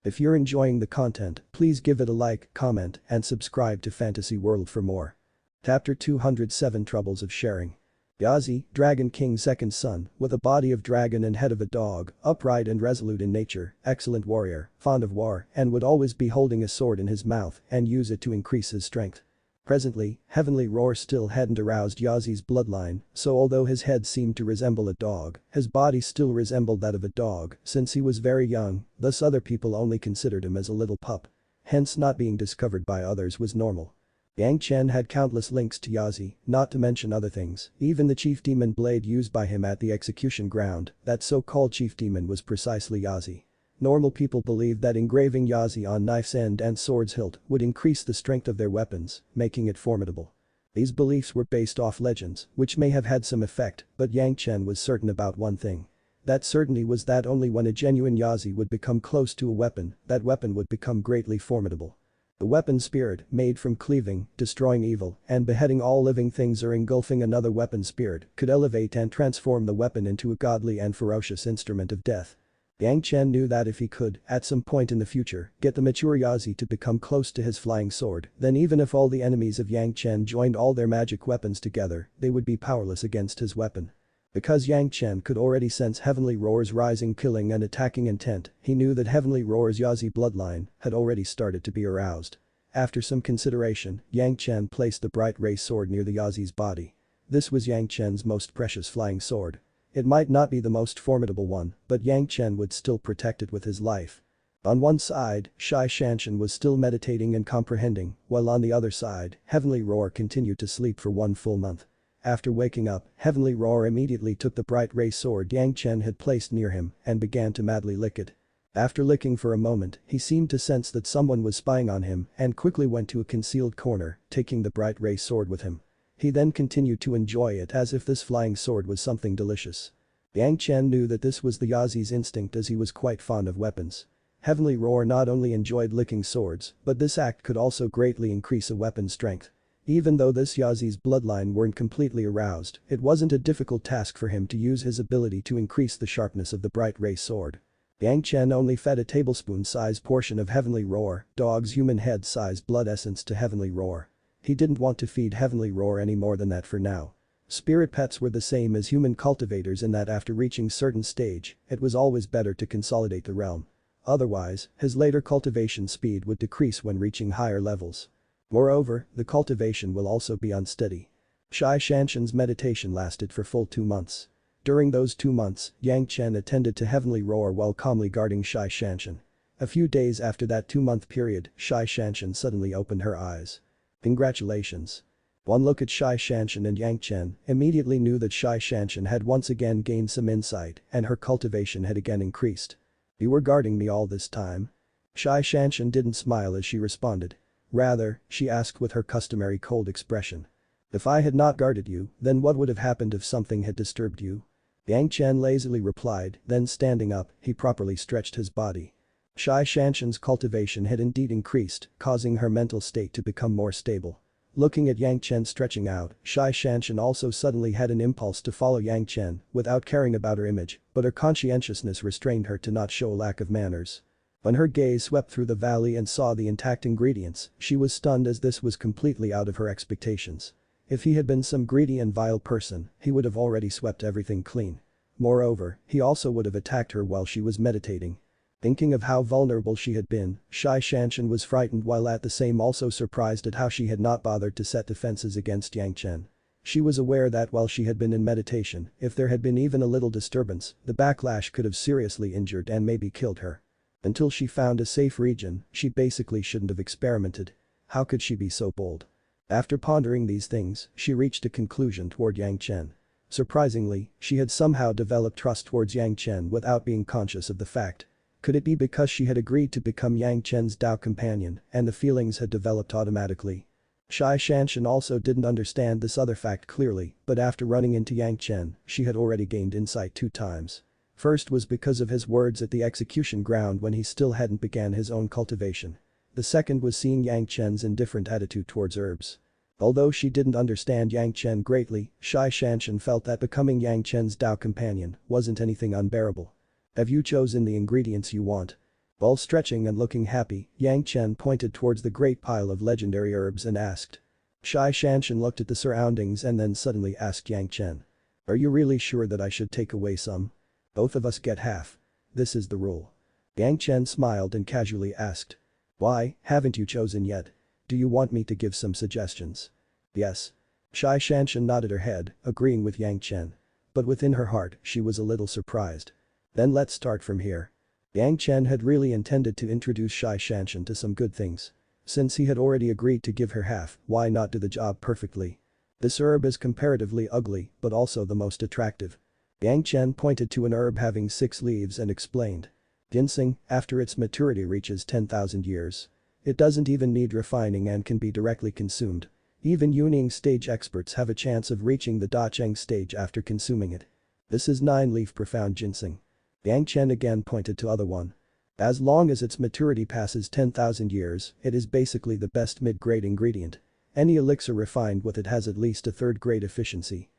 If you're enjoying the content, please give it a like, comment, and subscribe to Fantasy World for more. Chapter 207 Troubles of Sharing. Yazi, Dragon King's second son, with a body of dragon and head of a dog, upright and resolute in nature, excellent warrior, fond of war, and would always be holding a sword in his mouth and use it to increase his strength. Presently, Heavenly Roar still hadn't aroused Yazi's bloodline, so although his head seemed to resemble a dog, his body still resembled that of a dog since he was very young, thus other people only considered him as a little pup. Hence not being discovered by others was normal. Yang Chen had countless links to Yazi, not to mention other things, even the chief demon blade used by him at the execution ground, that so-called chief demon was precisely Yazi. Normal people believed that engraving Yazi on knife's end and sword's hilt would increase the strength of their weapons, making it formidable. These beliefs were based off legends, which may have had some effect, but Yang Chen was certain about one thing. That certainty was that only when a genuine Yazi would become close to a weapon, that weapon would become greatly formidable. The weapon spirit, made from cleaving, destroying evil, and beheading all living things or engulfing another weapon spirit, could elevate and transform the weapon into a godly and ferocious instrument of death. Yang Chen knew that if he could, at some point in the future, get the mature Yazi to become close to his flying sword, then even if all the enemies of Yang Chen joined all their magic weapons together, they would be powerless against his weapon. Because Yang Chen could already sense Heavenly Roar's rising killing and attacking intent, he knew that Heavenly Roar's Yazi bloodline had already started to be aroused. After some consideration, Yang Chen placed the bright ray sword near the Yazi's body. This was Yang Chen's most precious flying sword. It might not be the most formidable one, but Yang Chen would still protect it with his life. On one side, Zhanxian was still meditating and comprehending, while on the other side, Heavenly Roar continued to sleep for 1 full month. After waking up, Heavenly Roar immediately took the bright ray sword Yang Chen had placed near him and began to madly lick it. After licking for a moment, he seemed to sense that someone was spying on him and quickly went to a concealed corner, taking the bright ray sword with him. He then continued to enjoy it as if this flying sword was something delicious. Yang Chen knew that this was the Yazi's instinct as he was quite fond of weapons. Heavenly Roar not only enjoyed licking swords, but this act could also greatly increase a weapon's strength. Even though this Yazi's bloodline weren't completely aroused, it wasn't a difficult task for him to use his ability to increase the sharpness of the bright ray sword. Yang Chen only fed a tablespoon-sized portion of Heavenly Roar, dog's human head-sized blood essence to Heavenly Roar. He didn't want to feed Heavenly Roar any more than that for now. Spirit pets were the same as human cultivators in that after reaching certain stage, it was always better to consolidate the realm. Otherwise, his later cultivation speed would decrease when reaching higher levels. Moreover, the cultivation will also be unsteady. Zhanxian's meditation lasted for full 2 months. During those 2 months, Yang Chen attended to Heavenly Roar while calmly guarding Zhanxian. A few days after that 2-month period, Zhanxian suddenly opened her eyes. Congratulations. One look at Zhanxian and Yang Chen immediately knew that Zhanxian had once again gained some insight and her cultivation had again increased. You were guarding me all this time? Zhanxian didn't smile as she responded. Rather, she asked with her customary cold expression. If I had not guarded you, then what would have happened if something had disturbed you? Yang Chen lazily replied, then standing up, he properly stretched his body. Zhanxian's cultivation had indeed increased, causing her mental state to become more stable. Looking at Yang Chen stretching out, Zhanxian also suddenly had an impulse to follow Yang Chen without caring about her image, but her conscientiousness restrained her to not show a lack of manners. When her gaze swept through the valley and saw the intact ingredients, she was stunned as this was completely out of her expectations. If he had been some greedy and vile person, he would have already swept everything clean. Moreover, he also would have attacked her while she was meditating. Thinking of how vulnerable she had been, Zhanxian was frightened while at the same also surprised at how she had not bothered to set defenses against Yang Chen. She was aware that while she had been in meditation, if there had been even a little disturbance, the backlash could have seriously injured and maybe killed her. Until she found a safe region, she basically shouldn't have experimented. How could she be so bold? After pondering these things, she reached a conclusion toward Yang Chen. Surprisingly, she had somehow developed trust towards Yang Chen without being conscious of the fact. Could it be because she had agreed to become Yang Chen's Tao companion and the feelings had developed automatically? Zhanxian also didn't understand this other fact clearly, but after running into Yang Chen, she had already gained insight 2 times. First was because of his words at the execution ground when he still hadn't began his own cultivation. The second was seeing Yang Chen's indifferent attitude towards herbs. Although she didn't understand Yang Chen greatly, Zhanxian felt that becoming Yang Chen's Tao companion wasn't anything unbearable. Have you chosen the ingredients you want? While stretching and looking happy, Yang Chen pointed towards the great pile of legendary herbs and asked. Zhanxian looked at the surroundings and then suddenly asked Yang Chen. Are you really sure that I should take away some? Both of us get half. This is the rule. Yang Chen smiled and casually asked. Why, haven't you chosen yet? Do you want me to give some suggestions? Yes. Zhanxian nodded her head, agreeing with Yang Chen. But within her heart, she was a little surprised. Then let's start from here. Yang Chen had really intended to introduce Zhanxian to some good things. Since he had already agreed to give her half, why not do the job perfectly? This herb is comparatively ugly, but also the most attractive. Yang Chen pointed to an herb having 6 leaves and explained. Ginseng, after its maturity reaches 10,000 years. It doesn't even need refining and can be directly consumed. Even Yuning stage experts have a chance of reaching the Dacheng stage after consuming it. This is 9-leaf profound ginseng. Yang Chen again pointed to other one. As long as its maturity passes 10,000 years, it is basically the best mid-grade ingredient. Any elixir refined with it has at least a 3rd-grade efficiency.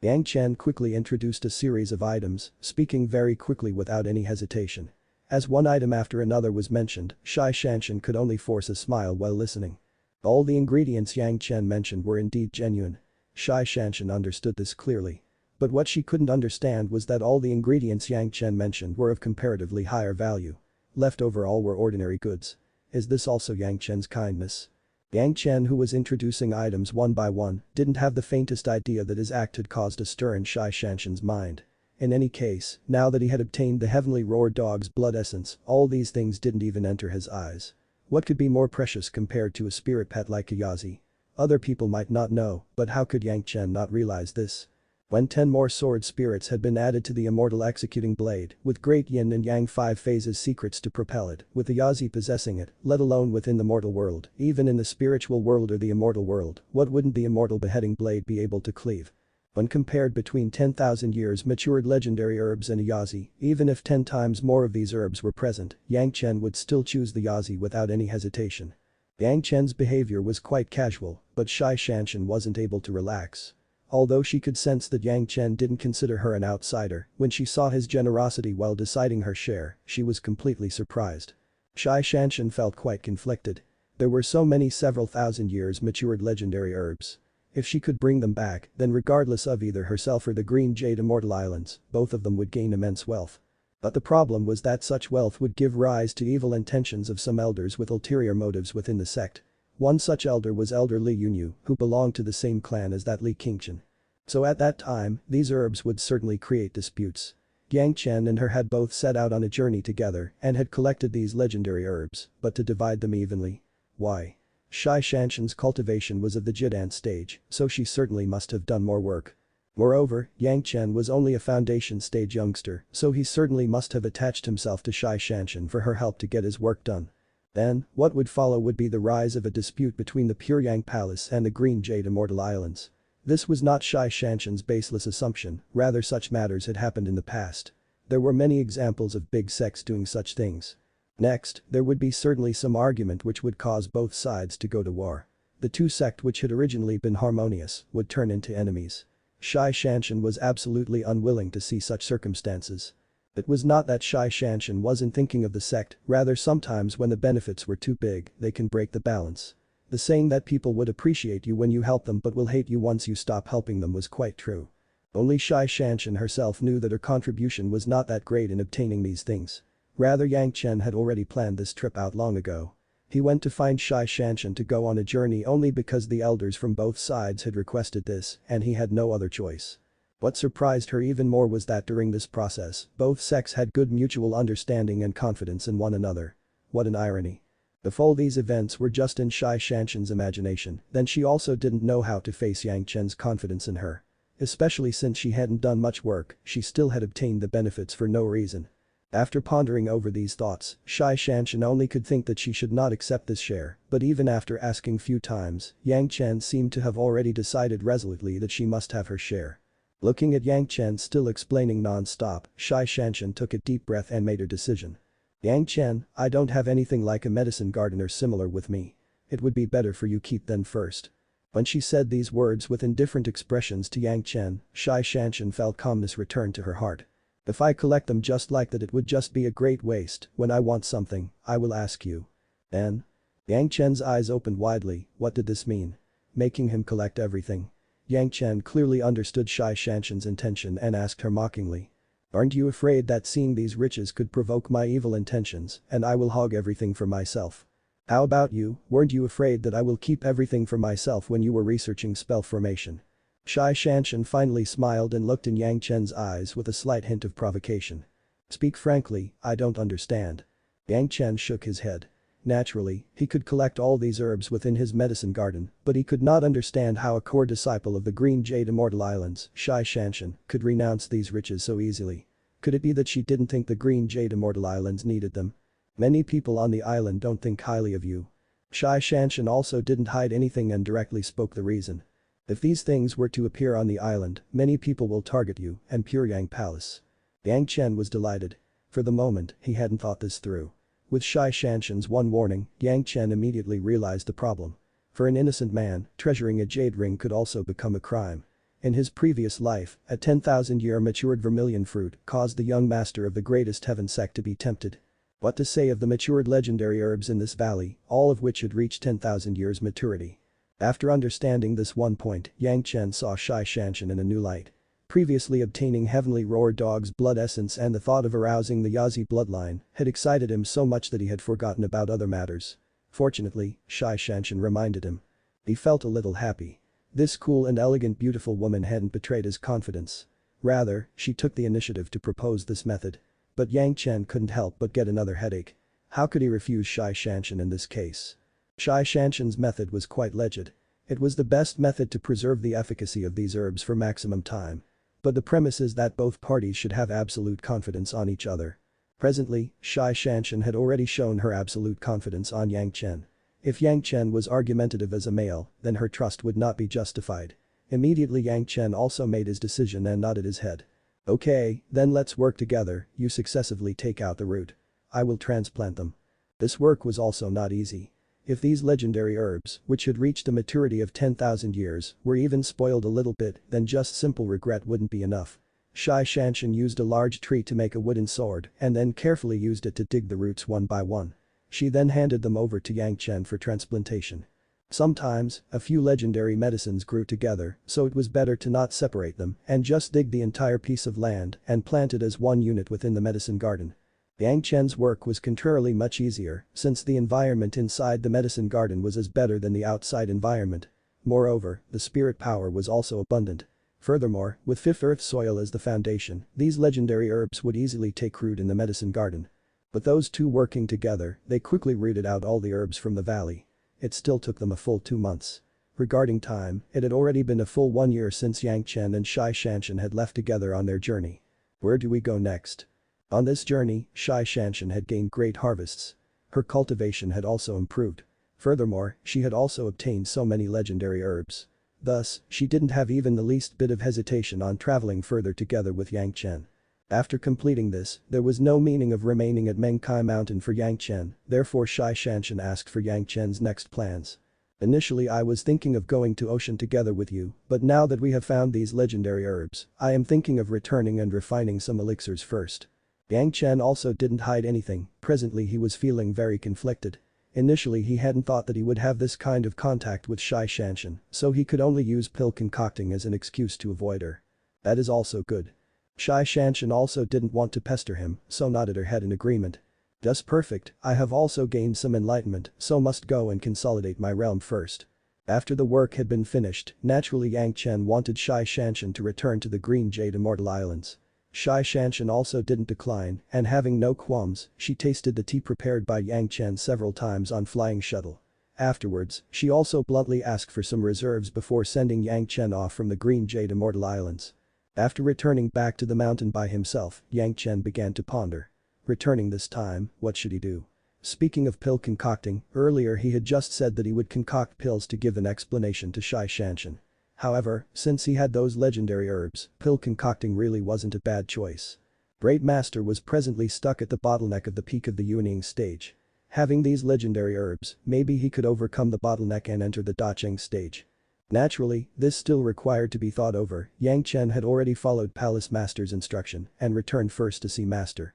Yang Chen quickly introduced a series of items, speaking very quickly without any hesitation. As one item after another was mentioned, Zhanxian could only force a smile while listening. All the ingredients Yang Chen mentioned were indeed genuine. Zhanxian understood this clearly. But what she couldn't understand was that all the ingredients Yang Chen mentioned were of comparatively higher value. Left over all were ordinary goods. Is this also Yang Chen's kindness? Yang Chen, who was introducing items one by one, didn't have the faintest idea that his act had caused a stir in Zhanxian's mind. In any case, now that he had obtained the heavenly roar dog's blood essence, all these things didn't even enter his eyes. What could be more precious compared to a spirit pet like a Yazi? Other people might not know, but how could Yang Chen not realize this? When 10 more sword spirits had been added to the Immortal Executing Blade, with great yin and yang 5 phases secrets to propel it, with the Yazi possessing it, let alone within the mortal world, even in the spiritual world or the immortal world, what wouldn't the Immortal Beheading Blade be able to cleave? When compared between 10,000 years matured legendary herbs and a Yazi, even if 10 times more of these herbs were present, Yang Chen would still choose the Yazi without any hesitation. Yang Chen's behavior was quite casual, but Zhanxian wasn't able to relax. Although she could sense that Yang Chen didn't consider her an outsider, when she saw his generosity while deciding her share, she was completely surprised. Zhanxian felt quite conflicted. There were so many several thousand years matured legendary herbs. If she could bring them back, then regardless of either herself or the Green Jade Immortal Islands, both of them would gain immense wealth. But the problem was that such wealth would give rise to evil intentions of some elders with ulterior motives within the sect. One such elder was Elder Li Yunyu, who belonged to the same clan as that Li Qingchen. So at that time, these herbs would certainly create disputes. Yang Chen and her had both set out on a journey together and had collected these legendary herbs, but to divide them evenly. Why? Zhanxian's cultivation was of the Jidan stage, so she certainly must have done more work. Moreover, Yang Chen was only a foundation stage youngster, so he certainly must have attached himself to Zhanxian for her help to get his work done. Then, what would follow would be the rise of a dispute between the Pure Yang Palace and the Green Jade Immortal Islands. This was not Zhanxian's baseless assumption, rather such matters had happened in the past. There were many examples of big sects doing such things. Next, there would be certainly some argument which would cause both sides to go to war. The two sects which had originally been harmonious would turn into enemies. Zhanxian was absolutely unwilling to see such circumstances. It was not that Zhanxian wasn't thinking of the sect, rather sometimes when the benefits were too big, they can break the balance. The saying that people would appreciate you when you help them but will hate you once you stop helping them was quite true. Only Zhanxian herself knew that her contribution was not that great in obtaining these things. Rather, Yang Chen had already planned this trip out long ago. He went to find Zhanxian to go on a journey only because the elders from both sides had requested this and he had no other choice. What surprised her even more was that during this process, both sects had good mutual understanding and confidence in one another. What an irony. If all these events were just in Zhanxian's imagination, then she also didn't know how to face Yang Chen's confidence in her. Especially since she hadn't done much work, she still had obtained the benefits for no reason. After pondering over these thoughts, Zhanxian only could think that she should not accept this share, but even after asking few times, Yang Chen seemed to have already decided resolutely that she must have her share. Looking at Yang Chen still explaining non-stop, Zhanxian took a deep breath and made her decision. Yang Chen, I don't have anything like a medicine gardener similar with me. It would be better for you keep them first. When she said these words with indifferent expressions to Yang Chen, Zhanxian felt calmness return to her heart. If I collect them just like that it would just be a great waste. When I want something, I will ask you. Then? Yang Chen's eyes opened widely. What did this mean? Making him collect everything? Yang Chen clearly understood Zhanxian's intention and asked her mockingly. Aren't you afraid that seeing these riches could provoke my evil intentions and I will hog everything for myself? How about you, weren't you afraid that I will keep everything for myself when you were researching spell formation? Zhanxian finally smiled and looked in Yang Chen's eyes with a slight hint of provocation. Speak frankly, I don't understand. Yang Chen shook his head. Naturally, he could collect all these herbs within his medicine garden, but he could not understand how a core disciple of the Green Jade Immortal Islands, Zhanxian, could renounce these riches so easily. Could it be that she didn't think the Green Jade Immortal Islands needed them? Many people on the island don't think highly of you. Zhanxian also didn't hide anything and directly spoke the reason. If these things were to appear on the island, many people will target you and Puryang Palace. Yang Chen was delighted. For the moment, he hadn't thought this through. With Zhanxian's one warning, Yang Chen immediately realized the problem. For an innocent man, treasuring a jade ring could also become a crime. In his previous life, a 10,000-year matured vermilion fruit caused the young master of the greatest heaven sect to be tempted. What to say of the matured legendary herbs in this valley, all of which had reached 10,000 years maturity. After understanding this one point, Yang Chen saw Zhanxian in a new light. Previously obtaining heavenly roar dog's blood essence and the thought of arousing the Yazi bloodline had excited him so much that he had forgotten about other matters. Fortunately, Zhanxian reminded him. He felt a little happy. This cool and elegant beautiful woman hadn't betrayed his confidence. Rather, she took the initiative to propose this method. But Yang Chen couldn't help but get another headache. How could he refuse Zhanxian in this case? Zhanxian's method was quite legit. It was the best method to preserve the efficacy of these herbs for maximum time. But the premise is that both parties should have absolute confidence on each other. Presently, Zhanxian had already shown her absolute confidence on Yang Chen. If Yang Chen was argumentative as a male, then her trust would not be justified. Immediately Yang Chen also made his decision and nodded his head. Okay, then let's work together, you successively take out the root. I will transplant them. This work was also not easy. If these legendary herbs, which had reached a maturity of 10,000 years, were even spoiled a little bit, then just simple regret wouldn't be enough. Zhanxian used a large tree to make a wooden sword and then carefully used it to dig the roots one by one. She then handed them over to Yang Chen for transplantation. Sometimes, a few legendary medicines grew together, so it was better to not separate them and just dig the entire piece of land and plant it as one unit within the medicine garden. Yang Chen's work was contrarily much easier since the environment inside the medicine garden was as better than the outside environment. Moreover, the spirit power was also abundant. Furthermore, with fifth earth soil as the foundation, these legendary herbs would easily take root in the medicine garden. But those two working together, they quickly rooted out all the herbs from the valley. It still took them a full 2 months. Regarding time, it had already been a full 1 year since Yang Chen and Zhanxian had left together on their journey. Where do we go next? On this journey, Zhanxian had gained great harvests. Her cultivation had also improved. Furthermore, she had also obtained so many legendary herbs. Thus, she didn't have even the least bit of hesitation on traveling further together with Yang Chen. After completing this, there was no meaning of remaining at Mengkai Mountain for Yang Chen, therefore Zhanxian asked for Yang Chen's next plans. Initially I was thinking of going to ocean together with you, but now that we have found these legendary herbs, I am thinking of returning and refining some elixirs first. Yang Chen also didn't hide anything, presently he was feeling very conflicted. Initially he hadn't thought that he would have this kind of contact with Zhanxian, so he could only use pill concocting as an excuse to avoid her. That is also good. Zhanxian also didn't want to pester him, so nodded her head in agreement. Just perfect, I have also gained some enlightenment, so must go and consolidate my realm first. After the work had been finished, naturally Yang Chen wanted Zhanxian to return to the Green Jade Immortal Islands. Zhanxian also didn't decline, and having no qualms, she tasted the tea prepared by Yang Chen several times on flying shuttle. Afterwards, she also bluntly asked for some reserves before sending Yang Chen off from the Green Jade Immortal Islands. After returning back to the mountain by himself, Yang Chen began to ponder. Returning this time, what should he do? Speaking of pill concocting, earlier he had just said that he would concoct pills to give an explanation to Zhanxian. However, since he had those legendary herbs, pill concocting really wasn't a bad choice. Great Master was presently stuck at the bottleneck of the peak of the Yuanying stage. Having these legendary herbs, maybe he could overcome the bottleneck and enter the Dacheng stage. Naturally, this still required to be thought over. Yang Chen had already followed Palace Master's instruction and returned first to see Master.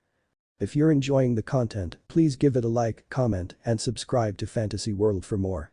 If you're enjoying the content, please give it a like, comment, and subscribe to Fantasy World for more.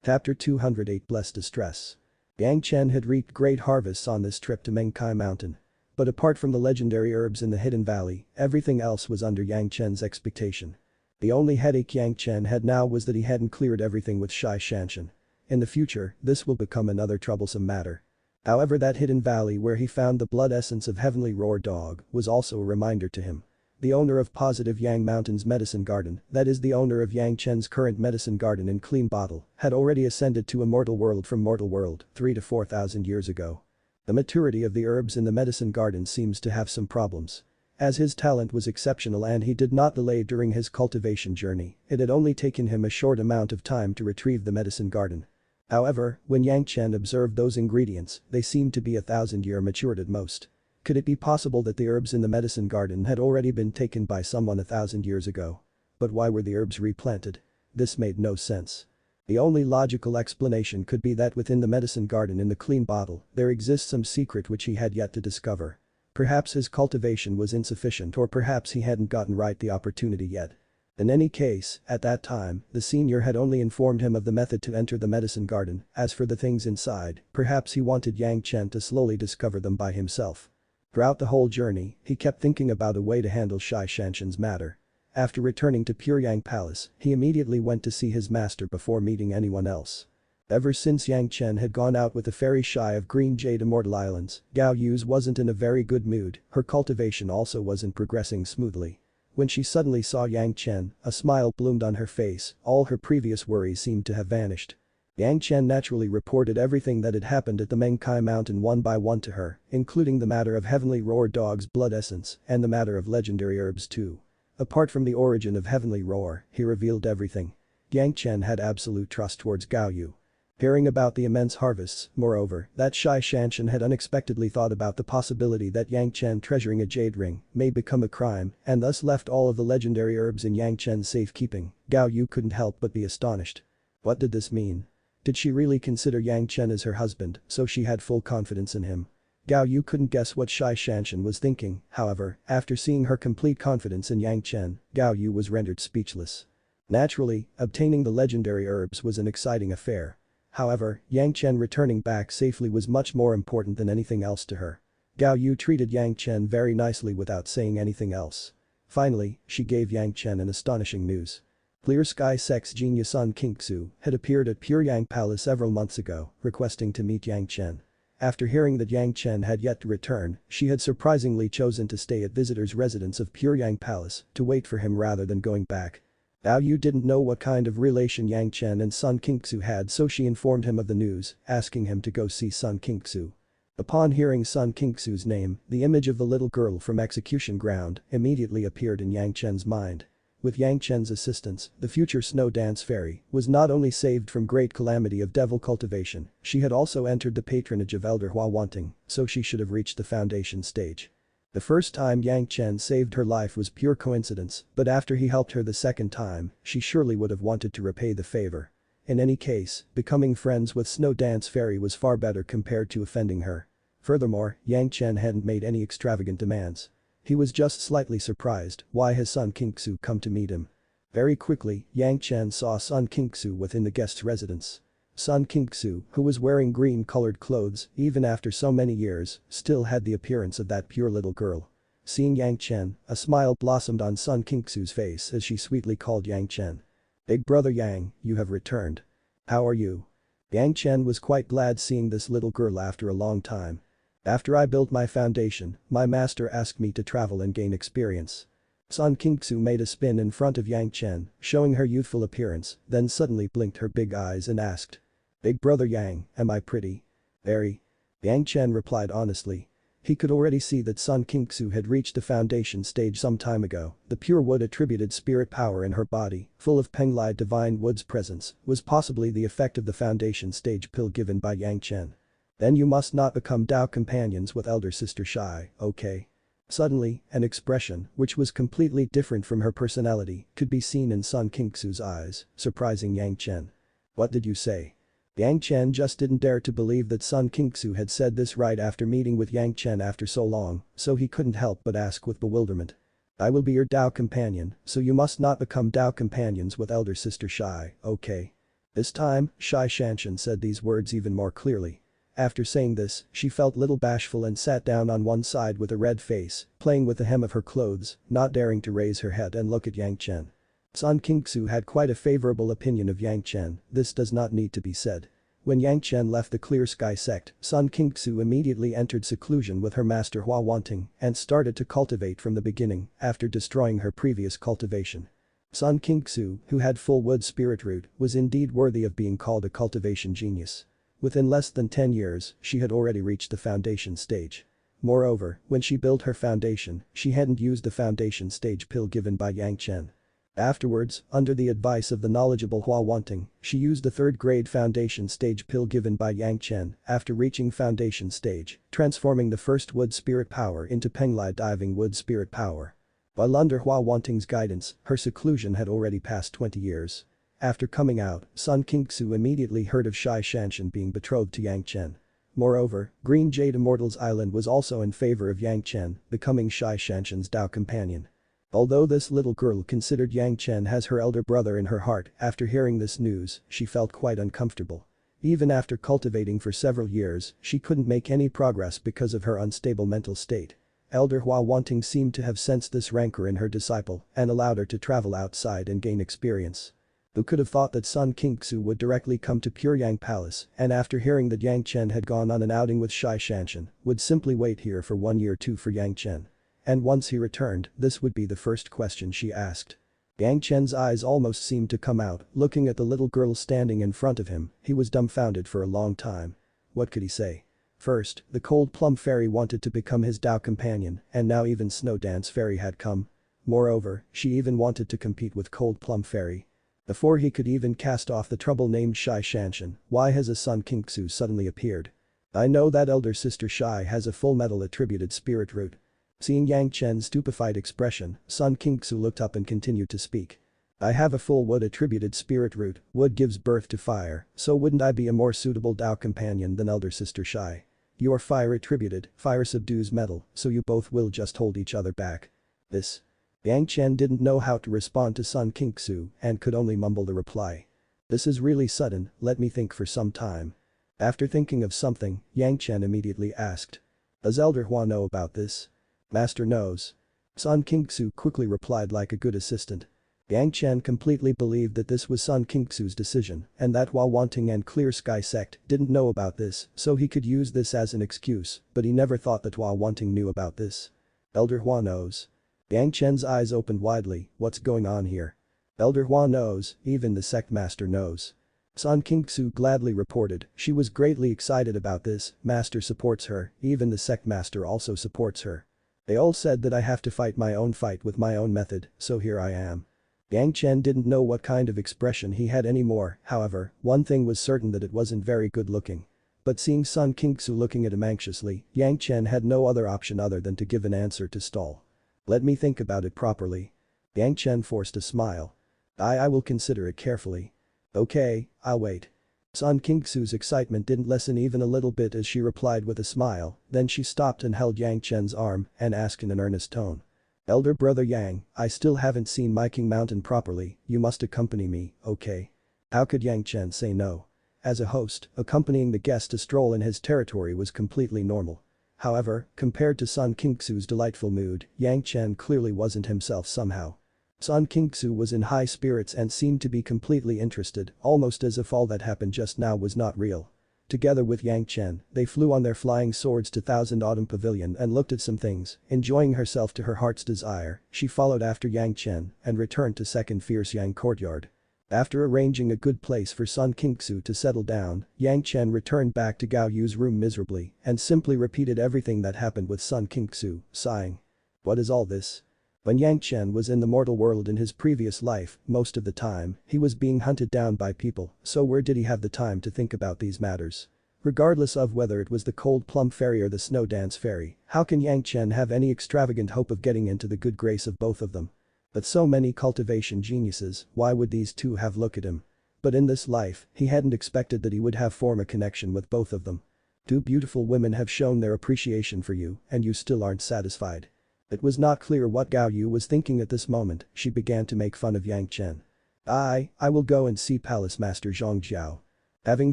Chapter 208 Blessed Distress. Yang Chen had reaped great harvests on this trip to Mengkai Mountain. But apart from the legendary herbs in the Hidden Valley, everything else was under Yang Chen's expectation. The only headache Yang Chen had now was that he hadn't cleared everything with Zhanxian. In the future, this will become another troublesome matter. However, that Hidden Valley where he found the blood essence of Heavenly Roar Dog was also a reminder to him. The owner of Positive Yang Mountain's medicine garden, that is the owner of Yang Chen's current medicine garden in Clean Bottle, had already ascended to Immortal World from Mortal World 3,000 to 4,000 years ago. The maturity of the herbs in the medicine garden seems to have some problems. As his talent was exceptional and he did not delay during his cultivation journey, it had only taken him a short amount of time to retrieve the medicine garden. However, when Yang Chen observed those ingredients, they seemed to be 1,000-year matured at most. Could it be possible that the herbs in the medicine garden had already been taken by someone 1,000 years ago? But why were the herbs replanted? This made no sense. The only logical explanation could be that within the medicine garden in the Clean Bottle, there exists some secret which he had yet to discover. Perhaps his cultivation was insufficient, or perhaps he hadn't gotten right the opportunity yet. In any case, at that time, the senior had only informed him of the method to enter the medicine garden. As for the things inside, perhaps he wanted Yang Chen to slowly discover them by himself. Throughout the whole journey, he kept thinking about a way to handle Zhanxian's matter. After returning to Puryang Palace, he immediately went to see his master before meeting anyone else. Ever since Yang Chen had gone out with the fairy shy of Green Jade Immortal Islands, Gao Yu's wasn't in a very good mood, her cultivation also wasn't progressing smoothly. When she suddenly saw Yang Chen, a smile bloomed on her face, all her previous worries seemed to have vanished. Yang Chen naturally reported everything that had happened at the Mengkai Mountain one by one to her, including the matter of Heavenly Roar Dog's blood essence and the matter of legendary herbs too. Apart from the origin of Heavenly Roar, he revealed everything. Yang Chen had absolute trust towards Gao Yu. Hearing about the immense harvests, moreover, that Zhanxian had unexpectedly thought about the possibility that Yang Chen treasuring a jade ring may become a crime and thus left all of the legendary herbs in Yang Chen's safekeeping, Gao Yu couldn't help but be astonished. What did this mean? Did she really consider Yang Chen as her husband, so she had full confidence in him? Gao Yu couldn't guess what Zhanxian was thinking, however, after seeing her complete confidence in Yang Chen, Gao Yu was rendered speechless. Naturally, obtaining the legendary herbs was an exciting affair. However, Yang Chen returning back safely was much more important than anything else to her. Gao Yu treated Yang Chen very nicely without saying anything else. Finally, she gave Yang Chen an astonishing news. Clear Sky sex genius Sun Qingxu had appeared at Puryang Palace several months ago, requesting to meet Yang Chen. After hearing that Yang Chen had yet to return, she had surprisingly chosen to stay at visitors' residence of Puryang Palace to wait for him rather than going back. Gao Yu didn't know what kind of relation Yang Chen and Sun Qingxu had, so she informed him of the news, asking him to go see Sun Qingxu. Upon hearing Sun Qingxu's name, the image of the little girl from Execution Ground immediately appeared in Yang Chen's mind. With Yang Chen's assistance, the future snow dance fairy was not only saved from great calamity of devil cultivation, she had also entered the patronage of Elder Hua Wanting, so she should have reached the foundation stage. The first time Yang Chen saved her life was pure coincidence, but after he helped her the second time, she surely would have wanted to repay the favor. In any case, becoming friends with Snow Dance Fairy was far better compared to offending her. Furthermore, Yang Chen hadn't made any extravagant demands. He was just slightly surprised why has Sun Qingxu come to meet him. Very quickly, Yang Chen saw Sun Qingxu within the guest's residence. Sun Qingxu, who was wearing green-colored clothes even after so many years, still had the appearance of that pure little girl. Seeing Yang Chen, a smile blossomed on Sun Qingxu's face as she sweetly called Yang Chen. "Big brother Yang, you have returned. How are you?" Yang Chen was quite glad seeing this little girl after a long time. After I built my foundation, my master asked me to travel and gain experience. Sun Qingxu made a spin in front of Yang Chen, showing her youthful appearance, then suddenly blinked her big eyes and asked. Big brother Yang, am I pretty? Very. Yang Chen replied honestly. He could already see that Sun Qingxu had reached the foundation stage some time ago. The pure wood attributed spirit power in her body, full of Penglai divine wood's presence, was possibly the effect of the foundation stage pill given by Yang Chen. Then you must not become Dao companions with elder sister Shai, okay? Suddenly, an expression, which was completely different from her personality, could be seen in Sun Qingxu's eyes, surprising Yang Chen. What did you say? Yang Chen just didn't dare to believe that Sun Qingxu had said this right after meeting with Yang Chen after so long, so he couldn't help but ask with bewilderment. I will be your Dao companion, so you must not become Dao companions with elder sister Shai, okay? This time, Zhanxian said these words even more clearly. After saying this, she felt little bashful and sat down on one side with a red face, playing with the hem of her clothes, not daring to raise her head and look at Yang Chen. Sun Qingxu had quite a favorable opinion of Yang Chen, this does not need to be said. When Yang Chen left the Clear Sky sect, Sun Qingxu immediately entered seclusion with her master Hua Wanting and started to cultivate from the beginning after destroying her previous cultivation. Sun Qingxu, who had full wood spirit root, was indeed worthy of being called a cultivation genius. Within less than 10 years, she had already reached the foundation stage. Moreover, when she built her foundation, she hadn't used the foundation stage pill given by Yang Chen. Afterwards, under the advice of the knowledgeable Hua Wanting, she used the third-grade foundation stage pill given by Yang Chen after reaching foundation stage, transforming the first wood spirit power into Penglai diving wood spirit power. While under Hua Wanting's guidance, her seclusion had already passed 20 years. After coming out, Sun Qingxu immediately heard of Zhanxian being betrothed to Yang Chen. Moreover, Green Jade Immortal's island was also in favor of Yang Chen, becoming Zhanxian's Dao companion. Although this little girl considered Yang Chen as her elder brother in her heart, after hearing this news, she felt quite uncomfortable. Even after cultivating for several years, she couldn't make any progress because of her unstable mental state. Elder Hua Wanting seemed to have sensed this rancor in her disciple and allowed her to travel outside and gain experience. Who could have thought that Sun Qingxu would directly come to Puryang Palace and after hearing that Yang Chen had gone on an outing with Zhanxian, would simply wait here for 1 year or 2 for Yang Chen. And once he returned, this would be the first question she asked. Yang Chen's eyes almost seemed to come out, looking at the little girl standing in front of him, he was dumbfounded for a long time. What could he say? First, the Cold Plum Fairy wanted to become his Dao companion, and now even Snow Dance Fairy had come. Moreover, she even wanted to compete with Cold Plum Fairy. Before he could even cast off the trouble named Zhanxian, why has a Sun Qingxu suddenly appeared? I know that elder sister Shai has a full metal attributed spirit root. Seeing Yang Chen's stupefied expression, Sun Qingxu looked up and continued to speak. I have a full wood attributed spirit root, wood gives birth to fire, so wouldn't I be a more suitable Dao companion than elder sister Shai? You are fire attributed, fire subdues metal, so you both will just hold each other back. This. Yang Chen didn't know how to respond to Sun Qingxu and could only mumble the reply. This is really sudden, let me think for some time. After thinking of something, Yang Chen immediately asked. Does Elder Hua know about this? Master knows. Sun Qingxu quickly replied like a good assistant. Yang Chen completely believed that this was Sun Qingxu's decision and that Hua Wanting and Clear Sky sect didn't know about this so he could use this as an excuse, but he never thought that Hua Wanting knew about this. Elder Hua knows. Yang Chen's eyes opened widely, what's going on here? Elder Hua knows, even the sect master knows. Sun Qingxu gladly reported, she was greatly excited about this, master supports her, even the sect master also supports her. They all said that I have to fight my own fight with my own method, so here I am. Yang Chen didn't know what kind of expression he had anymore, however, one thing was certain that it wasn't very good looking. But seeing Sun Qingxu looking at him anxiously, Yang Chen had no other option other than to give an answer to stall. Let me think about it properly. Yang Chen forced a smile. I will consider it carefully. Okay, I'll wait. Sun Qingxu's excitement didn't lessen even a little bit as she replied with a smile, then she stopped and held Yang Chen's arm and asked in an earnest tone. Elder brother Yang, I still haven't seen my King Mountain properly, you must accompany me, okay? How could Yang Chen say no? As a host, accompanying the guest to stroll in his territory was completely normal. However, compared to Sun Qingxu's delightful mood, Yang Chen clearly wasn't himself somehow. Sun Qingxu was in high spirits and seemed to be completely interested, almost as if all that happened just now was not real. Together with Yang Chen, they flew on their flying swords to Thousand Autumn Pavilion and looked at some things, enjoying herself to her heart's desire. She followed after Yang Chen and returned to Second Fierce Yang Courtyard. After arranging a good place for Sun Qingxu to settle down, Yang Chen returned back to Gao Yu's room miserably and simply repeated everything that happened with Sun Qingxu, sighing. What is all this? When Yang Chen was in the mortal world in his previous life, most of the time, he was being hunted down by people, so where did he have the time to think about these matters? Regardless of whether it was the cold plum fairy or the snow dance fairy, how can Yang Chen have any extravagant hope of getting into the good grace of both of them? But so many cultivation geniuses, why would these two have look at him? But in this life, he hadn't expected that he would have form a connection with both of them. Two beautiful women have shown their appreciation for you and you still aren't satisfied. It was not clear what Gao Yu was thinking at this moment. She began to make fun of Yang Chen. I will go and see Palace Master Zhang Jiao. Having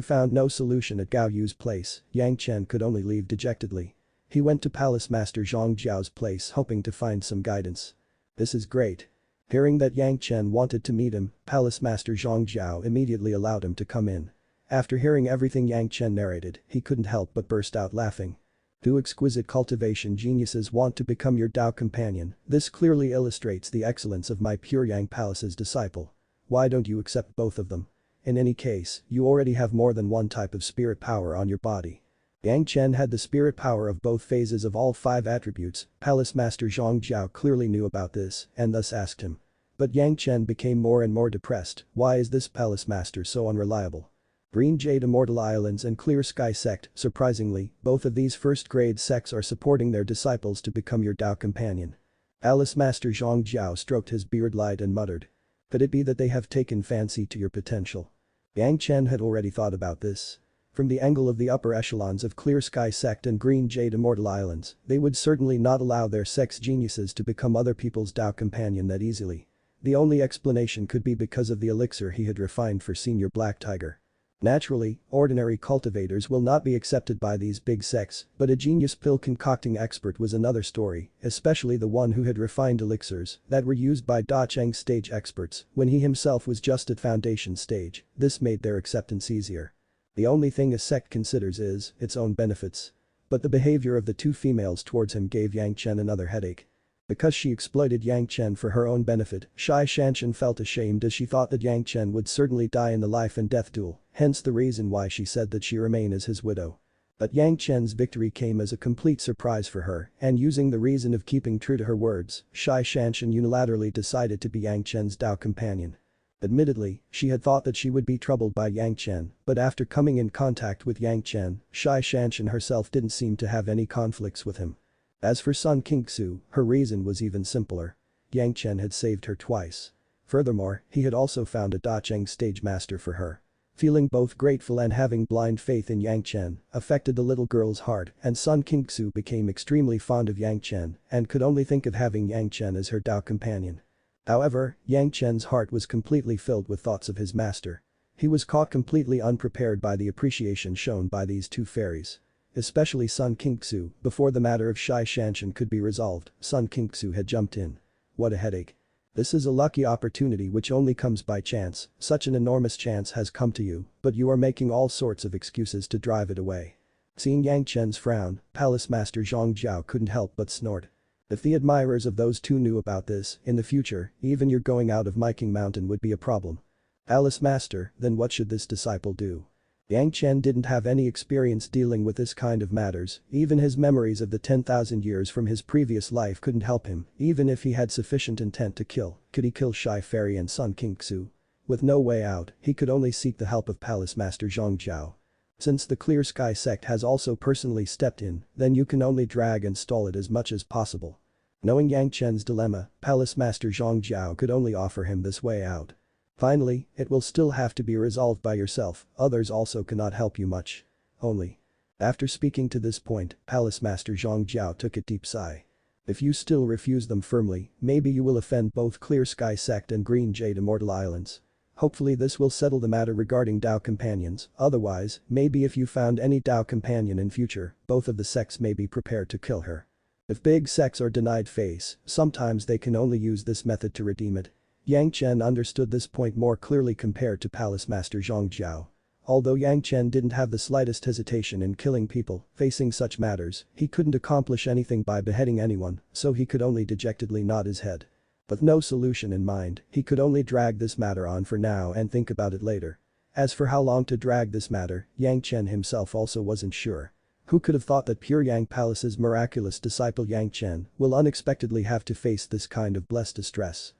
found no solution at Gao Yu's place, Yang Chen could only leave dejectedly. He went to Palace Master Zhang Jiao's place hoping to find some guidance. This is great. Hearing that Yang Chen wanted to meet him, Palace Master Zhang Jiao immediately allowed him to come in. After hearing everything Yang Chen narrated, he couldn't help but burst out laughing. Two exquisite cultivation geniuses want to become your Tao companion. This clearly illustrates the excellence of my Pure Yang Palace's disciple. Why don't you accept both of them? In any case, you already have more than one type of spirit power on your body. Yang Chen had the spirit power of both phases of all 5 attributes. Palace Master Zhang Jiao clearly knew about this and thus asked him. But Yang Chen became more and more depressed. Why is this Palace Master so unreliable? Green Jade Immortal Islands and Clear Sky Sect, surprisingly, both of these first-grade sects are supporting their disciples to become your Tao companion. Palace Master Zhang Jiao stroked his beard light and muttered. Could it be that they have taken fancy to your potential? Yang Chen had already thought about this. From the angle of the upper echelons of Clear Sky Sect and Green Jade Immortal Islands, they would certainly not allow their sect's geniuses to become other people's Tao companion that easily. The only explanation could be because of the elixir he had refined for Senior Black Tiger. Naturally, ordinary cultivators will not be accepted by these big sects, but a genius pill concocting expert was another story, especially the one who had refined elixirs that were used by Dacheng stage experts when he himself was just at foundation stage. This made their acceptance easier. The only thing a sect considers is its own benefits. But the behavior of the two females towards him gave Yang Chen another headache. Because she exploited Yang Chen for her own benefit, Zhanxian felt ashamed as she thought that Yang Chen would certainly die in the life and death duel, hence the reason why she said that she remain as his widow. But Yang Chen's victory came as a complete surprise for her, and using the reason of keeping true to her words, Zhanxian unilaterally decided to be Yang Chen's Tao companion. Admittedly, she had thought that she would be troubled by Yang Chen, but after coming in contact with Yang Chen, Zhanxian herself didn't seem to have any conflicts with him. As for Sun Qingxu, her reason was even simpler. Yang Chen had saved her twice. Furthermore, he had also found a Dacheng stage master for her. Feeling both grateful and having blind faith in Yang Chen affected the little girl's heart, and Sun Qingxu became extremely fond of Yang Chen and could only think of having Yang Chen as her Tao companion. However, Yang Chen's heart was completely filled with thoughts of his master. He was caught completely unprepared by the appreciation shown by these two fairies. Especially Sun Qingxu. Before the matter of Zhanxian could be resolved, Sun Qingxu had jumped in. What a headache. This is a lucky opportunity which only comes by chance. Such an enormous chance has come to you, but you are making all sorts of excuses to drive it away. Seeing Yang Chen's frown, Palace Master Zhang Jiao couldn't help but snort. If the admirers of those two knew about this, in the future, even your going out of Miking Mountain would be a problem. Palace Master, then what should this disciple do? Yang Chen didn't have any experience dealing with this kind of matters, even his memories of the 10,000 years from his previous life couldn't help him, even if he had sufficient intent to kill, could he kill Shy Fairy and Sun Qingxu? With no way out, he could only seek the help of Palace Master Zhang Jiao. Since the Clear Sky sect has also personally stepped in, then you can only drag and stall it as much as possible. Knowing Yang Chen's dilemma, Palace Master Zhang Jiao could only offer him this way out. Finally, it will still have to be resolved by yourself, others also cannot help you much. Only. After speaking to this point, Palace Master Zhang Jiao took a deep sigh. If you still refuse them firmly, maybe you will offend both Clear Sky sect and Green Jade Immortal Islands. Hopefully this will settle the matter regarding Tao companions, otherwise, maybe if you found any Tao companion in future, both of the sects may be prepared to kill her. If big sects are denied face, sometimes they can only use this method to redeem it. Yang Chen understood this point more clearly compared to Palace Master Zhang Jiao. Although Yang Chen didn't have the slightest hesitation in killing people, facing such matters, he couldn't accomplish anything by beheading anyone, so he could only dejectedly nod his head. With no solution in mind, he could only drag this matter on for now and think about it later. As for how long to drag this matter, Yang Chen himself also wasn't sure. Who could have thought that Pure Yang Palace's miraculous disciple Yang Chen will unexpectedly have to face this kind of blessed distress?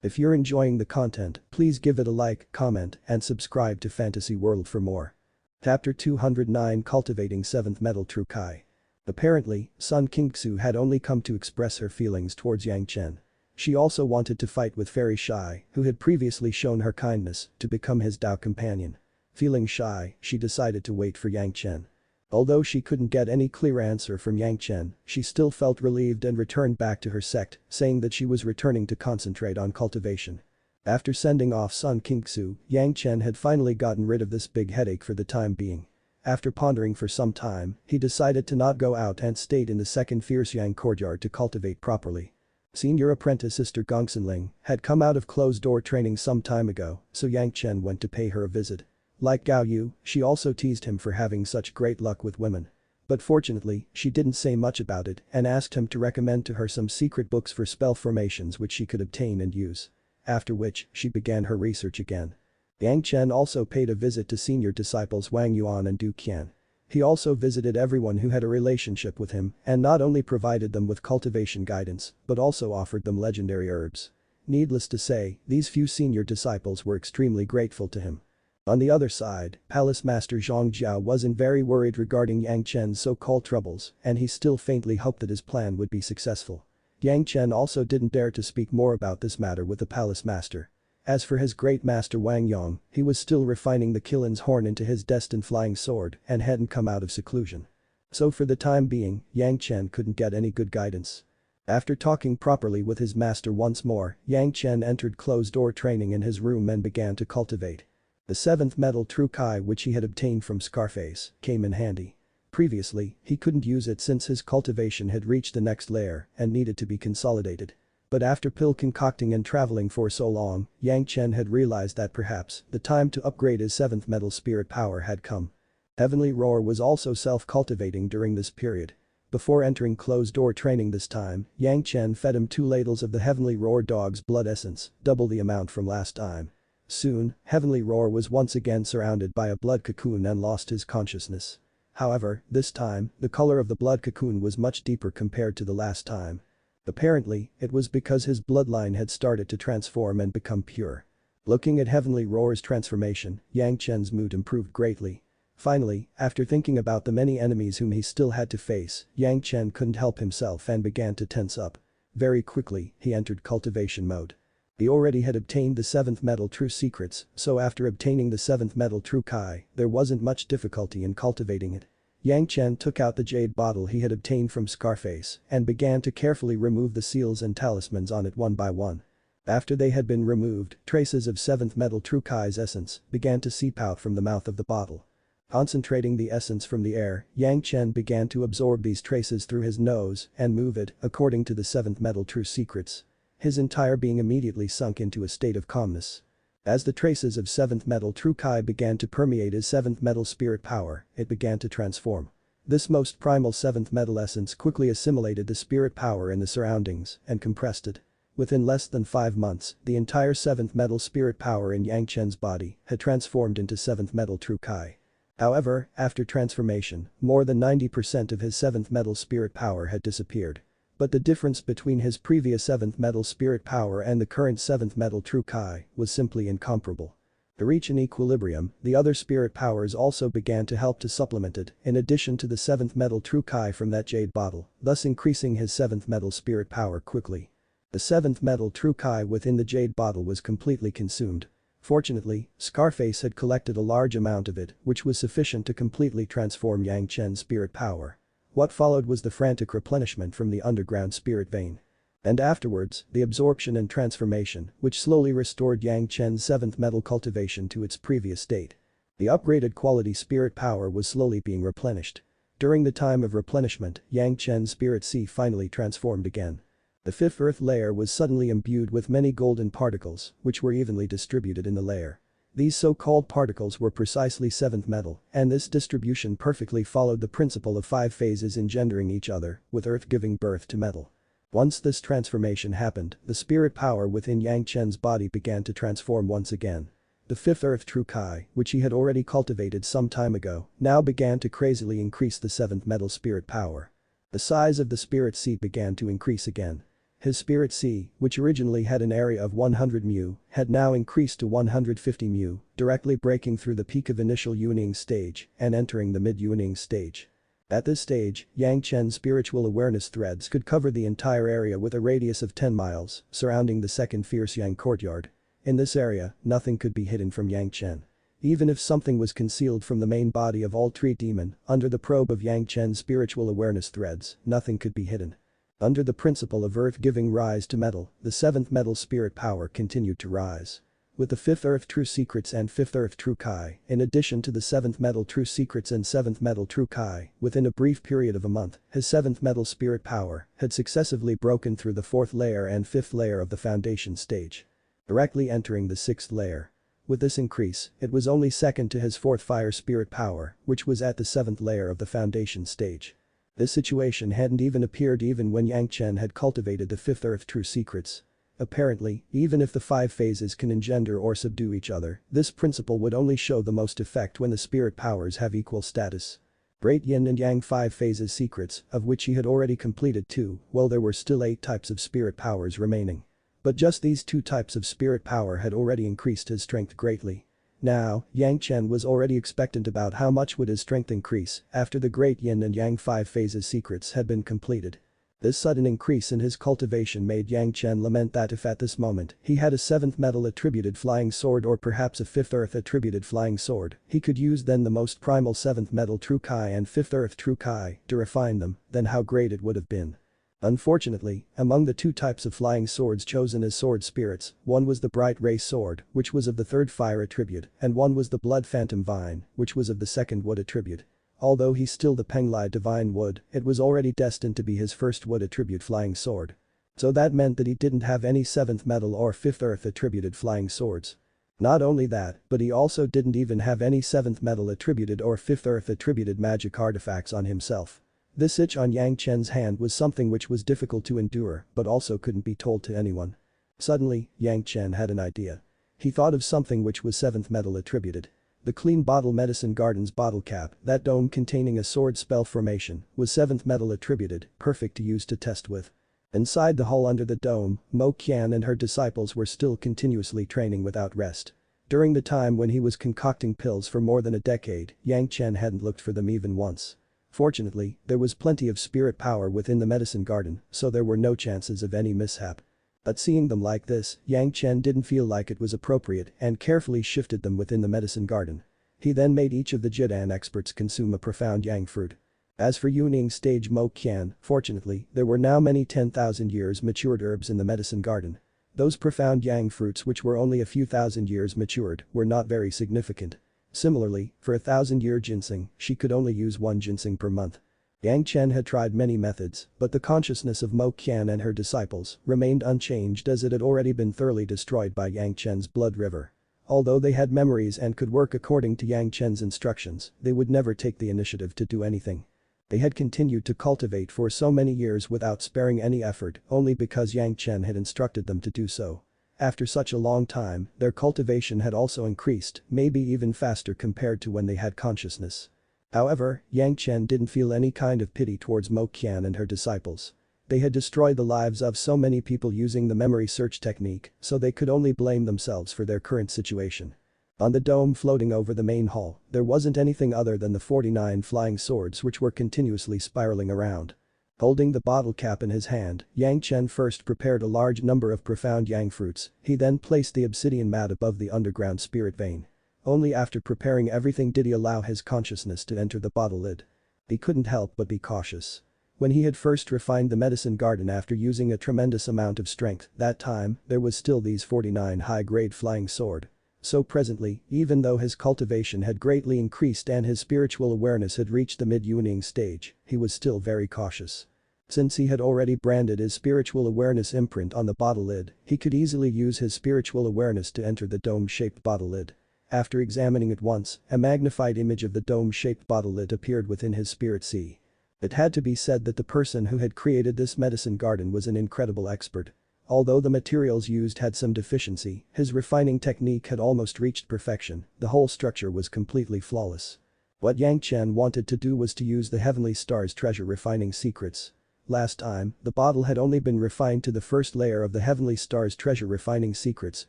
If you're enjoying the content, please give it a like, comment, and subscribe to Fantasy World for more. Chapter 209 Cultivating 7th Metal True Kai. Apparently, Sun Qingxu had only come to express her feelings towards Yang Chen. She also wanted to fight with Fairy Shai, who had previously shown her kindness, to become his Dao companion. Feeling shy, she decided to wait for Yang Chen. Although she couldn't get any clear answer from Yang Chen, she still felt relieved and returned back to her sect, saying that she was returning to concentrate on cultivation. After sending off Sun Qingxu, Yang Chen had finally gotten rid of this big headache for the time being. After pondering for some time, he decided to not go out and stayed in the second Fierce Yang courtyard to cultivate properly. Senior apprentice Sister Gongsunling had come out of closed-door training some time ago, so Yang Chen went to pay her a visit. Like Gao Yu, she also teased him for having such great luck with women. But fortunately, she didn't say much about it and asked him to recommend to her some secret books for spell formations which she could obtain and use. After which, she began her research again. Yang Chen also paid a visit to senior disciples Wang Yuan and Du Qian. He also visited everyone who had a relationship with him and not only provided them with cultivation guidance, but also offered them legendary herbs. Needless to say, these few senior disciples were extremely grateful to him. On the other side, Palace Master Zhang Jiao wasn't very worried regarding Yang Chen's so-called troubles, and he still faintly hoped that his plan would be successful. Yang Chen also didn't dare to speak more about this matter with the Palace Master. As for his great master Wang Yong, he was still refining the Killin's horn into his destined flying sword and hadn't come out of seclusion. So for the time being, Yang Chen couldn't get any good guidance. After talking properly with his master once more, Yang Chen entered closed-door training in his room and began to cultivate. The 7th metal True Kai which he had obtained from Scarface came in handy. Previously, he couldn't use it since his cultivation had reached the next layer and needed to be consolidated. But after pill concocting and traveling for so long, Yang Chen had realized that perhaps the time to upgrade his 7th metal spirit power had come. Heavenly Roar was also self-cultivating during this period. Before entering closed-door training this time, Yang Chen fed him 2 ladles of the Heavenly Roar dog's blood essence, double the amount from last time. Soon, Heavenly Roar was once again surrounded by a blood cocoon and lost his consciousness. However, this time, the color of the blood cocoon was much deeper compared to the last time. Apparently, it was because his bloodline had started to transform and become pure. Looking at Heavenly Roar's transformation, Yang Chen's mood improved greatly. Finally, after thinking about the many enemies whom he still had to face, Yang Chen couldn't help himself and began to tense up. Very quickly, he entered cultivation mode. He already had obtained the 7th metal True Secrets, so after obtaining the 7th metal True Kai, there wasn't much difficulty in cultivating it. Yang Chen took out the jade bottle he had obtained from Scarface and began to carefully remove the seals and talismans on it one by one. After they had been removed, traces of 7th metal True Kai's essence began to seep out from the mouth of the bottle. Concentrating the essence from the air, Yang Chen began to absorb these traces through his nose and move it according to the 7th metal True Secrets. His entire being immediately sunk into a state of calmness. As the traces of 7th metal True Kai began to permeate his 7th metal spirit power, it began to transform. This most primal 7th metal essence quickly assimilated the spirit power in the surroundings and compressed it. Within less than 5 months, the entire 7th metal spirit power in Yang Chen's body had transformed into 7th metal True Kai. However, after transformation, more than 90% of his 7th metal spirit power had disappeared. But the difference between his previous 7th metal spirit power and the current 7th metal True Kai was simply incomparable. To reach an equilibrium, the other spirit powers also began to help to supplement it in addition to the 7th metal True Kai from that jade bottle, thus increasing his 7th metal spirit power quickly. The 7th metal True Kai within the jade bottle was completely consumed. Fortunately, Scarface had collected a large amount of it, which was sufficient to completely transform Yang Chen's spirit power. What followed was the frantic replenishment from the underground spirit vein. And afterwards, the absorption and transformation, which slowly restored Yang Chen's 7th metal cultivation to its previous state. The upgraded quality spirit power was slowly being replenished. During the time of replenishment, Yang Chen's spirit sea finally transformed again. The 5th earth layer was suddenly imbued with many golden particles, which were evenly distributed in the layer. These so-called particles were precisely seventh metal, and this distribution perfectly followed the principle of 5 phases engendering each other, with earth giving birth to metal. Once this transformation happened, the spirit power within Yang Chen's body began to transform once again. The fifth earth true Kai, which he had already cultivated some time ago, now began to crazily increase the seventh metal spirit power. The size of the spirit seed began to increase again. His spirit sea, which originally had an area of 100 mu, had now increased to 150 mu, directly breaking through the peak of initial Yuning stage and entering the mid-Yuning stage. At this stage, Yang Chen's spiritual awareness threads could cover the entire area with a radius of 10 miles, surrounding the second Fierce Yang courtyard. In this area, nothing could be hidden from Yang Chen. Even if something was concealed from the main body of all Tree Demon, under the probe of Yang Chen's spiritual awareness threads, nothing could be hidden. Under the principle of earth giving rise to metal, the seventh metal spirit power continued to rise. With the fifth earth true secrets and fifth earth true Kai, in addition to the seventh metal true secrets and seventh metal true Kai, within a brief period of a month, his seventh metal spirit power had successively broken through the fourth layer and fifth layer of the foundation stage, directly entering the sixth layer. With this increase, it was only second to his fourth fire spirit power, which was at the seventh layer of the foundation stage. This situation hadn't even appeared even when Yang Chen had cultivated the fifth earth true secrets. Apparently, even if the 5 phases can engender or subdue each other, this principle would only show the most effect when the spirit powers have equal status. Great Yin and Yang 5 phases secrets, of which he had already completed 2, while there were still 8 types of spirit powers remaining. But just these 2 types of spirit power had already increased his strength greatly. Now, Yang Chen was already expectant about how much would his strength increase after the Great Yin and Yang 5 phases secrets had been completed. This sudden increase in his cultivation made Yang Chen lament that if at this moment he had a 7th metal attributed flying sword or perhaps a 5th earth attributed flying sword, he could use then the most primal 7th metal true Kai and 5th earth true Kai to refine them, then how great it would have been. Unfortunately, among the 2 types of flying swords chosen as sword spirits, one was the Bright Ray sword, which was of the 3rd fire attribute, and one was the Blood Phantom Vine, which was of the 2nd wood attribute. Although he's still the Penglai Divine Wood, it was already destined to be his first wood attribute flying sword. So that meant that he didn't have any 7th metal or 5th earth attributed flying swords. Not only that, but he also didn't even have any 7th metal attributed or 5th earth attributed magic artifacts on himself. This itch on Yang Chen's hand was something which was difficult to endure but also couldn't be told to anyone. Suddenly, Yang Chen had an idea. He thought of something which was 7th metal attributed. The Clean Bottle Medicine Garden's bottle cap, that dome containing a sword spell formation, was 7th metal attributed, perfect to use to test with. Inside the hole under the dome, Mo Qian and her disciples were still continuously training without rest. During the time when he was concocting pills for more than a decade, Yang Chen hadn't looked for them even once. Fortunately, there was plenty of spirit power within the medicine garden, so there were no chances of any mishap. But seeing them like this, Yang Chen didn't feel like it was appropriate and carefully shifted them within the medicine garden. He then made each of the Jidan experts consume a profound Yang fruit. As for Yuning stage Mo Qian, fortunately, there were now many 10,000 years matured herbs in the medicine garden. Those profound Yang fruits which were only a few thousand years matured were not very significant. Similarly, for a 1,000-year ginseng, she could only use 1 ginseng per month. Yang Chen had tried many methods, but the consciousness of Mo Qian and her disciples remained unchanged as it had already been thoroughly destroyed by Yang Chen's blood river. Although they had memories and could work according to Yang Chen's instructions, they would never take the initiative to do anything. They had continued to cultivate for so many years without sparing any effort only because Yang Chen had instructed them to do so. After such a long time, their cultivation had also increased, maybe even faster compared to when they had consciousness. However, Yang Chen didn't feel any kind of pity towards Mo Qian and her disciples. They had destroyed the lives of so many people using the memory search technique, so they could only blame themselves for their current situation. On the dome floating over the main hall, there wasn't anything other than the 49 flying swords which were continuously spiraling around. Holding the bottle cap in his hand, Yang Chen first prepared a large number of profound Yang fruits, he then placed the obsidian mat above the underground spirit vein. Only after preparing everything did he allow his consciousness to enter the bottle lid. He couldn't help but be cautious. When he had first refined the medicine garden after using a tremendous amount of strength, that time, there was still these 49 high-grade flying sword. So presently, even though his cultivation had greatly increased and his spiritual awareness had reached the mid-Yuning stage, he was still very cautious. Since he had already branded his spiritual awareness imprint on the bottle lid, he could easily use his spiritual awareness to enter the dome-shaped bottle lid. After examining it once, a magnified image of the dome-shaped bottle lid appeared within his spirit sea. It had to be said that the person who had created this medicine garden was an incredible expert. Although the materials used had some deficiency, his refining technique had almost reached perfection, the whole structure was completely flawless. What Yang Chen wanted to do was to use the Heavenly Star's treasure refining secrets. Last time, the bottle had only been refined to the first layer of the Heavenly Star's treasure refining secrets,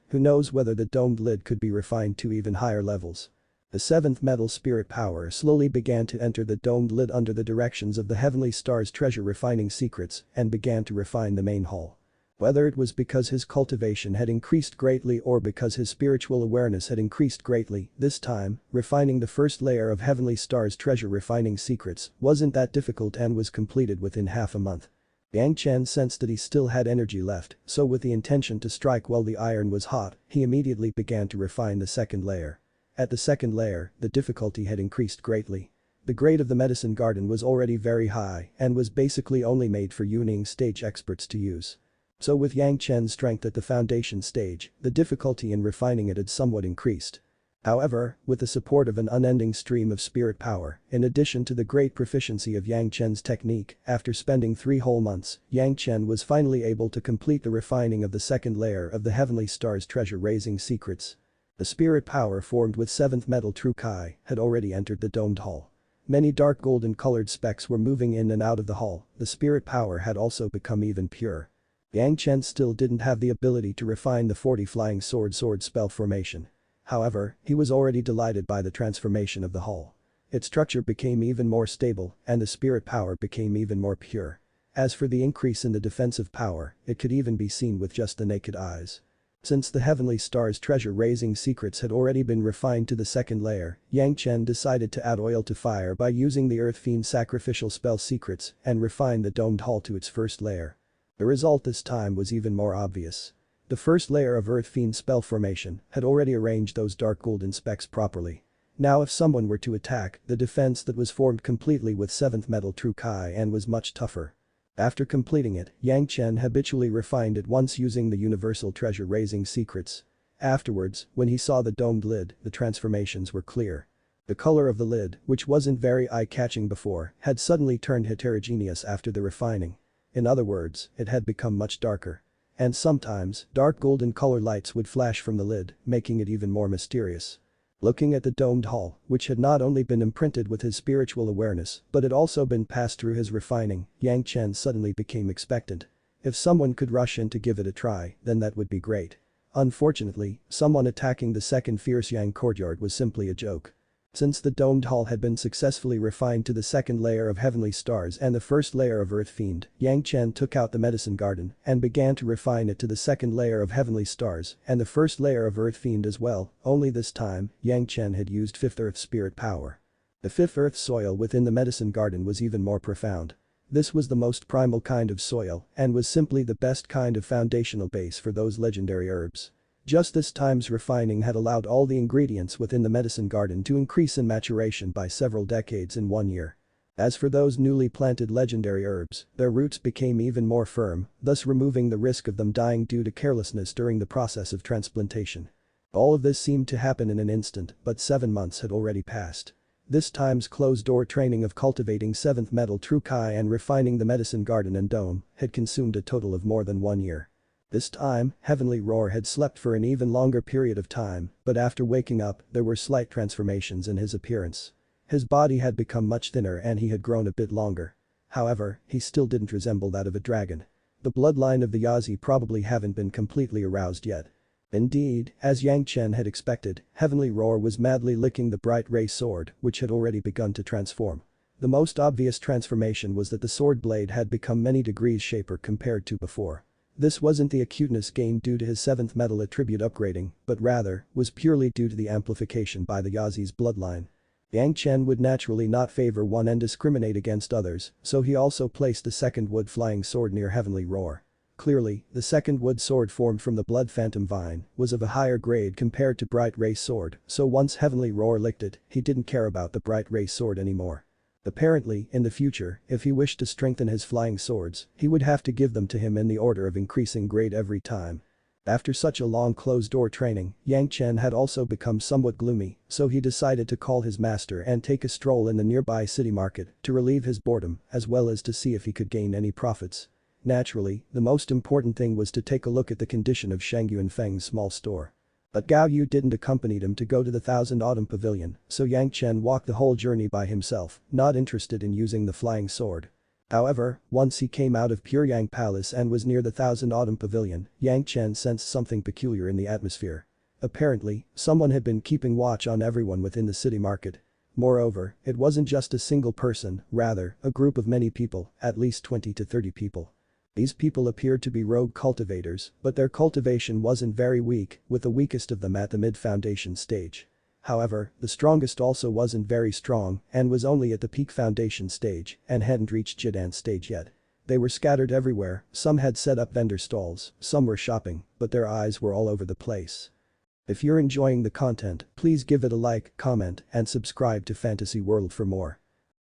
who knows whether the domed lid could be refined to even higher levels. The seventh metal spirit power slowly began to enter the domed lid under the directions of the Heavenly Star's treasure refining secrets and began to refine the main hull. Whether it was because his cultivation had increased greatly or because his spiritual awareness had increased greatly, this time, refining the first layer of Heavenly Star's treasure refining secrets wasn't that difficult and was completed within half a month. Yang Chen sensed that he still had energy left, so with the intention to strike while the iron was hot, he immediately began to refine the second layer. At the second layer, the difficulty had increased greatly. The grade of the medicine garden was already very high and was basically only made for wielding stage experts to use. So with Yang Chen's strength at the foundation stage, the difficulty in refining it had somewhat increased. However, with the support of an unending stream of spirit power, in addition to the great proficiency of Yang Chen's technique, after spending 3 whole months, Yang Chen was finally able to complete the refining of the second layer of the Heavenly Star's treasure-raising secrets. The spirit power formed with 7th metal True Kai had already entered the domed hull. Many dark golden colored specks were moving in and out of the hull, the spirit power had also become even pure. Yang Chen still didn't have the ability to refine the 40 flying sword spell formation. However, he was already delighted by the transformation of the hull. Its structure became even more stable and the spirit power became even more pure. As for the increase in the defensive power, it could even be seen with just the naked eyes. Since the Heavenly Star's treasure-raising secrets had already been refined to the second layer, Yang Chen decided to add oil to fire by using the Earth Fiend sacrificial spell secrets and refine the domed hull to its first layer. The result this time was even more obvious. The first layer of Earth Fiend spell formation had already arranged those dark golden specks properly. Now if someone were to attack, the defense that was formed completely with 7th metal True Kai and was much tougher. After completing it, Yang Chen habitually refined it once using the universal treasure-raising secrets. Afterwards, when he saw the domed lid, the transformations were clear. The color of the lid, which wasn't very eye-catching before, had suddenly turned heterogeneous after the refining. In other words, it had become much darker. And sometimes, dark golden color lights would flash from the lid, making it even more mysterious. Looking at the domed hull, which had not only been imprinted with his spiritual awareness, but had also been passed through his refining, Yang Chen suddenly became expectant. If someone could rush in to give it a try, then that would be great. Unfortunately, someone attacking the second Fierce Yang courtyard was simply a joke. Since the domed hull had been successfully refined to the second layer of Heavenly Stars and the first layer of Earth Fiend, Yang Chen took out the medicine garden and began to refine it to the second layer of Heavenly Stars and the first layer of Earth Fiend as well, only this time, Yang Chen had used 5th Earth Spirit power. The 5th Earth soil within the medicine garden was even more profound. This was the most primal kind of soil and was simply the best kind of foundational base for those legendary herbs. Just this time's refining had allowed all the ingredients within the medicine garden to increase in maturation by several decades in 1 year. As for those newly planted legendary herbs, their roots became even more firm, thus removing the risk of them dying due to carelessness during the process of transplantation. All of this seemed to happen in an instant, but 7 months had already passed. This time's closed-door training of cultivating 7th metal True Kai and refining the medicine garden and dome had consumed a total of more than 1 year. This time, Heavenly Roar had slept for an even longer period of time, but after waking up, there were slight transformations in his appearance. His body had become much thinner and he had grown a bit longer. However, he still didn't resemble that of a dragon. The bloodline of the Yazi probably haven't been completely aroused yet. Indeed, as Yang Chen had expected, Heavenly Roar was madly licking the bright ray sword, which had already begun to transform. The most obvious transformation was that the sword blade had become many degrees sharper compared to before. This wasn't the acuteness gained due to his 7th metal attribute upgrading, but rather, was purely due to the amplification by the Yazi's bloodline. Yang Chen would naturally not favor one and discriminate against others, so he also placed the second wood flying sword near Heavenly Roar. Clearly, the second wood sword formed from the blood phantom vine was of a higher grade compared to bright ray sword, so once Heavenly Roar licked it, he didn't care about the bright ray sword anymore. Apparently, in the future, if he wished to strengthen his flying swords, he would have to give them to him in the order of increasing grade every time. After such a long closed-door training, Yang Chen had also become somewhat gloomy, so he decided to call his master and take a stroll in the nearby city market to relieve his boredom as well as to see if he could gain any profits. Naturally, the most important thing was to take a look at the condition of Shang Yunfeng's small store. But Gao Yu didn't accompany him to go to the Thousand Autumn Pavilion, so Yang Chen walked the whole journey by himself, not interested in using the flying sword. However, once he came out of Pyongyang Palace and was near the Thousand Autumn Pavilion, Yang Chen sensed something peculiar in the atmosphere. Apparently, someone had been keeping watch on everyone within the city market. Moreover, it wasn't just a single person, rather, a group of many people, at least 20 to 30 people. These people appeared to be rogue cultivators, but their cultivation wasn't very weak, with the weakest of them at the mid-foundation stage. However, the strongest also wasn't very strong and was only at the peak foundation stage and hadn't reached Jidan stage yet. They were scattered everywhere, some had set up vendor stalls, some were shopping, but their eyes were all over the place. If you're enjoying the content, please give it a like, comment, and subscribe to Fantasy World for more.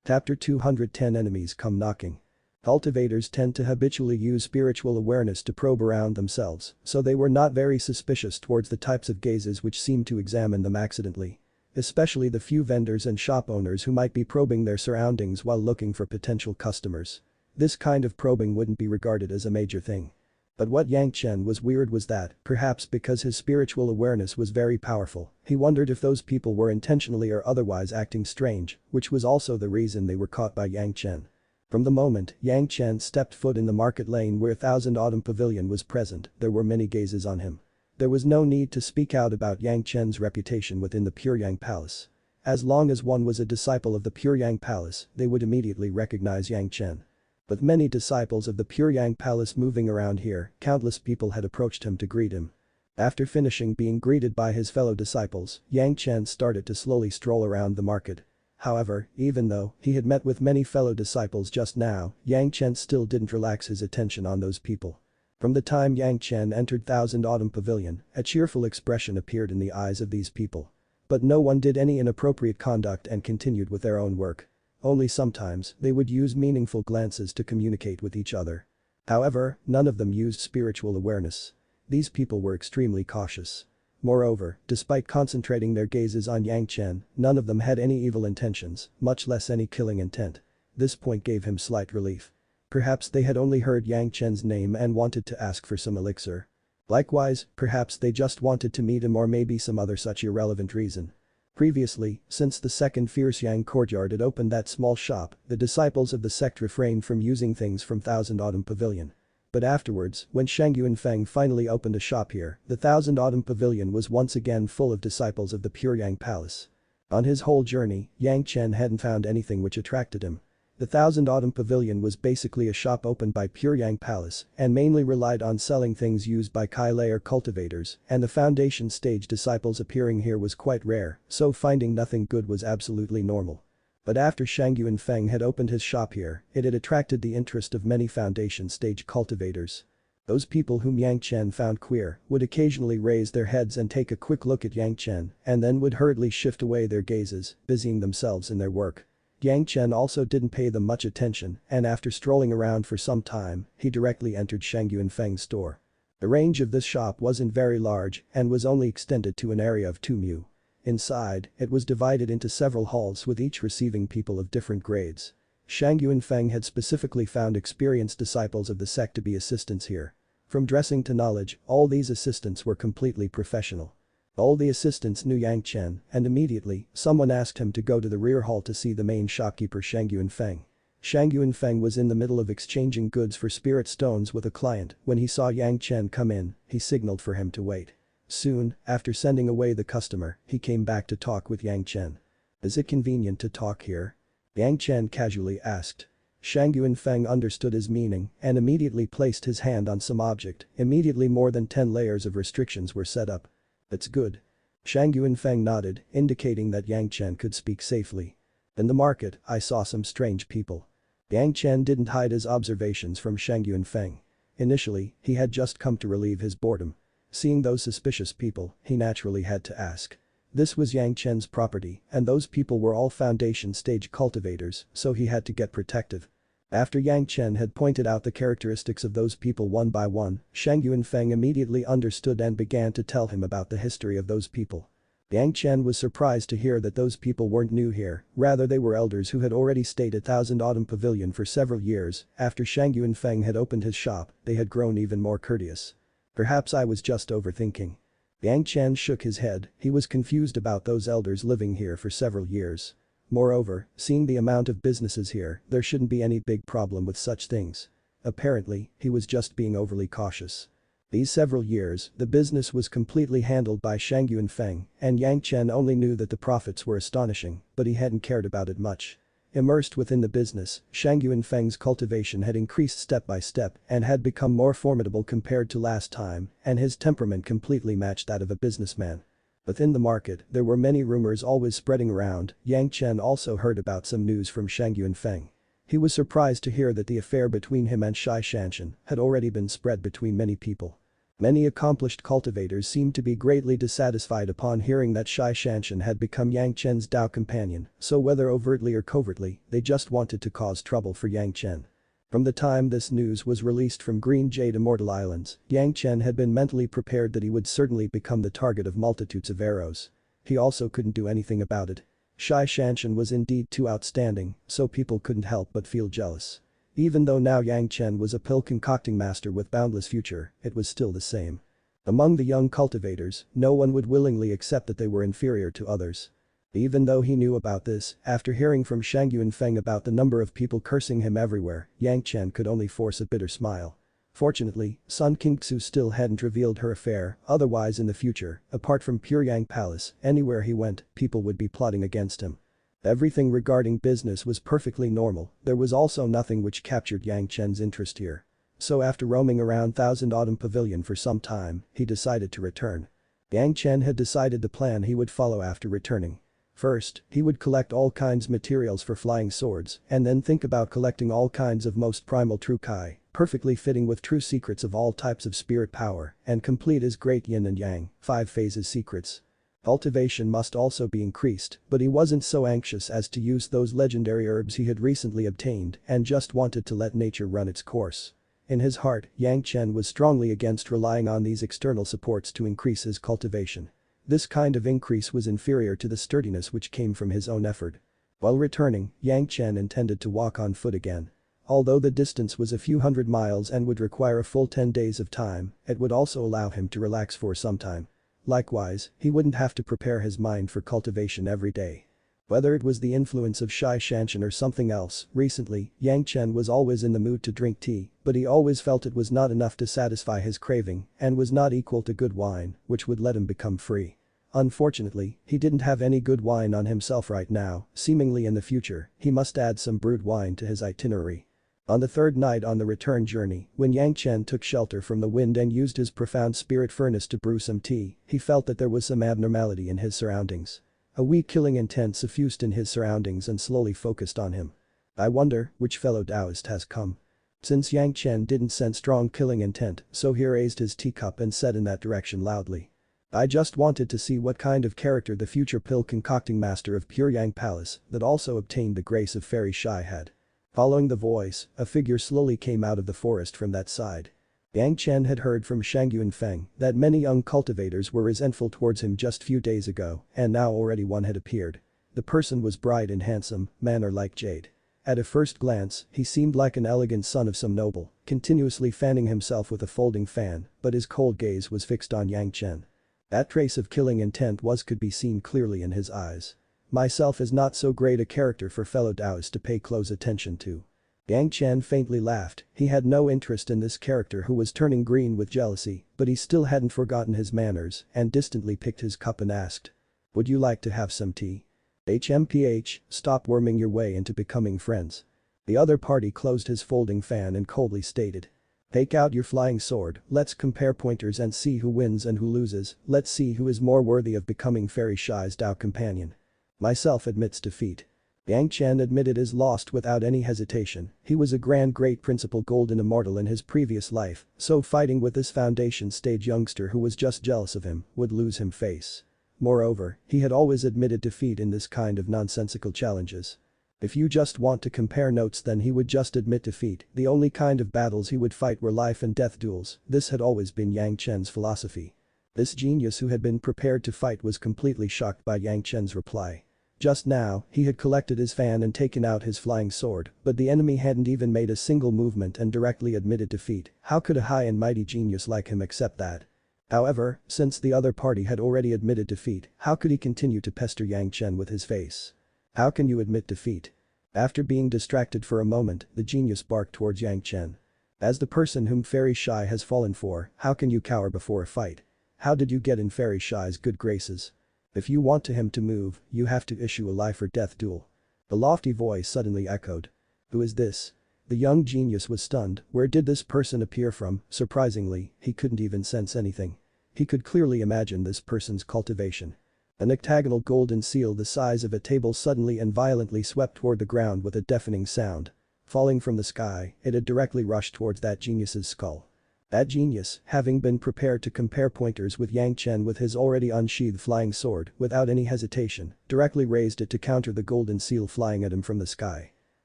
Chapter 210 Enemies Come Knocking. Cultivators tend to habitually use spiritual awareness to probe around themselves, so they were not very suspicious towards the types of gazes which seemed to examine them accidentally. Especially the few vendors and shop owners who might be probing their surroundings while looking for potential customers. This kind of probing wouldn't be regarded as a major thing. But what Yang Chen was weird was that, perhaps because his spiritual awareness was very powerful, he wondered if those people were intentionally or otherwise acting strange, which was also the reason they were caught by Yang Chen. From the moment Yang Chen stepped foot in the market lane where Thousand Autumn Pavilion was present, there were many gazes on him. There was no need to speak out about Yang Chen's reputation within the Pyongyang Palace. As long as one was a disciple of the Pyongyang Palace, they would immediately recognize Yang Chen. With many disciples of the Pyongyang Palace moving around here, countless people had approached him to greet him. After finishing being greeted by his fellow disciples, Yang Chen started to slowly stroll around the market. However, even though he had met with many fellow disciples just now, Yang Chen still didn't relax his attention on those people. From the time Yang Chen entered Thousand Autumn Pavilion, a cheerful expression appeared in the eyes of these people. But no one did any inappropriate conduct and continued with their own work. Only sometimes, they would use meaningful glances to communicate with each other. However, none of them used spiritual awareness. These people were extremely cautious. Moreover, despite concentrating their gazes on Yang Chen, none of them had any evil intentions, much less any killing intent. This point gave him slight relief. Perhaps they had only heard Yang Chen's name and wanted to ask for some elixir. Likewise, perhaps they just wanted to meet him or maybe some other such irrelevant reason. Previously, since the second Fierce Yang courtyard had opened that small shop, the disciples of the sect refrained from using things from Thousand Autumn Pavilion. But afterwards, when Shang Yunfeng finally opened a shop here, the Thousand Autumn Pavilion was once again full of disciples of the Pyongyang Palace. On his whole journey, Yang Chen hadn't found anything which attracted him. The Thousand Autumn Pavilion was basically a shop opened by Pyongyang Palace and mainly relied on selling things used by Kai-layer cultivators, and the foundation stage disciples appearing here was quite rare, so finding nothing good was absolutely normal. But after Shang Yunfeng had opened his shop here, it had attracted the interest of many foundation stage cultivators. Those people whom Yang Chen found queer would occasionally raise their heads and take a quick look at Yang Chen and then would hurriedly shift away their gazes, busying themselves in their work. Yang Chen also didn't pay them much attention and after strolling around for some time, he directly entered Shang Yunfeng's store. The range of this shop wasn't very large and was only extended to an area of 2 mu. Inside, it was divided into several halls with each receiving people of different grades. Shang Yunfeng had specifically found experienced disciples of the sect to be assistants here. From dressing to knowledge, all these assistants were completely professional. All the assistants knew Yang Chen, and immediately, someone asked him to go to the rear hall to see the main shopkeeper Shang Yunfeng. Shang Yunfeng was in the middle of exchanging goods for spirit stones with a client. When he saw Yang Chen come in, he signaled for him to wait. Soon, after sending away the customer, he came back to talk with Yang Chen. "Is it convenient to talk here?" Yang Chen casually asked. Shang Yunfeng understood his meaning and immediately placed his hand on some object. Immediately more than 10 layers of restrictions were set up. "It's good." Shang Yunfeng nodded, indicating that Yang Chen could speak safely. "In the market, I saw some strange people." Yang Chen didn't hide his observations from Shang Yunfeng. Initially, he had just come to relieve his boredom. Seeing those suspicious people, he naturally had to ask. This was Yang Chen's property, and those people were all foundation stage cultivators, so he had to get protective. After Yang Chen had pointed out the characteristics of those people one by one, Shang Yuanfeng immediately understood and began to tell him about the history of those people. Yang Chen was surprised to hear that those people weren't new here, rather they were elders who had already stayed at Thousand Autumn Pavilion for several years. After Shang Yuanfeng had opened his shop, they had grown even more courteous. Perhaps I was just overthinking. Yang Chen shook his head, he was confused about those elders living here for several years. Moreover, seeing the amount of businesses here, there shouldn't be any big problem with such things. Apparently, he was just being overly cautious. These several years, the business was completely handled by Shang Yuanfeng, and Yang Chen only knew that the profits were astonishing, but he hadn't cared about it much. Immersed within the business, Shang Yuanfeng's cultivation had increased step by step and had become more formidable compared to last time, and his temperament completely matched that of a businessman. Within the market, there were many rumors always spreading around. Yang Chen also heard about some news from Shang Yuanfeng. He was surprised to hear that the affair between him and Zhanxian had already been spread between many people. Many accomplished cultivators seemed to be greatly dissatisfied upon hearing that Zhanxian had become Yang Chen's Dao companion, so whether overtly or covertly, they just wanted to cause trouble for Yang Chen. From the time this news was released from Green Jade Immortal Islands, Yang Chen had been mentally prepared that he would certainly become the target of multitudes of arrows. He also couldn't do anything about it. Zhanxian was indeed too outstanding, so people couldn't help but feel jealous. Even though now Yang Chen was a pill-concocting master with boundless future, it was still the same. Among the young cultivators, no one would willingly accept that they were inferior to others. Even though he knew about this, after hearing from Shang Yuanfeng about the number of people cursing him everywhere, Yang Chen could only force a bitter smile. Fortunately, Sun Qingxu still hadn't revealed her affair, otherwise in the future, apart from Puryang Palace, anywhere he went, people would be plotting against him. Everything regarding business was perfectly normal, there was also nothing which captured Yang Chen's interest here. So after roaming around Thousand Autumn Pavilion for some time, he decided to return. Yang Chen had decided the plan he would follow after returning. First, he would collect all kinds materials for flying swords, and then think about collecting all kinds of most primal true kai, perfectly fitting with true secrets of all types of spirit power, and complete his great yin and yang, 5 phases secrets. Cultivation must also be increased, but he wasn't so anxious as to use those legendary herbs he had recently obtained and just wanted to let nature run its course. In his heart, Yang Chen was strongly against relying on these external supports to increase his cultivation. This kind of increase was inferior to the sturdiness which came from his own effort. While returning, Yang Chen intended to walk on foot again. Although the distance was a few hundred miles and would require a full 10 days of time, it would also allow him to relax for some time. Likewise, he wouldn't have to prepare his mind for cultivation every day. Whether it was the influence of Zhanxian or something else, recently, Yang Chen was always in the mood to drink tea, but he always felt it was not enough to satisfy his craving and was not equal to good wine, which would let him become free. Unfortunately, he didn't have any good wine on himself right now, seemingly in the future, he must add some brewed wine to his itinerary. On the third night on the return journey, when Yang Chen took shelter from the wind and used his profound spirit furnace to brew some tea, he felt that there was some abnormality in his surroundings. A weak killing intent suffused in his surroundings and slowly focused on him. I wonder which fellow Taoist has come. Since Yang Chen didn't sense strong killing intent, so he raised his teacup and said in that direction loudly. I just wanted to see what kind of character the future pill-concocting master of Puryang Palace that also obtained the grace of Fairy Shai had. Following the voice, a figure slowly came out of the forest from that side. Yang Chen had heard from Shang Yuanfeng that many young cultivators were resentful towards him just few days ago, and now already one had appeared. The person was bright and handsome, manner like jade. At a first glance, he seemed like an elegant son of some noble, continuously fanning himself with a folding fan, but his cold gaze was fixed on Yang Chen. That trace of killing intent could be seen clearly in his eyes. Myself is not so great a character for fellow Taoists to pay close attention to. Yang Chen faintly laughed, he had no interest in this character who was turning green with jealousy, but he still hadn't forgotten his manners and distantly picked his cup and asked. Would you like to have some tea? HMPH, stop worming your way into becoming friends. The other party closed his folding fan and coldly stated. Take out your flying sword, let's compare pointers and see who wins and who loses, let's see who is more worthy of becoming Fairy Shai's Dao companion. Myself admits defeat. Yang Chen admitted his loss without any hesitation, he was a Great Principle Golden Immortal in his previous life, so fighting with this foundation stage youngster who was just jealous of him would lose him face. Moreover, he had always admitted defeat in this kind of nonsensical challenges. If you just want to compare notes, then he would just admit defeat. The only kind of battles he would fight were life and death duels. This had always been Yang Chen's philosophy. This genius who had been prepared to fight was completely shocked by Yang Chen's reply. Just now, he had collected his fan and taken out his flying sword, but the enemy hadn't even made a single movement and directly admitted defeat. How could a high and mighty genius like him accept that? However, since the other party had already admitted defeat, how could he continue to pester Yang Chen with his face? How can you admit defeat? After being distracted for a moment, the genius barked towards Yang Chen. As the person whom Fairy Shy has fallen for, how can you cower before a fight? How did you get in Fairy Shy's good graces? If you want him to move, you have to issue a life or death duel. The lofty voice suddenly echoed. Who is this? The young genius was stunned. Where did this person appear from? Surprisingly, he couldn't even sense anything. He could clearly imagine this person's cultivation. An octagonal golden seal the size of a table suddenly and violently swept toward the ground with a deafening sound. Falling from the sky, it had directly rushed towards that genius's skull. That genius, having been prepared to compare pointers with Yang Chen with his already unsheathed flying sword, without any hesitation, directly raised it to counter the golden seal flying at him from the sky.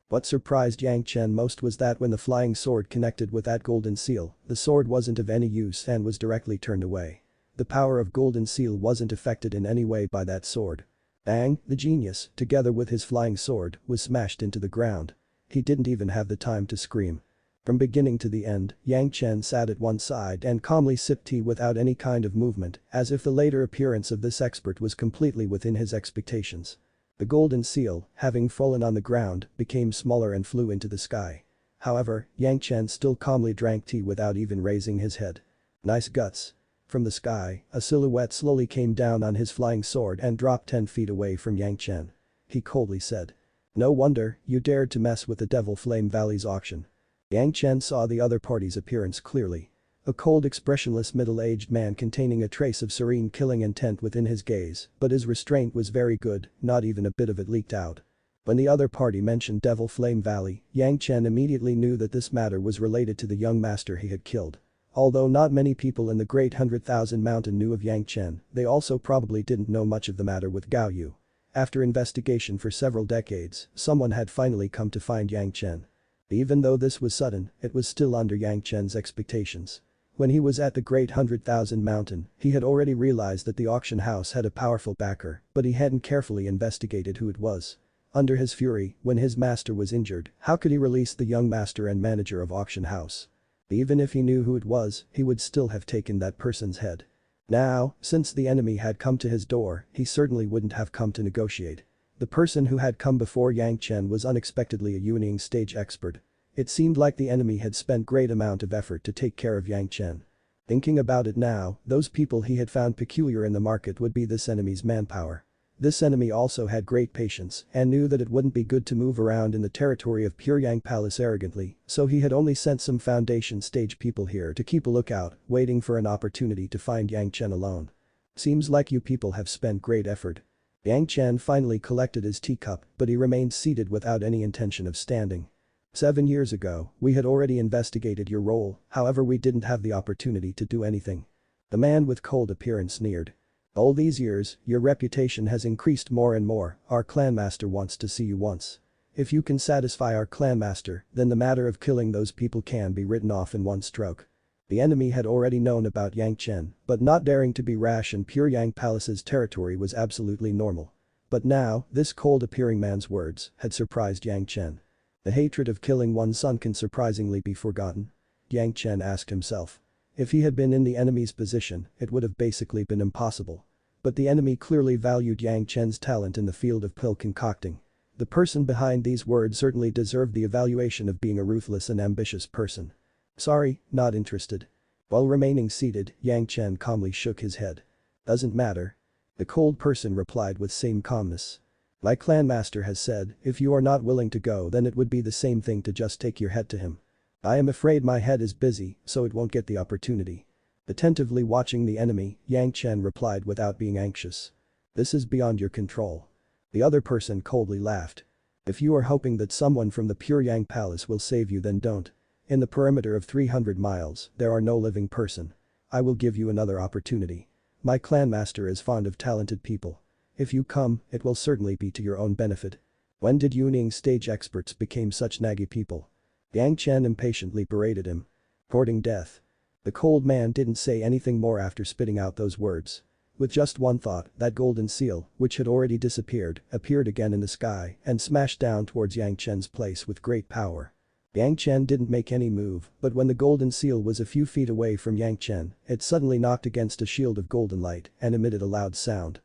What surprised Yang Chen most was that when the flying sword connected with that golden seal, the sword wasn't of any use and was directly turned away. The power of golden seal wasn't affected in any way by that sword. Bang, the genius, together with his flying sword, was smashed into the ground. He didn't even have the time to scream. From beginning to the end, Yang Chen sat at one side and calmly sipped tea without any kind of movement, as if the later appearance of this expert was completely within his expectations. The golden seal, having fallen on the ground, became smaller and flew into the sky. However, Yang Chen still calmly drank tea without even raising his head. Nice guts. From the sky, a silhouette slowly came down on his flying sword and dropped 10 feet away from Yang Chen. He coldly said. No wonder you dared to mess with the Devil Flame Valley's auction. Yang Chen saw the other party's appearance clearly. A cold expressionless middle-aged man containing a trace of serene killing intent within his gaze, but his restraint was very good, not even a bit of it leaked out. When the other party mentioned Devil Flame Valley, Yang Chen immediately knew that this matter was related to the young master he had killed. Although not many people in the Great 100,000 Mountain knew of Yang Chen, they also probably didn't know much of the matter with Gao Yu. After investigation for several decades, someone had finally come to find Yang Chen. Even though this was sudden, it was still under Yang Chen's expectations. When he was at the Great 100,000 Mountain, he had already realized that the auction house had a powerful backer, but he hadn't carefully investigated who it was. Under his fury, when his master was injured, how could he release the young master and manager of auction house? Even if he knew who it was, he would still have taken that person's head. Now, since the enemy had come to his door, he certainly wouldn't have come to negotiate. The person who had come before Yang Chen was unexpectedly a Yuning stage expert. It seemed like the enemy had spent great amount of effort to take care of Yang Chen. Thinking about it now, those people he had found peculiar in the market would be this enemy's manpower. This enemy also had great patience and knew that it wouldn't be good to move around in the territory of Pyongyang Palace arrogantly, so he had only sent some foundation stage people here to keep a lookout, waiting for an opportunity to find Yang Chen alone. Seems like you people have spent great effort. Yang Chen finally collected his teacup, but he remained seated without any intention of standing. 7 years ago, we had already investigated your role, however we didn't have the opportunity to do anything. The man with cold appearance sneered. All these years, your reputation has increased more and more, our clanmaster wants to see you once. If you can satisfy our clanmaster, then the matter of killing those people can be written off in one stroke. The enemy had already known about Yang Chen, but not daring to be rash in Pyongyang Palace's territory was absolutely normal. But now, this cold-appearing man's words had surprised Yang Chen. The hatred of killing one's son can surprisingly be forgotten? Yang Chen asked himself. If he had been in the enemy's position, it would have basically been impossible. But the enemy clearly valued Yang Chen's talent in the field of pill concocting. The person behind these words certainly deserved the evaluation of being a ruthless and ambitious person. Sorry, not interested. While remaining seated, Yang Chen calmly shook his head. Doesn't matter. The cold person replied with same calmness. My clanmaster has said, if you are not willing to go then it would be the same thing to just take your head to him. I am afraid my head is busy, so it won't get the opportunity. Attentively watching the enemy, Yang Chen replied without being anxious. This is beyond your control. The other person coldly laughed. If you are hoping that someone from the Pyongyang Palace will save you then don't. In the perimeter of 300 miles, there are no living person. I will give you another opportunity. My clanmaster is fond of talented people. If you come, it will certainly be to your own benefit. When did Yuning stage experts become such naggy people? Yang Chen impatiently berated him. Courting death. The cold man didn't say anything more after spitting out those words. With just one thought, that golden seal, which had already disappeared, appeared again in the sky and smashed down towards Yang Chen's place with great power. Yang Chen didn't make any move, but when the golden seal was a few feet away from Yang Chen, it suddenly knocked against a shield of golden light and emitted a loud sound.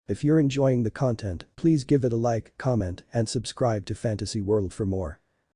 If you're enjoying the content, please give it a like, comment, and subscribe to Fantasy World for more.